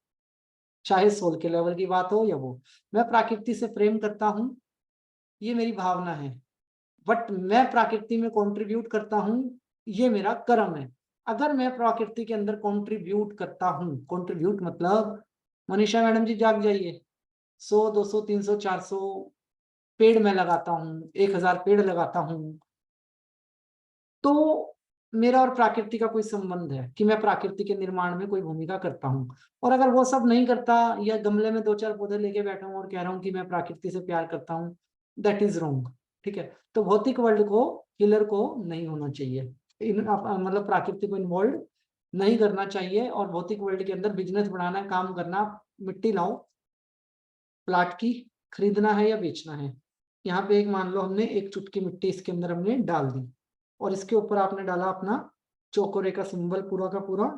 चाहे सोल के लेवल की बात हो या वो। मैं प्रकृति से प्रेम करता हूं, ये मेरी भावना है, बट मैं प्रकृति में कंट्रीब्यूट करता हूं, ये मेरा कर्म है। अगर मैं प्रकृति के अंदर कंट्रीब्यूट करता हूं, कंट्रीब्यूट मतलब मनीषा मैडम जी जाग जाइए, 100 200 300 400 पेड़ मैं लगाता हूँ, 1000 पेड़ लगाता हूँ, तो मेरा और प्रकृति का कोई संबंध है कि मैं प्रकृति के निर्माण में कोई भूमिका करता हूँ। और अगर वो सब नहीं करता, या गमले में 2-4 पौधे लेके बैठा हूँ और कह रहा हूँ कि मैं प्रकृति से प्यार करता हूँ, दैट इज रॉन्ग। ठीक है, तो भौतिक वर्ल्ड को, हीलर को नहीं होना चाहिए, मतलब प्रकृति को इन्वॉल्व नहीं करना चाहिए। और भौतिक वर्ल्ड के अंदर बिजनेस बढ़ाना है, काम करना, मिट्टी लाओ, प्लाट की खरीदना है या बेचना है। यहाँ पे एक मान लो हमने एक चुटकी मिट्टी इसके अंदर हमने डाल दी, और इसके ऊपर आपने डाला अपना चौकोरे का सिंबल, पूरा का पूरा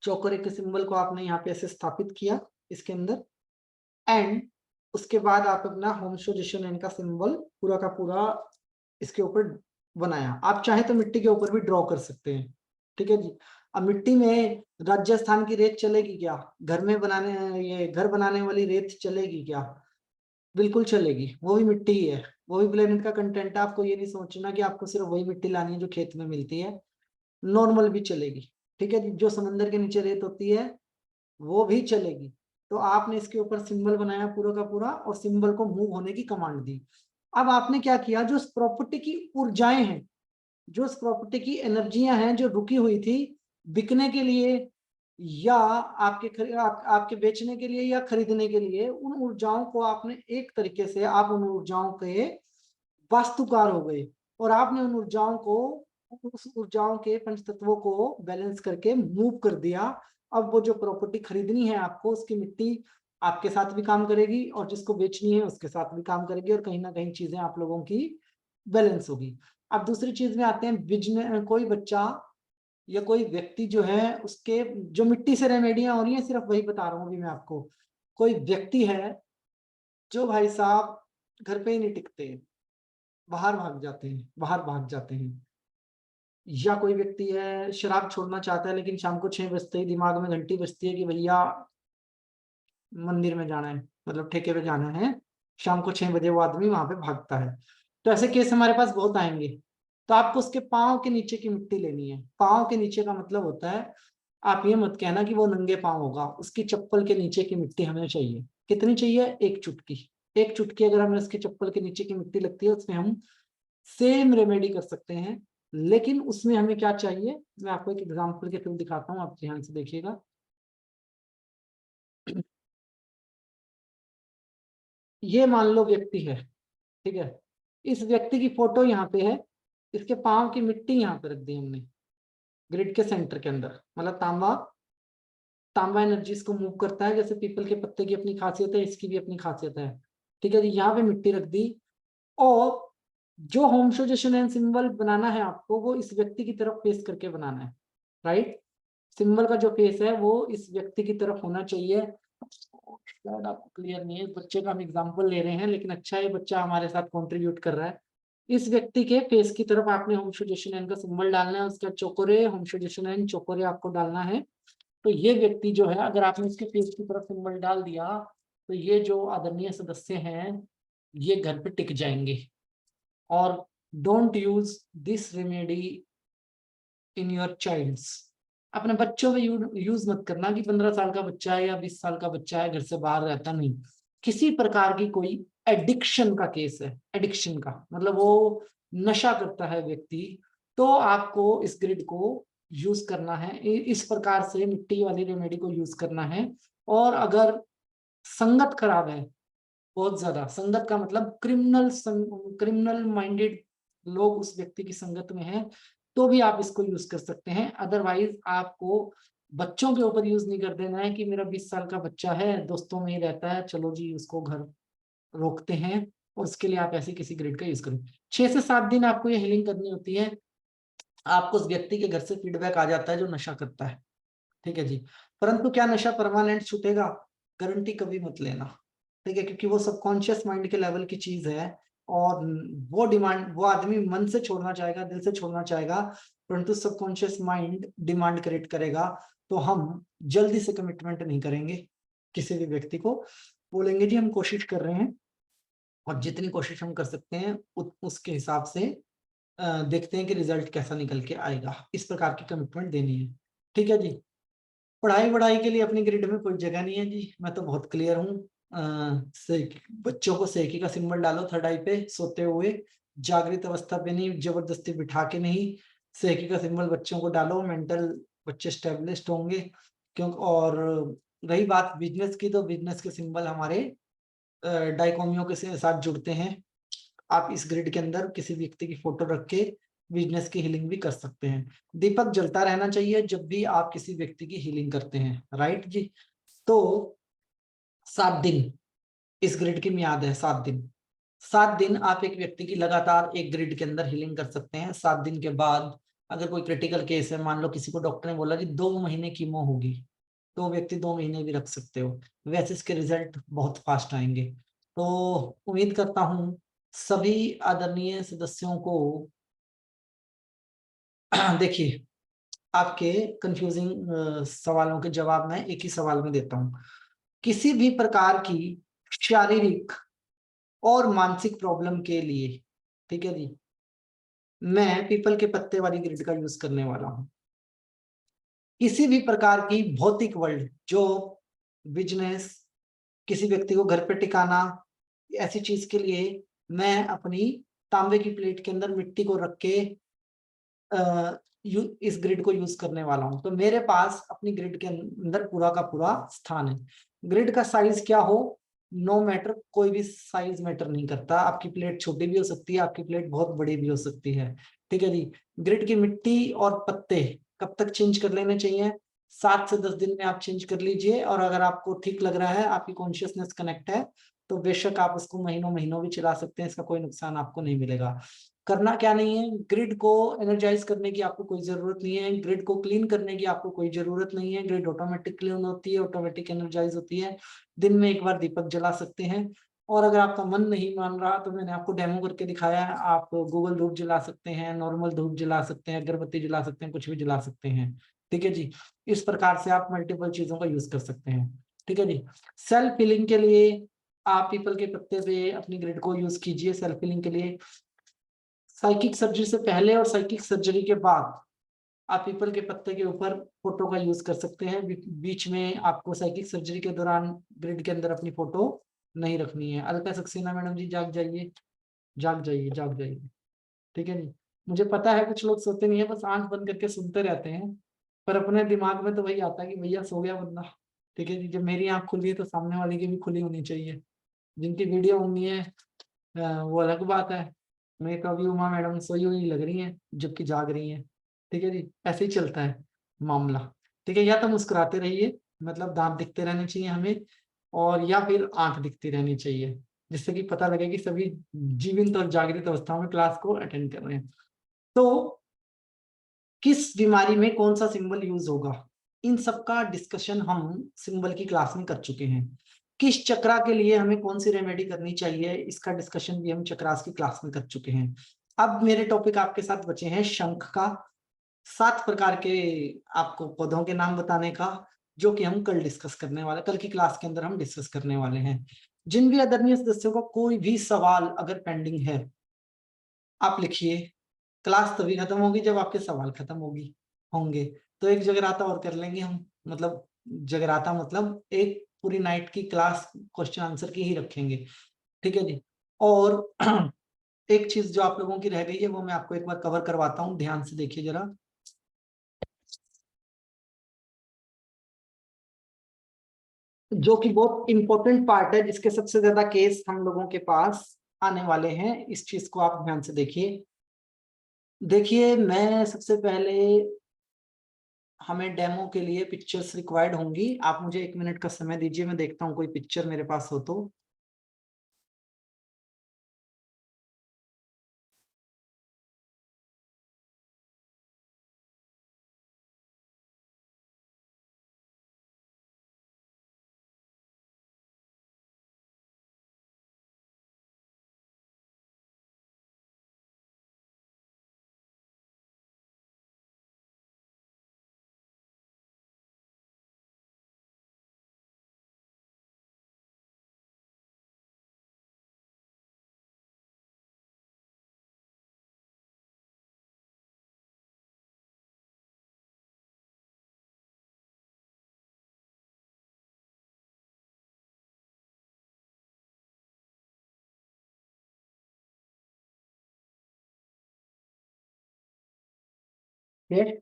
चौकोरे के सिंबल को आपने यहाँ पे ऐसे स्थापित किया इसके अंदर। एंड उसके बाद आप अपना होम सोल्यूशन का सिंबल पूरा का पूरा इसके ऊपर बनाया। आप चाहे तो मिट्टी के ऊपर भी ड्रॉ कर सकते हैं। ठीक है जी। अब मिट्टी में राजस्थान की रेत चलेगी क्या? घर में बनाने, ये घर बनाने वाली रेत चलेगी क्या? बिल्कुल चलेगी, वो भी मिट्टी ही है, वो भी प्लेनेट का कंटेंट है। आपको ये नहीं सोचना कि आपको सिर्फ वही मिट्टी लानी है जो खेत में मिलती है, नॉर्मल भी चलेगी। ठीक है जी। जो समंदर के नीचे रेत होती है वो भी चलेगी। तो आपने इसके ऊपर सिंबल बनाया पूरा का पूरा, और सिंबल को मूव होने की कमांड दी। अब आपने क्या किया, जो उस प्रॉपर्टी की ऊर्जाएं हैं, जो उस प्रॉपर्टी की एनर्जियां हैं जो रुकी हुई थी बिकने के लिए या आपके बेचने के लिए या खरीदने के लिए, उन ऊर्जाओं को आपने एक तरीके से, आप उन ऊर्जाओं के वास्तुकार हो गए, और आपने उन ऊर्जाओं को, उस ऊर्जाओं के पंच तत्वों को बैलेंस करके मूव कर दिया। अब वो जो प्रॉपर्टी खरीदनी है आपको, उसकी मिट्टी आपके साथ भी काम करेगी, और जिसको बेचनी है उसके साथ भी काम करेगी, और कहीं ना कहीं चीजें आप लोगों की बैलेंस होगी। अब दूसरी चीज में आते हैं, बिजनेस, कोई बच्चा या कोई व्यक्ति जो है, उसके जो मिट्टी से रेमेडियां हो रही है, सिर्फ वही बता रहा हूँ अभी मैं आपको। कोई व्यक्ति है जो भाई साहब घर पे ही नहीं टिकते, बाहर भाग जाते हैं, बाहर भाग जाते हैं। या कोई व्यक्ति है शराब छोड़ना चाहता है, लेकिन शाम को 6 बजते ही दिमाग में घंटी बजती है कि भैया मंदिर में जाना है, मतलब ठेके पे जाना है। शाम को 6 बजे वो आदमी वहां पे भागता है। तो ऐसे केस हमारे पास बहुत आएंगे। तो आपको उसके पाँव के नीचे की मिट्टी लेनी है। पाँव के नीचे का मतलब होता है, आप ये मत कहना कि वो नंगे पाँव होगा, उसकी चप्पल के नीचे की मिट्टी हमें चाहिए। कितनी चाहिए? 1 चुटकी। 1 चुटकी अगर हमें उसकी चप्पल के नीचे की मिट्टी लगती है, उसमें हम सेम रेमेडी कर सकते हैं। लेकिन उसमें हमें क्या चाहिए, मैं आपको एक एग्जांपल के थ्रू दिखाता हूँ, आप ध्यान से देखिएगा। ये मान लो व्यक्ति है, ठीक है। इस व्यक्ति की फोटो यहाँ पे है, इसके पाँव की मिट्टी यहाँ पे रख दी हमने ग्रिड के सेंटर के अंदर। मतलब तांबा, तांबा एनर्जी इसको मूव करता है, जैसे पीपल के पत्ते की अपनी खासियत है, इसकी भी अपनी खासियत है। ठीक है जी। यहाँ पे मिट्टी रख दी, और जो होम सजेशन सिंबल बनाना है आपको, वो इस व्यक्ति की तरफ फेस करके बनाना है, राइट। सिंबल का जो फेस है वो इस व्यक्ति की तरफ होना चाहिए। शायद आपको क्लियर नहीं है, बच्चे का हम एग्जांपल ले रहे हैं, लेकिन अच्छा है बच्चा हमारे साथ कंट्रीब्यूट कर रहा है। इस व्यक्ति के फेस की तरफ आपने होम सजेशन का सिंबल डालना है, उसका चोकोरे, होम सजेशन चोकोरे आपको डालना है। तो ये व्यक्ति जो है, अगर आपने इसके फेस की तरफ सिंबल डाल दिया, तो ये जो आदरणीय सदस्य हैं, ये घर पे टिक जाएंगे। और don't use this remedy in your childs. अपने बच्चों में यूज मत करना कि 15 साल का बच्चा है या 20 साल का बच्चा है, घर से बाहर रहता नहीं। किसी प्रकार की कोई एडिक्शन का केस है, एडिक्शन का मतलब वो नशा करता है व्यक्ति, तो आपको इस ग्रिड को यूज करना है, इस प्रकार से मिट्टी वाली रेमेडी को यूज करना है। और अगर संगत खराब है, बहुत ज्यादा संगत का मतलब क्रिमिनल माइंडेड लोग उस व्यक्ति की संगत में है, तो भी आप इसको यूज कर सकते हैं। अदरवाइज आपको बच्चों के ऊपर यूज नहीं कर देना है कि मेरा 20 साल का बच्चा है, दोस्तों में ही रहता है, चलो जी उसको घर रोकते हैं, और उसके लिए आप ऐसे किसी ग्रिड का यूज करें। 6 से 7 दिन आपको ये हीलिंग करनी होती है। आपको उस व्यक्ति के घर से फीडबैक आ जाता है जो नशा करता है, ठीक है जी। परंतु क्या नशा परमानेंट छूटेगा? गारंटी कभी मत लेना, ठीक है, क्योंकि वो सबकॉन्शियस माइंड के लेवल की चीज है, और वो आदमी मन से छोड़ना चाहेगा, दिल से छोड़ना चाहेगा, परंतु सबकॉन्शियस माइंड डिमांड क्रिएट करेगा। तो हम जल्दी से कमिटमेंट नहीं करेंगे किसी भी व्यक्ति को, बोलेंगे जी हम कोशिश कर रहे हैं, और जितनी कोशिश हम कर सकते हैं उसके हिसाब से देखते हैं कि रिजल्ट कैसा निकल के आएगा। इस प्रकार की कमिटमेंट देनी है, ठीक है जी। पढ़ाई के लिए अपनी ग्रिड में कोई जगह नहीं है जी, मैं तो बहुत क्लियर हूँ। बच्चों को सेकी का सिंबल डालो थर्ड आई पे सोते हुए, जागृत अवस्था पे नहीं, जबरदस्ती बिठा के नहीं, सेकी का सिंबल बच्चों को डालो, मेंटल बच्चे स्टेब्लिश्ड होंगे। क्योंकि और रही बात बिजनेस की, तो बिजनेस के सिंबल हमारे डाइकोमियों के साथ जुड़ते हैं। आप इस ग्रिड के अंदर किसी व्यक्ति की फोटो रख के बिजनेस की हीलिंग भी कर सकते हैं। दीपक जलता रहना चाहिए जब भी आप किसी व्यक्ति की हीलिंग करते हैं, राइट जी। तो 7 दिन इस ग्रिड की मियाद है, 7 दिन। 7 दिन आप एक व्यक्ति की लगातार एक ग्रिड के अंदर हीलिंग कर सकते हैं। 7 दिन के बाद अगर कोई क्रिटिकल केस है, मान लो किसी को डॉक्टर ने बोला कि 2 महीने कीमो होगी, तो व्यक्ति 2 महीने भी रख सकते हो, वैसे इसके रिजल्ट बहुत फास्ट आएंगे। तो उम्मीद करता हूँ सभी आदरणीय सदस्यों को देखिए, आपके कंफ्यूजिंग सवालों के जवाब मैं एक ही सवाल में देता हूँ। किसी भी प्रकार की शारीरिक और मानसिक प्रॉब्लम के लिए, ठीक है जी, मैं पीपल के पत्ते वाली ग्रिड का यूज करने वाला हूँ। किसी भी प्रकार की भौतिक वर्ल्ड, जो बिजनेस, किसी व्यक्ति को घर पे टिकाना, ऐसी चीज के लिए मैं अपनी तांबे की प्लेट के अंदर मिट्टी को रख के इस ग्रिड को यूज करने वाला हूं। तो मेरे पास अपनी ग्रिड के अंदर पूरा का पूरा स्थान है। ग्रिड का साइज क्या हो, नो मैटर, कोई भी साइज मैटर नहीं करता। आपकी प्लेट छोटी भी हो सकती है, आपकी प्लेट बहुत बड़ी भी हो सकती है, ठीक है जी। ग्रिड की मिट्टी और पत्ते कब तक चेंज कर लेने चाहिए? 7 से 10 दिन में आप चेंज कर लीजिए, और अगर आपको ठीक लग रहा है, आपकी कॉन्शियसनेस कनेक्ट है, तो बेशक आप उसको महीनों महीनों भी चला सकते हैं, इसका कोई नुकसान आपको नहीं मिलेगा। करना क्या नहीं है, ग्रिड को एनर्जाइज करने की आपको कोई जरूरत नहीं है, ग्रिड को क्लीन करने की आपको कोई जरूरत नहीं है। ग्रिड ऑटोमेटिक क्लीन होती है, ऑटोमेटिक एनर्जाइज होती है। दिन में एक बार दीपक जला सकते हैं, और अगर आपका मन नहीं मान रहा तो मैंने आपको डेमो करके दिखाया है, आप गूगल धूप जला सकते हैं, नॉर्मल धूप जला सकते हैं, अगरबत्ती जला सकते हैं, कुछ भी जला सकते हैं, ठीक है जी। इस प्रकार से आप मल्टीपल चीजों का यूज कर सकते हैं, ठीक है जी। सेल्फ हीलिंग के लिए आप पीपल के पत्ते से अपनी ग्रिड को यूज कीजिए। सेल्फ हीलिंग के लिए साइकिक सर्जरी से पहले और साइकिक सर्जरी के बाद आप पीपल के पत्ते के ऊपर फोटो का यूज कर सकते हैं। बीच में आपको साइकिक सर्जरी के दौरान ग्रिड के अंदर अपनी फोटो नहीं रखनी है। अलका सक्सेना मैडम जी जाग जाइए, जाग जाइए, जाग जाइए, ठीक है नहीं। मुझे पता है कुछ लोग सोते नहीं है, बस आंख बंद करके सुनते रहते हैं, पर अपने दिमाग में तो वही आता है कि भैया सो गया बंदा, ठीक है जी। जब मेरी आंख खुली है तो सामने वाले की भी खुली होनी चाहिए। जिनकी वीडियो होनी है वो अलग बात है। मैं तो अभी उमा मैडम सोई हुई लग रही हैं जबकि जाग रही हैं, ठीक है जी। ऐसे ही चलता है मामला, ठीक है। या तो मुस्कुराते रहिए, मतलब दांत दिखते रहने चाहिए हमें, और या फिर आंख दिखती रहनी चाहिए, जिससे कि पता लगे कि सभी जीवंत और जागृत अवस्था में क्लास को अटेंड कर रहे हैं। तो किस बीमारी में कौन सा सिंबल यूज होगा, इन सब का डिस्कशन हम सिंबल की क्लास में कर चुके हैं। किस चक्रा के लिए हमें कौन सी रेमेडी करनी चाहिए, इसका डिस्कशन भी हम चक्रास की क्लास में कर चुके हैं। अब मेरे टॉपिक आपके साथ बचे हैं शंख का, 7 प्रकार के आपको पौधों के नाम बताने का, जो कि हम कल डिस्कस करने वाले, कल की क्लास के अंदर हम डिस्कस करने वाले हैं। जिन भी आदरणीय सदस्यों का कोई भी सवाल अगर पेंडिंग है, आप लिखिए। क्लास तभी खत्म होगी जब आपके सवाल खत्म होगी, होंगे। तो एक जगराता और कर लेंगे हम, मतलब जगराता मतलब एक पूरी नाइट की क्लास क्वेश्चन आंसर की ही रखेंगे, ठीक है जी। और एक चीज जो आप लोगों की रह गई है वो मैं आपको एक बार कवर करवाता हूँ, ध्यान से देखिए जरा। जो कि बहुत इंपॉर्टेंट पार्ट है, जिसके सबसे ज्यादा केस हम लोगों के पास आने वाले हैं, इस चीज को आप ध्यान से देखिए। देखिए मैं सबसे पहले, हमें डेमो के लिए पिक्चर्स रिक्वायर्ड होंगी। आप मुझे 1 मिनट का समय दीजिए, मैं देखता हूँ कोई पिक्चर मेरे पास हो तो। ठीक,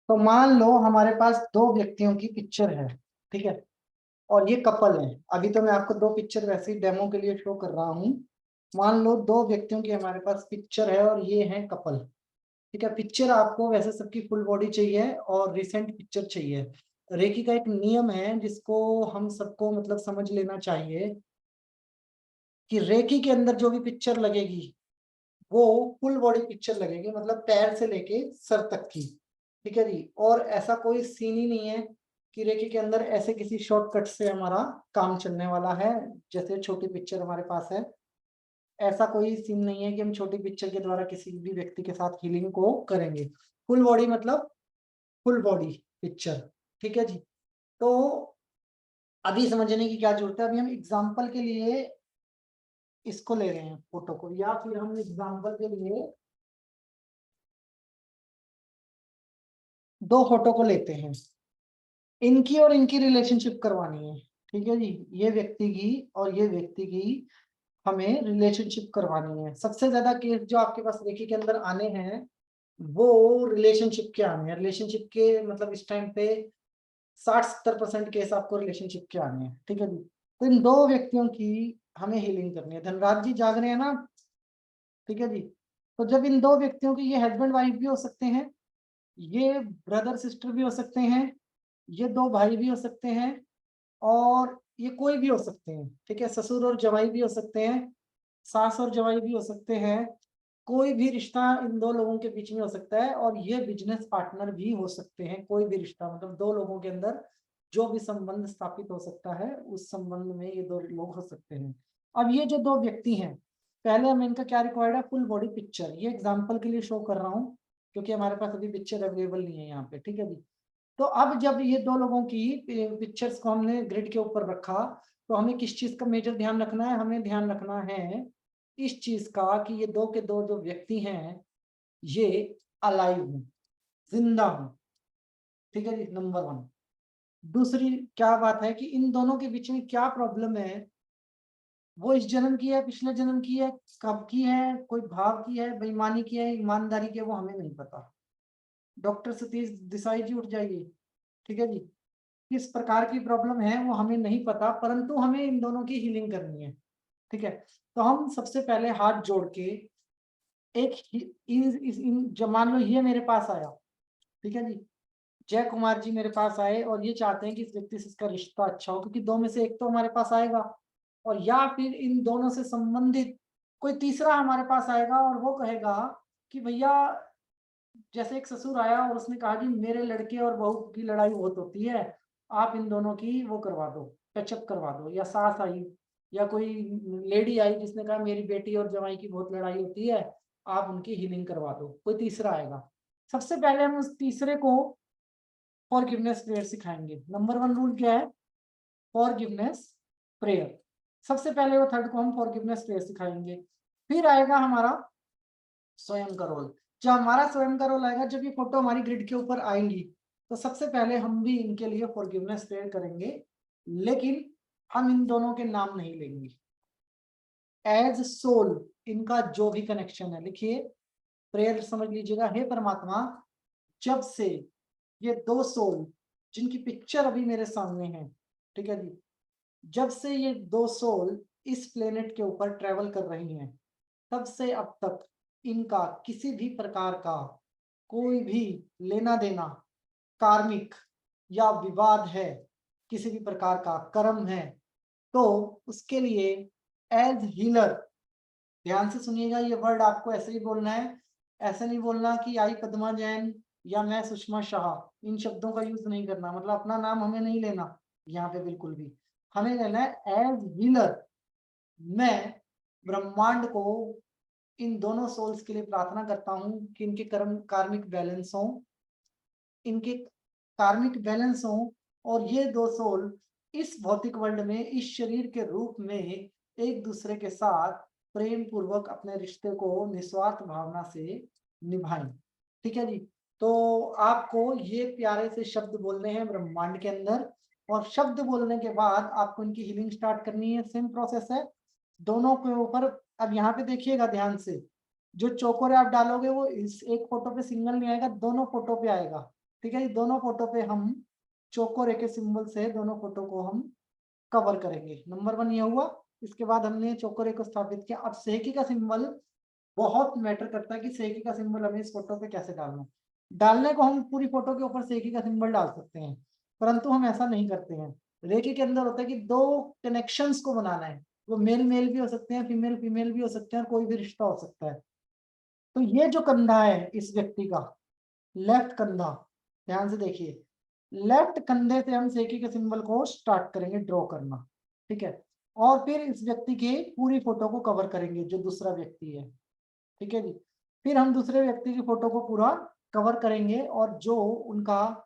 तो मान लो हमारे पास दो व्यक्तियों की पिक्चर है, ठीक है, और ये कपल है। अभी तो मैं आपको दो पिक्चर वैसे ही डेमो के लिए शो कर रहा हूँ। मान लो दो व्यक्तियों की हमारे पास पिक्चर है और ये है कपल, ठीक है। पिक्चर आपको वैसे सबकी फुल बॉडी चाहिए और रिसेंट पिक्चर चाहिए। रेकी का एक नियम है जिसको हम सबको मतलब समझ लेना चाहिए कि रेकी के अंदर जो भी पिक्चर लगेगी वो फुल बॉडी पिक्चर लगेगी, मतलब पैर से लेके सर तक की, ठीक है जी। और ऐसा कोई सीन ही नहीं है कि रेकी के अंदर ऐसे किसी शॉर्टकट से हमारा काम चलने वाला है। जैसे छोटी पिक्चर हमारे पास है, ऐसा कोई सीन नहीं है कि हम छोटी पिक्चर के द्वारा किसी भी व्यक्ति के साथ हीलिंग को करेंगे। फुल बॉडी मतलब फुल बॉडी पिक्चर, ठीक है जी। तो अभी समझने की क्या जरूरत है, अभी हम एग्जाम्पल के लिए इसको ले रहे हैं फोटो को, या फिर हम एग्जाम्पल के लिए दो फोटो को लेते हैं, इनकी और इनकी रिलेशनशिप करवानी है, ठीक है जी। ये व्यक्ति की और ये व्यक्ति की हमें रिलेशनशिप करवानी है। सबसे ज्यादा केस जो आपके पास रेकी के अंदर आने हैं वो रिलेशनशिप के आने हैं। रिलेशनशिप के मतलब इस टाइम पे 60-70% केस आपको रिलेशनशिप के आने हैं, ठीक है जी। तो इन दो व्यक्तियों की हमें हीलिंग करनी है। धनराज जी जाग रहे हैं ना, ठीक है जी। तो जब इन दो व्यक्तियों की, ये हस्बैंड वाइफ भी हो सकते हैं, ये ब्रदर सिस्टर भी हो सकते हैं, ये दो भाई भी हो सकते हैं, और ये कोई भी हो सकते हैं, ठीक है। ससुर और जवाई भी हो सकते हैं, सास और जवाई भी हो सकते हैं, कोई भी रिश्ता इन दो लोगों के बीच में हो सकता है। और ये बिजनेस पार्टनर भी हो सकते हैं। कोई भी रिश्ता मतलब दो लोगों के अंदर जो भी संबंध स्थापित हो सकता है, उस संबंध में ये दो लोग हो सकते हैं। अब ये जो दो व्यक्ति हैं, पहले हमें इनका क्या रिक्वायर्ड है, फुल बॉडी पिक्चर। ये एग्जाम्पल के लिए शो कर रहा हूँ क्योंकि हमारे पास अभी पिक्चर अवेलेबल नहीं है यहाँ पे, ठीक है जी। तो अब जब ये दो लोगों की पिक्चर्स को हमने ग्रिड के ऊपर रखा, तो हमें किस चीज का मेजर ध्यान रखना है, हमें ध्यान रखना है इस चीज का कि ये दो के दो जो व्यक्ति हैं ये अलाइव हूं, जिंदा हूं, ठीक है जी, नंबर 1। दूसरी क्या बात है कि इन दोनों के बीच में क्या प्रॉब्लम है, वो इस जन्म की है, पिछले जन्म की है, कब की है, कोई भाव की है, बेईमानी की है, ईमानदारी की है, वो हमें नहीं पता। डॉक्टर सतीश देसाई जी उठ जाइए, ठीक है जी। किस प्रकार की प्रॉब्लम है वो हमें नहीं पता, परंतु हमें इन दोनों की हीलिंग करनी है, ठीक है। तो हम सबसे पहले हाथ जोड़ के एक जब मान लो ये मेरे पास आया, ठीक है जी, जय कुमार जी मेरे पास आए और ये चाहते हैं कि इस व्यक्ति से इसका रिश्ता अच्छा हो, क्योंकि दो में से एक तो हमारे पास आएगा, और या फिर इन दोनों से संबंधित कोई तीसरा हमारे पास आएगा और वो कहेगा कि भैया, जैसे एक ससुर आया और उसने कहा जी मेरे लड़के और बहू की लड़ाई बहुत होती है, आप इन दोनों की वो करवा दो, पैचअप करवा दो। या सास आई या कोई लेडी आई जिसने कहा मेरी बेटी और जवाई की बहुत लड़ाई होती है, आप उनकी हीलिंग करवा दो। कोई तीसरा आएगा, सबसे पहले हम उस तीसरे को फॉरगिवनेस प्रेयर सिखाएंगे। नंबर 1 रूल क्या है, फॉरगिवनेस प्रेयर। सबसे पहले वो थर्ड को हम फॉरगिवनेस प्रेयर सिखाएंगे। फिर आएगा हमारा स्वयं का रोल। जो हमारा स्वयं का रोल आएगा, जब ये फोटो हमारी ग्रिड के ऊपर आएंगी तो सबसे पहले हम भी इनके लिए फॉरगिवनेस प्रेयर करेंगे, लेकिन हम इन दोनों के नाम नहीं लेंगे। एज सोल इनका जो भी कनेक्शन है, लिखिए प्रेयर समझ लीजिएगा। हे परमात्मा, जब से ये दो सोल जिनकी पिक्चर अभी मेरे सामने है, ठीक है जी, जब से ये दो सोल इस प्लेनेट के ऊपर ट्रेवल कर रही हैं, तब से अब तक इनका किसी भी प्रकार का कोई भी लेना देना, कार्मिक या विवाद है, किसी भी प्रकार का कर्म है, तो उसके लिए एज हीलर, ध्यान से सुनिएगा, ये वर्ड आपको ऐसे ही बोलना है, ऐसे नहीं बोलना कि आई पद्मा जैन या मैं सुषमा शाह, इन शब्दों का यूज नहीं करना, मतलब अपना नाम हमें नहीं लेना यहाँ पे बिल्कुल भी। हमें लेना है एज हीलर, मैं ब्रह्मांड को इन दोनों सोल्स के लिए प्रार्थना करता हूँ कि इनके कर्म कार्मिक बैलेंस हो, इनके कार्मिक बैलेंस हो, और ये दो सोल इस भौतिक वर्ल्ड में इस शरीर के रूप में एक दूसरे के साथ प्रेम पूर्वक अपने रिश्ते को निस्वार्थ भावना से निभाएं। ठीक है जी, तो आपको ये प्यारे से शब्द बोलने हैं ब्रह्मांड के अंदर, और शब्द बोलने के बाद आपको इनकी हीलिंग स्टार्ट करनी है। सेम प्रोसेस है दोनों के ऊपर। अब यहाँ पे देखिएगा ध्यान से, जो चोकोर आप डालोगे वो इस एक फोटो पे सिंगल नहीं आएगा, दोनों फोटो पे आएगा। ठीक है, दोनों फोटो पे हम चोकोर के सिंबल से दोनों फोटो को हम कवर करेंगे। नंबर 1 ये हुआ। इसके बाद हमने चोकोर को स्थापित किया। अब सेकी का सिंबल बहुत मैटर करता है कि सेकी का सिंबल हमें इस फोटो पे कैसे डालना है। डालने को हम पूरी फोटो के ऊपर सेकी का सिंबल डाल सकते हैं, परंतु हम ऐसा नहीं करते हैं। रेकी के अंदर होता है कि दो कनेक्शंस को बनाना है, वो मेल मेल भी हो सकते हैं, फीमेल फीमेल भी हो सकते हैं, और कोई भी रिश्ता हो सकता है। तो ये जो कंधा है इस व्यक्ति का, लेफ्ट कंधा, ध्यान से देखिए, लेफ्ट कंधे से हम सेकी के सिंबल को स्टार्ट करेंगे ड्रॉ करना। ठीक है, और फिर इस व्यक्ति की पूरी फोटो को कवर करेंगे, जो दूसरा व्यक्ति है। ठीक है जी, फिर हम दूसरे व्यक्ति की फोटो को पूरा कवर करेंगे, और जो उनका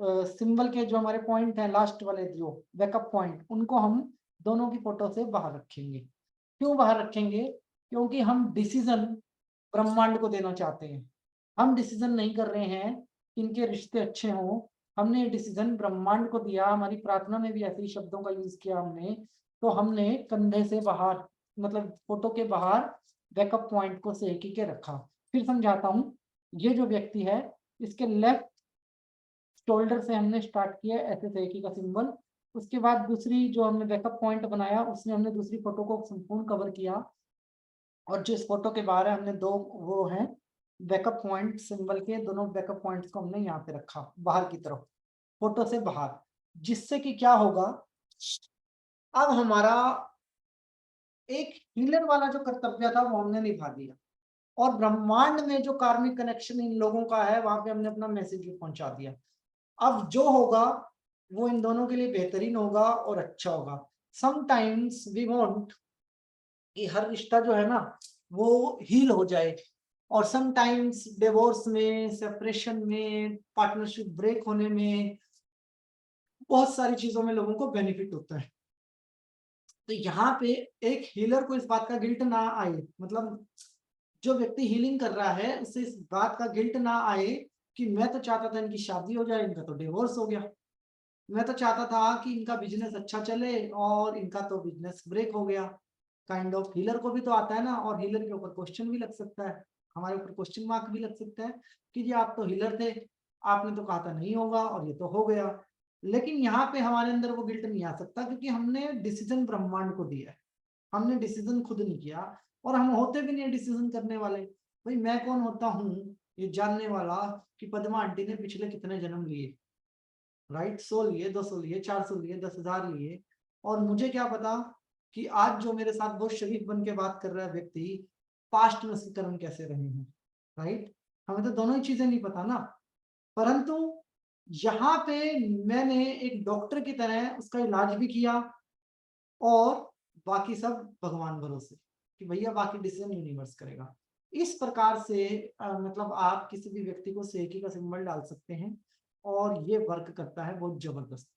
सिंबल के जो हमारे पॉइंट हैं लास्ट वाले, जो बैकअप पॉइंट, उनको हम दोनों की फोटो से बाहर रखेंगे। क्यों बाहर रखेंगे? क्योंकि हम डिसीजन ब्रह्मांड को देना चाहते हैं। हम डिसीजन नहीं कर रहे हैं कि इनके रिश्ते अच्छे हों, हमने डिसीजन ब्रह्मांड को दिया। हमारी प्रार्थना में भी ऐसे ही शब्दों का यूज किया हमने। तो हमने कंधे से बाहर, मतलब फोटो के बाहर बैकअप पॉइंट को सेकी के रखा। फिर समझाता हूँ। ये जो व्यक्ति है, इसके लेफ्ट शोल्डर से हमने स्टार्ट किया ऐसे सेकी का सिंबल। उसके बाद दूसरी जो हमने बैकअप पॉइंट बनाया, उसमें हमने दूसरी फोटो को संपूर्ण कवर किया, और जो इस फोटो के बाहर है, हमने दो वो हैं बैकअप पॉइंट सिंबल के, दोनों बैकअप पॉइंट्स को हमने यहाँ पे रखा बाहर की तरफ, फोटो से बाहर। जिससे कि क्या होगा, अब हमारा एक हीलर वाला जो कर्तव्य था वो हमने निभा दिया, और ब्रह्मांड में जो कार्मिक कनेक्शन इन लोगों का है, वहां पे हमने अपना मैसेज भी पहुंचा दिया। अब जो होगा वो इन दोनों के लिए बेहतरीन होगा और अच्छा होगा। समटाइम्स वी वांट कि हर रिश्ता जो है ना वो हील हो जाए, और समटाइम्स डिवोर्स में, सेपरेशन में, पार्टनरशिप ब्रेक होने में, बहुत सारी चीजों में लोगों को बेनिफिट होता है। तो यहाँ पे एक हीलर को इस बात का गिल्ट ना आए, मतलब जो व्यक्ति हीलिंग कर रहा है उससे इस बात का गिल्ट ना आए कि मैं तो चाहता था इनकी शादी हो जाए, इनका तो डिवोर्स हो गया। मैं तो चाहता था कि इनका बिजनेस अच्छा चले और इनका तो बिजनेस ब्रेक हो गया। काइंड ऑफ हीलर को भी तो आता है ना, और हीलर के ऊपर क्वेश्चन भी लग सकता है, हमारे ऊपर क्वेश्चन मार्क भी लग सकता है कि जी आप तो हीलर थे, आपने तो कहा था नहीं होगा और ये तो हो गया। लेकिन यहाँ पे हमारे अंदर वो गिल्ट नहीं आ सकता, क्योंकि हमने डिसीजन ब्रह्मांड को दिया है, हमने डिसीजन खुद नहीं किया, और हम होते भी नहीं डिसीजन करने वाले। भाई मैं कौन होता हूँ ये जानने वाला कि पद्मा आंटी ने पिछले कितने जन्म लिए, राइट? 100 लिए, 200 लिए, 400 लिए, 10,000 लिए, और मुझे क्या पता कि आज जो मेरे साथ बहुत शरीफ बन के बात कर रहा है व्यक्ति, पास्ट में उसके कर्म कैसे रहे हैं, राइट? हमें तो दोनों ही चीजें नहीं पता ना। परंतु यहाँ पे मैंने एक डॉक्टर की तरह उसका इलाज भी किया, और बाकी सब भगवान भरोसे कि भैया बाकी डिसीजन यूनिवर्स करेगा। इस प्रकार से मतलब आप किसी भी व्यक्ति को सेकी का सिंबल डाल सकते हैं, और ये वर्क करता है बहुत जबरदस्त,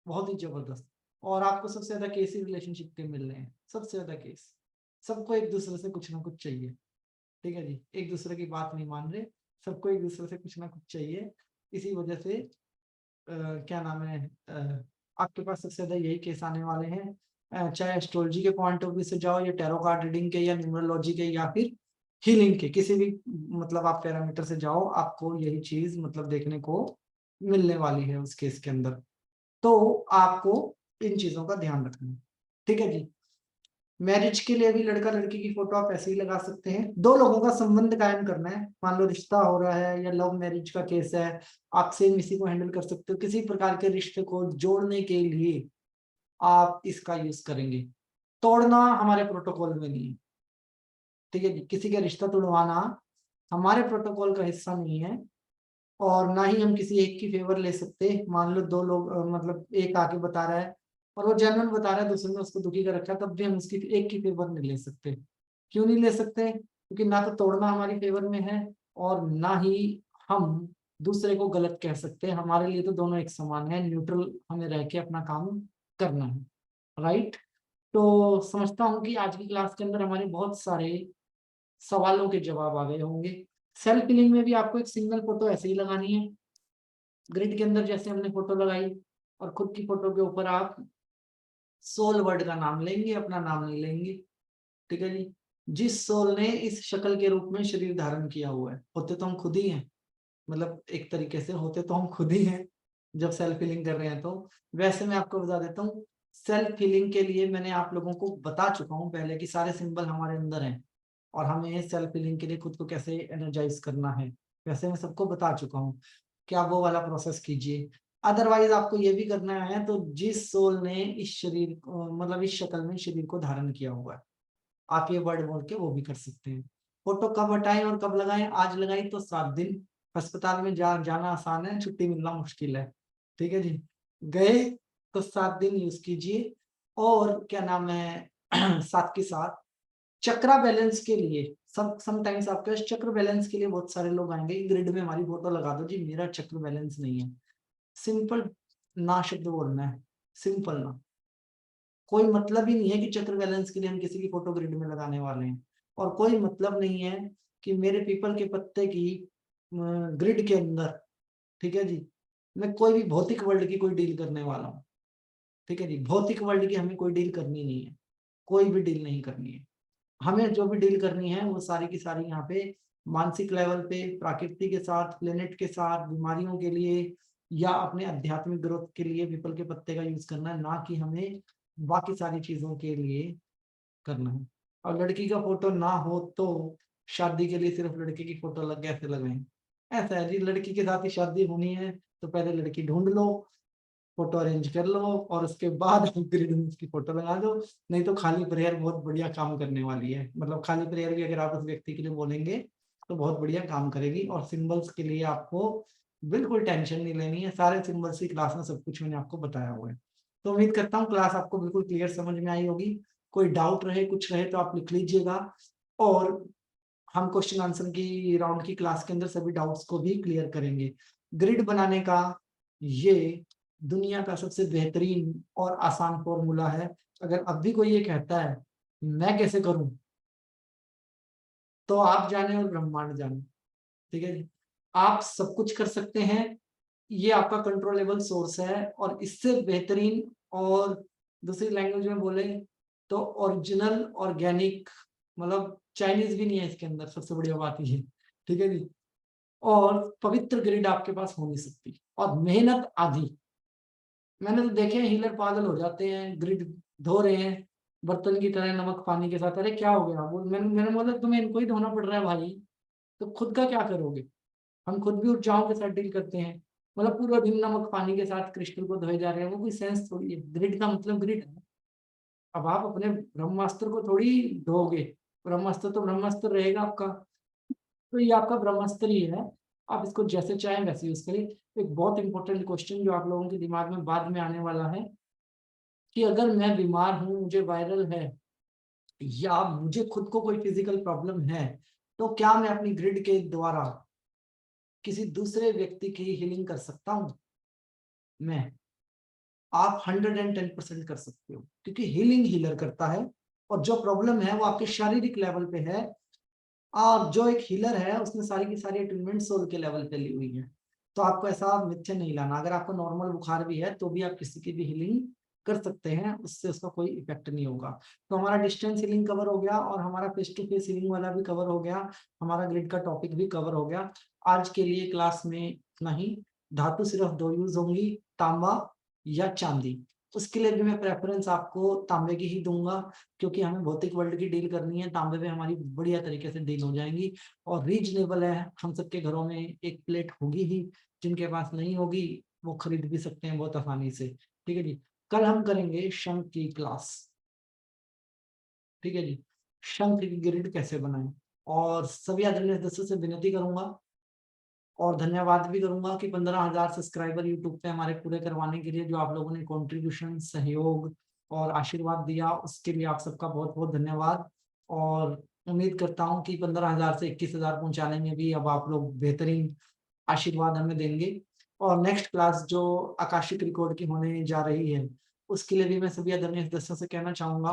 बहुत ही जबरदस्त। और आपको सबसे ज्यादा केस ही रिलेशनशिप के मिल रहे हैं, सबसे ज्यादा केस। सबको एक दूसरे से कुछ ना कुछ चाहिए, ठीक है जी, एक दूसरे की बात नहीं मान रहे, सबको एक दूसरे से कुछ ना कुछ चाहिए। इसी वजह से क्या नाम है, आपके पास सबसे ज्यादा यही केस आने वाले हैं, चाहे एस्ट्रोलॉजी के पॉइंट ऑफ व्यू से जाओ, या टैरो कार्ड रीडिंग के, या न्यूमरोलॉजी के, या फिर हीलिंग के, किसी भी मतलब आप पैरामीटर से जाओ, आपको यही चीज मतलब देखने को मिलने वाली है उस केस के अंदर। तो आपको इन चीजों का ध्यान रखना है, ठीक है जी। मैरिज के लिए भी लड़का लड़की की फोटो आप ऐसे ही लगा सकते हैं। दो लोगों का संबंध कायम करना है, मान लो रिश्ता हो रहा है या लव मैरिज का केस है, आप सेम इसी को हैंडल कर सकते हो। किसी प्रकार के रिश्ते को जोड़ने के लिए आप इसका यूज करेंगे, तोड़ना हमारे प्रोटोकॉल में नहीं है, ठीक है जी। किसी का रिश्ता तोड़वाना हमारे प्रोटोकॉल का हिस्सा नहीं है, और ना ही हम किसी एक की फेवर ले सकते। मान लो दो लोग मतलब एक आके बता रहा है और वो जेन्युइन बता रहा है, दूसरे ने उसको दुखी कर रखा है, तब भी हम उसकी एक की फेवर नहीं ले सकते। क्यों नहीं ले सकते? क्योंकि ना तो तोड़ना हमारी फेवर में है, और ना ही हम दूसरे को गलत कह सकते हैं। हमारे लिए तो दोनों एक समान है, न्यूट्रल हमें रह के अपना काम करना है, राइट। तो समझता हूँ कि आज की क्लास के अंदर हमारे बहुत सारे सवालों के जवाब आ गए होंगे। सेल्फ फिलिंग में भी आपको एक सिंगल फोटो ऐसे ही लगानी है, ग्रिड के अंदर जैसे हमने फोटो लगाई, और खुद की फोटो के ऊपर आप सोल वर्ड का नाम लेंगे, अपना नाम नहीं लेंगे, ठीक है जी। जिस सोल ने इस शक्ल के रूप में शरीर धारण किया हुआ है, होते तो हम खुद ही हैं, मतलब एक तरीके से होते तो हम खुद ही हैं जब सेल्फ हीलिंग कर रहे हैं। तो वैसे मैं आपको बता देता हूँ, सेल्फ हीलिंग के लिए मैंने आप लोगों को बता चुका हूँ पहले कि सारे सिंबल हमारे अंदर हैं, और हमें सेल्फ हीलिंग के लिए खुद को कैसे एनर्जाइज करना है, वैसे मैं सबको बता चुका हूँ कि आप वो वाला प्रोसेस कीजिए। अदरवाइज आपको ये भी करना है, तो जिस सोल ने इस शरीर को मतलब इस शक्ल में शरीर को धारण किया हुआ है, आप ये वर्ड बोल के वो भी कर सकते हैं। फोटो कब हटाएं और कब लगाएं? आज लगाई तो 7 दिन, अस्पताल में जाना आसान है, छुट्टी मिलना मुश्किल है, ठीक है जी। गए तो 7 दिन यूज कीजिए। और क्या नाम है साथ के साथ चक्रा बैलेंस के लिए, समटाइम्स आपके पास चक्र बैलेंस के लिए बहुत सारे लोग आएंगे, ग्रिड में हमारी फोटो लगा दो जी, मेरा चक्र बैलेंस नहीं है। सिंपल ना शब्द बोलना है, सिंपल ना, कोई मतलब ही नहीं है कि चक्र बैलेंस के लिए हम किसी की फोटो ग्रिड में लगाने वाले हैं। और कोई मतलब नहीं है कि मेरे पीपल के पत्ते की ग्रिड के अंदर, ठीक है जी, मैं कोई भी भौतिक वर्ल्ड की कोई डील करने वाला हूँ, ठीक है जी। भौतिक वर्ल्ड की हमें कोई डील करनी नहीं है, कोई भी डील नहीं करनी है। हमें जो भी डील करनी है वो सारी की सारी यहाँ पे मानसिक लेवल पे, प्रकृति के साथ, प्लेनेट के साथ, बीमारियों के लिए, या अपने आध्यात्मिक ग्रोथ के लिए पीपल के पत्ते का यूज करना है, ना कि हमें बाकी सारी चीजों के लिए करना है। और लड़की का फोटो ना हो तो शादी के लिए सिर्फ लड़के की फोटो लग कैसे लगाएं? ऐसा है जी, लड़की के साथ ही शादी होनी है तो पहले लड़की ढूंढ लो, फोटो अरेंज कर लो, और उसके बाद ग्रिड में उसकी फोटो लगा दो। नहीं तो खाली प्रेयर बहुत बढ़िया काम करने वाली है, मतलब खाली प्रेयर भी अगर आप उस व्यक्ति के लिए बोलेंगे तो बहुत बढ़िया काम करेगी। और सिंबल्स के लिए आपको बिल्कुल टेंशन नहीं लेनी है, सारे सिंबल्स की क्लास में सब कुछ मैंने आपको बताया हुआ है। तो उम्मीद करता हूँ क्लास आपको बिल्कुल क्लियर समझ में आई होगी। कोई डाउट रहे, कुछ रहे तो आप लिख लीजिएगा, और हम क्वेश्चन आंसर की राउंड की क्लास के अंदर सभी डाउट्स को भी क्लियर करेंगे। ग्रिड बनाने का ये दुनिया का सबसे बेहतरीन और आसान फॉर्मूला है। अगर अब भी कोई ये कहता है मैं कैसे करूं, तो आप जाने और ब्रह्मांड जाने, ठीक है जी। आप सब कुछ कर सकते हैं, ये आपका कंट्रोलेबल सोर्स है, और इससे बेहतरीन, और दूसरी लैंग्वेज में बोले तो ओरिजिनल ऑर्गेनिक, मतलब चाइनीज भी नहीं है इसके अंदर, सबसे बढ़िया बात ये, ठीक है जी। और पवित्र ग्रिड आपके पास हो नहीं सकती, और मेहनत आधी। मैंने तो देखे हैं हीलर पागल हो जाते हैं, ग्रिड धो रहे हैं बर्तन की तरह नमक पानी के साथ, अरे क्या हो गया, वो मैंने बोला तुम्हें इनको ही धोना पड़ रहा है भाई, तो खुद का क्या करोगे? हम खुद भी ऊर्जाओं के साथ डील करते हैं, मतलब पूरा दिन नमक पानी के साथ क्रिस्टल को धोए जा रहे हैं, वो कोई सेंस थोड़ी है। ग्रिड का मतलब ग्रिड है। अब आप अपने ब्रह्मास्त्र को थोड़ी धोगे, ब्रह्मास्त्र तो ब्रह्मास्त्र रहेगा आपका, तो ये आपका ब्रह्मास्त्र ही है, आप इसको जैसे चाहें वैसे यूज करें। एक बहुत इंपॉर्टेंट क्वेश्चन जो आप लोगों के दिमाग में बाद में आने वाला है, कि अगर मैं बीमार हूं, मुझे वायरल है, या मुझे खुद को कोई फिजिकल प्रॉब्लम है, तो क्या मैं अपनी ग्रिड के द्वारा किसी दूसरे व्यक्ति की हीलिंग कर सकता हूं? मैं, आप 110% कर सकते हो, क्योंकि हीलिंग हीलर करता है, और जो प्रॉब्लम है वो आपके शारीरिक लेवल पे है, और जो एक हीलर है उसने सारी की सारी अटेनमेंट सोल के लेवल पे ली हुई है। तो आपको ऐसा मिथ्या नहीं लाना। अगर आपको नॉर्मल बुखार भी है तो भी आप किसी की भी हीलिंग कर सकते हैं, उससे उसका कोई इफेक्ट नहीं होगा। तो हमारा डिस्टेंस हीलिंग कवर हो गया और हमारा फेस टू फेस हीलिंग वाला भी कवर हो गया, हमारा ग्रिड का टॉपिक भी कवर हो गया। आज के लिए क्लास में इतना ही। धातु सिर्फ दो यूज होंगी, तांबा या चांदी। उसके लिए भी मैं प्रेफरेंस आपको तांबे की ही दूंगा, क्योंकि हमें भौतिक वर्ल्ड की डील करनी है, तांबे में हमारी बढ़िया तरीके से डील हो जाएंगी। और रीजनेबल है, हम सबके घरों में एक प्लेट होगी ही, जिनके पास नहीं होगी वो खरीद भी सकते हैं बहुत आसानी से। ठीक है जी, कल हम करेंगे शंख की क्लास। ठीक है जी, शंख की ग्रिड कैसे बनाएं। और सभी आदरणीय सदस्यों से विनती करूंगा और धन्यवाद भी करूंगा कि 15,000 सब्सक्राइबर यूट्यूब पे हमारे पूरे करवाने के लिए जो आप लोगों ने कंट्रीब्यूशन, सहयोग और आशीर्वाद दिया, उसके लिए आप सबका बहुत बहुत धन्यवाद। और उम्मीद करता हूं कि 15,000 से 21,000 पहुंचाने में भी अब आप लोग बेहतरीन आशीर्वाद हमें देंगे। और नेक्स्ट क्लास जो आकाशिक रिकॉर्ड की होने जा रही है, उसके लिए भी मैं सभी आदरणीय सदस्यों से कहना चाहूंगा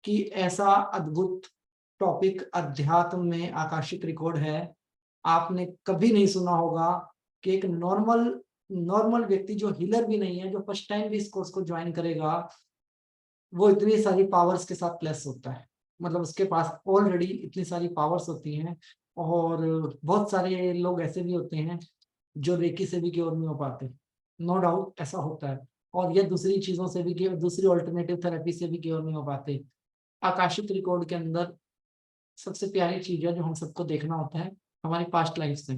कि ऐसा अद्भुत टॉपिक अध्यात्म में आकाशिक रिकॉर्ड है, आपने कभी नहीं सुना होगा कि एक नॉर्मल नॉर्मल व्यक्ति जो हीलर भी नहीं है, जो फर्स्ट टाइम भी इस कोर्स को ज्वाइन करेगा, वो इतनी सारी पावर्स के साथ प्लस होता है। मतलब उसके पास ऑलरेडी इतनी सारी पावर्स होती हैं। और बहुत सारे लोग ऐसे भी होते हैं जो रेकी से भी क्योर नहीं हो पाते, नो डाउट ऐसा होता है। और ये दूसरी चीजों से भी क्योर, दूसरी ऑल्टरनेटिव थेरेपी से भी क्योर नहीं हो पाते। आकाशिक रिकॉर्ड के अंदर सबसे प्यारी चीज है जो हम सबको देखना होता है, हमारी पास्ट लाइफ से,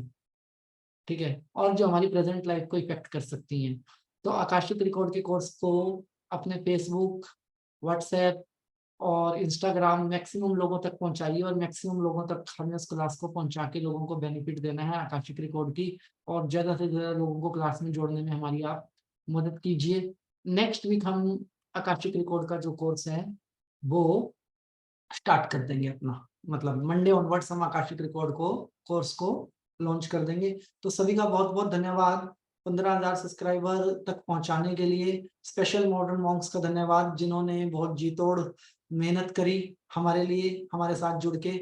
ठीक है, और जो हमारी प्रेजेंट लाइफ को इफेक्ट कर सकती हैं। तो आकाशिक रिकॉर्ड के कोर्स को अपने फेसबुक, व्हाट्सएप और इंस्टाग्राम मैक्सिमम लोगों तक पहुंचाइए, और मैक्सिमम लोगों तक हमें उस क्लास को पहुंचा के लोगों को बेनिफिट देना है आकाशिक रिकॉर्ड की। और ज्यादा से ज्यादा लोगों को क्लास में जोड़ने में हमारी आप मदद कीजिए। नेक्स्ट वीक हम आकाशिक रिकॉर्ड का जो कोर्स है वो स्टार्ट कर देंगे अपना, मतलब मंडे ऑनवर्ड्स हम आकाशिक रिकॉर्ड को कोर्स को लॉन्च कर देंगे। तो सभी का बहुत बहुत धन्यवाद 15,000 सब्सक्राइबर तक पहुंचाने के लिए। स्पेशल मॉडर्न मॉन्क्स का धन्यवाद जिन्होंने बहुत जी तोड़ मेहनत करी हमारे लिए, हमारे साथ जुड़ के।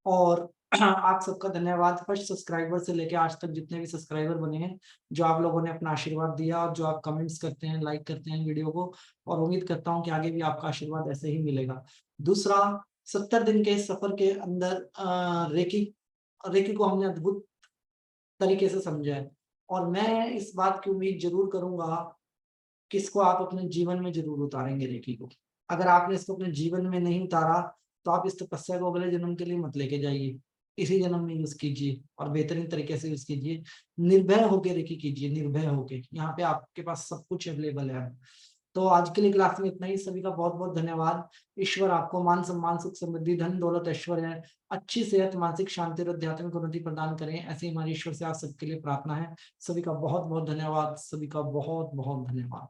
और आप सबका धन्यवाद फर्स्ट सब्सक्राइबर से लेके आज तक जितने भी सब्सक्राइबर बने हैं, जो आप लोगों ने अपना आशीर्वाद दिया और जो आप कमेंट्स करते हैं, लाइक करते हैं वीडियो को। और उम्मीद करता हूँ कि आगे भी आपका आशीर्वाद ऐसे ही मिलेगा। दूसरा, 70 दिन के इस सफर के अंदर रेकी रेकी को हमने अद्भुत तरीके से समझा है। और मैं इस बात की उम्मीद जरूर करूंगा कि इसको आप अपने जीवन में जरूर उतारेंगे रेकी को। अगर आपने इसको अपने जीवन में नहीं उतारा तो आप इस तपस्या को अगले जन्म के लिए मत लेके जाइए, इसी जन्म में यूज कीजिए और बेहतरीन तरीके से यूज कीजिए। निर्भय होके रेकी कीजिए, निर्भय होके, यहाँ पे आपके पास सब कुछ अवेलेबल है। तो आज के लिए क्लास में इतना ही। सभी का बहुत बहुत धन्यवाद। ईश्वर आपको मान सम्मान, सुख समृद्धि, धन दौलत, ऐश्वर्य, अच्छी सेहत, मानसिक शांति और आध्यात्मिक उन्नति प्रदान करें, ऐसे हमारे ईश्वर से आप सबके लिए प्रार्थना है। सभी का बहुत बहुत धन्यवाद। सभी का बहुत बहुत धन्यवाद।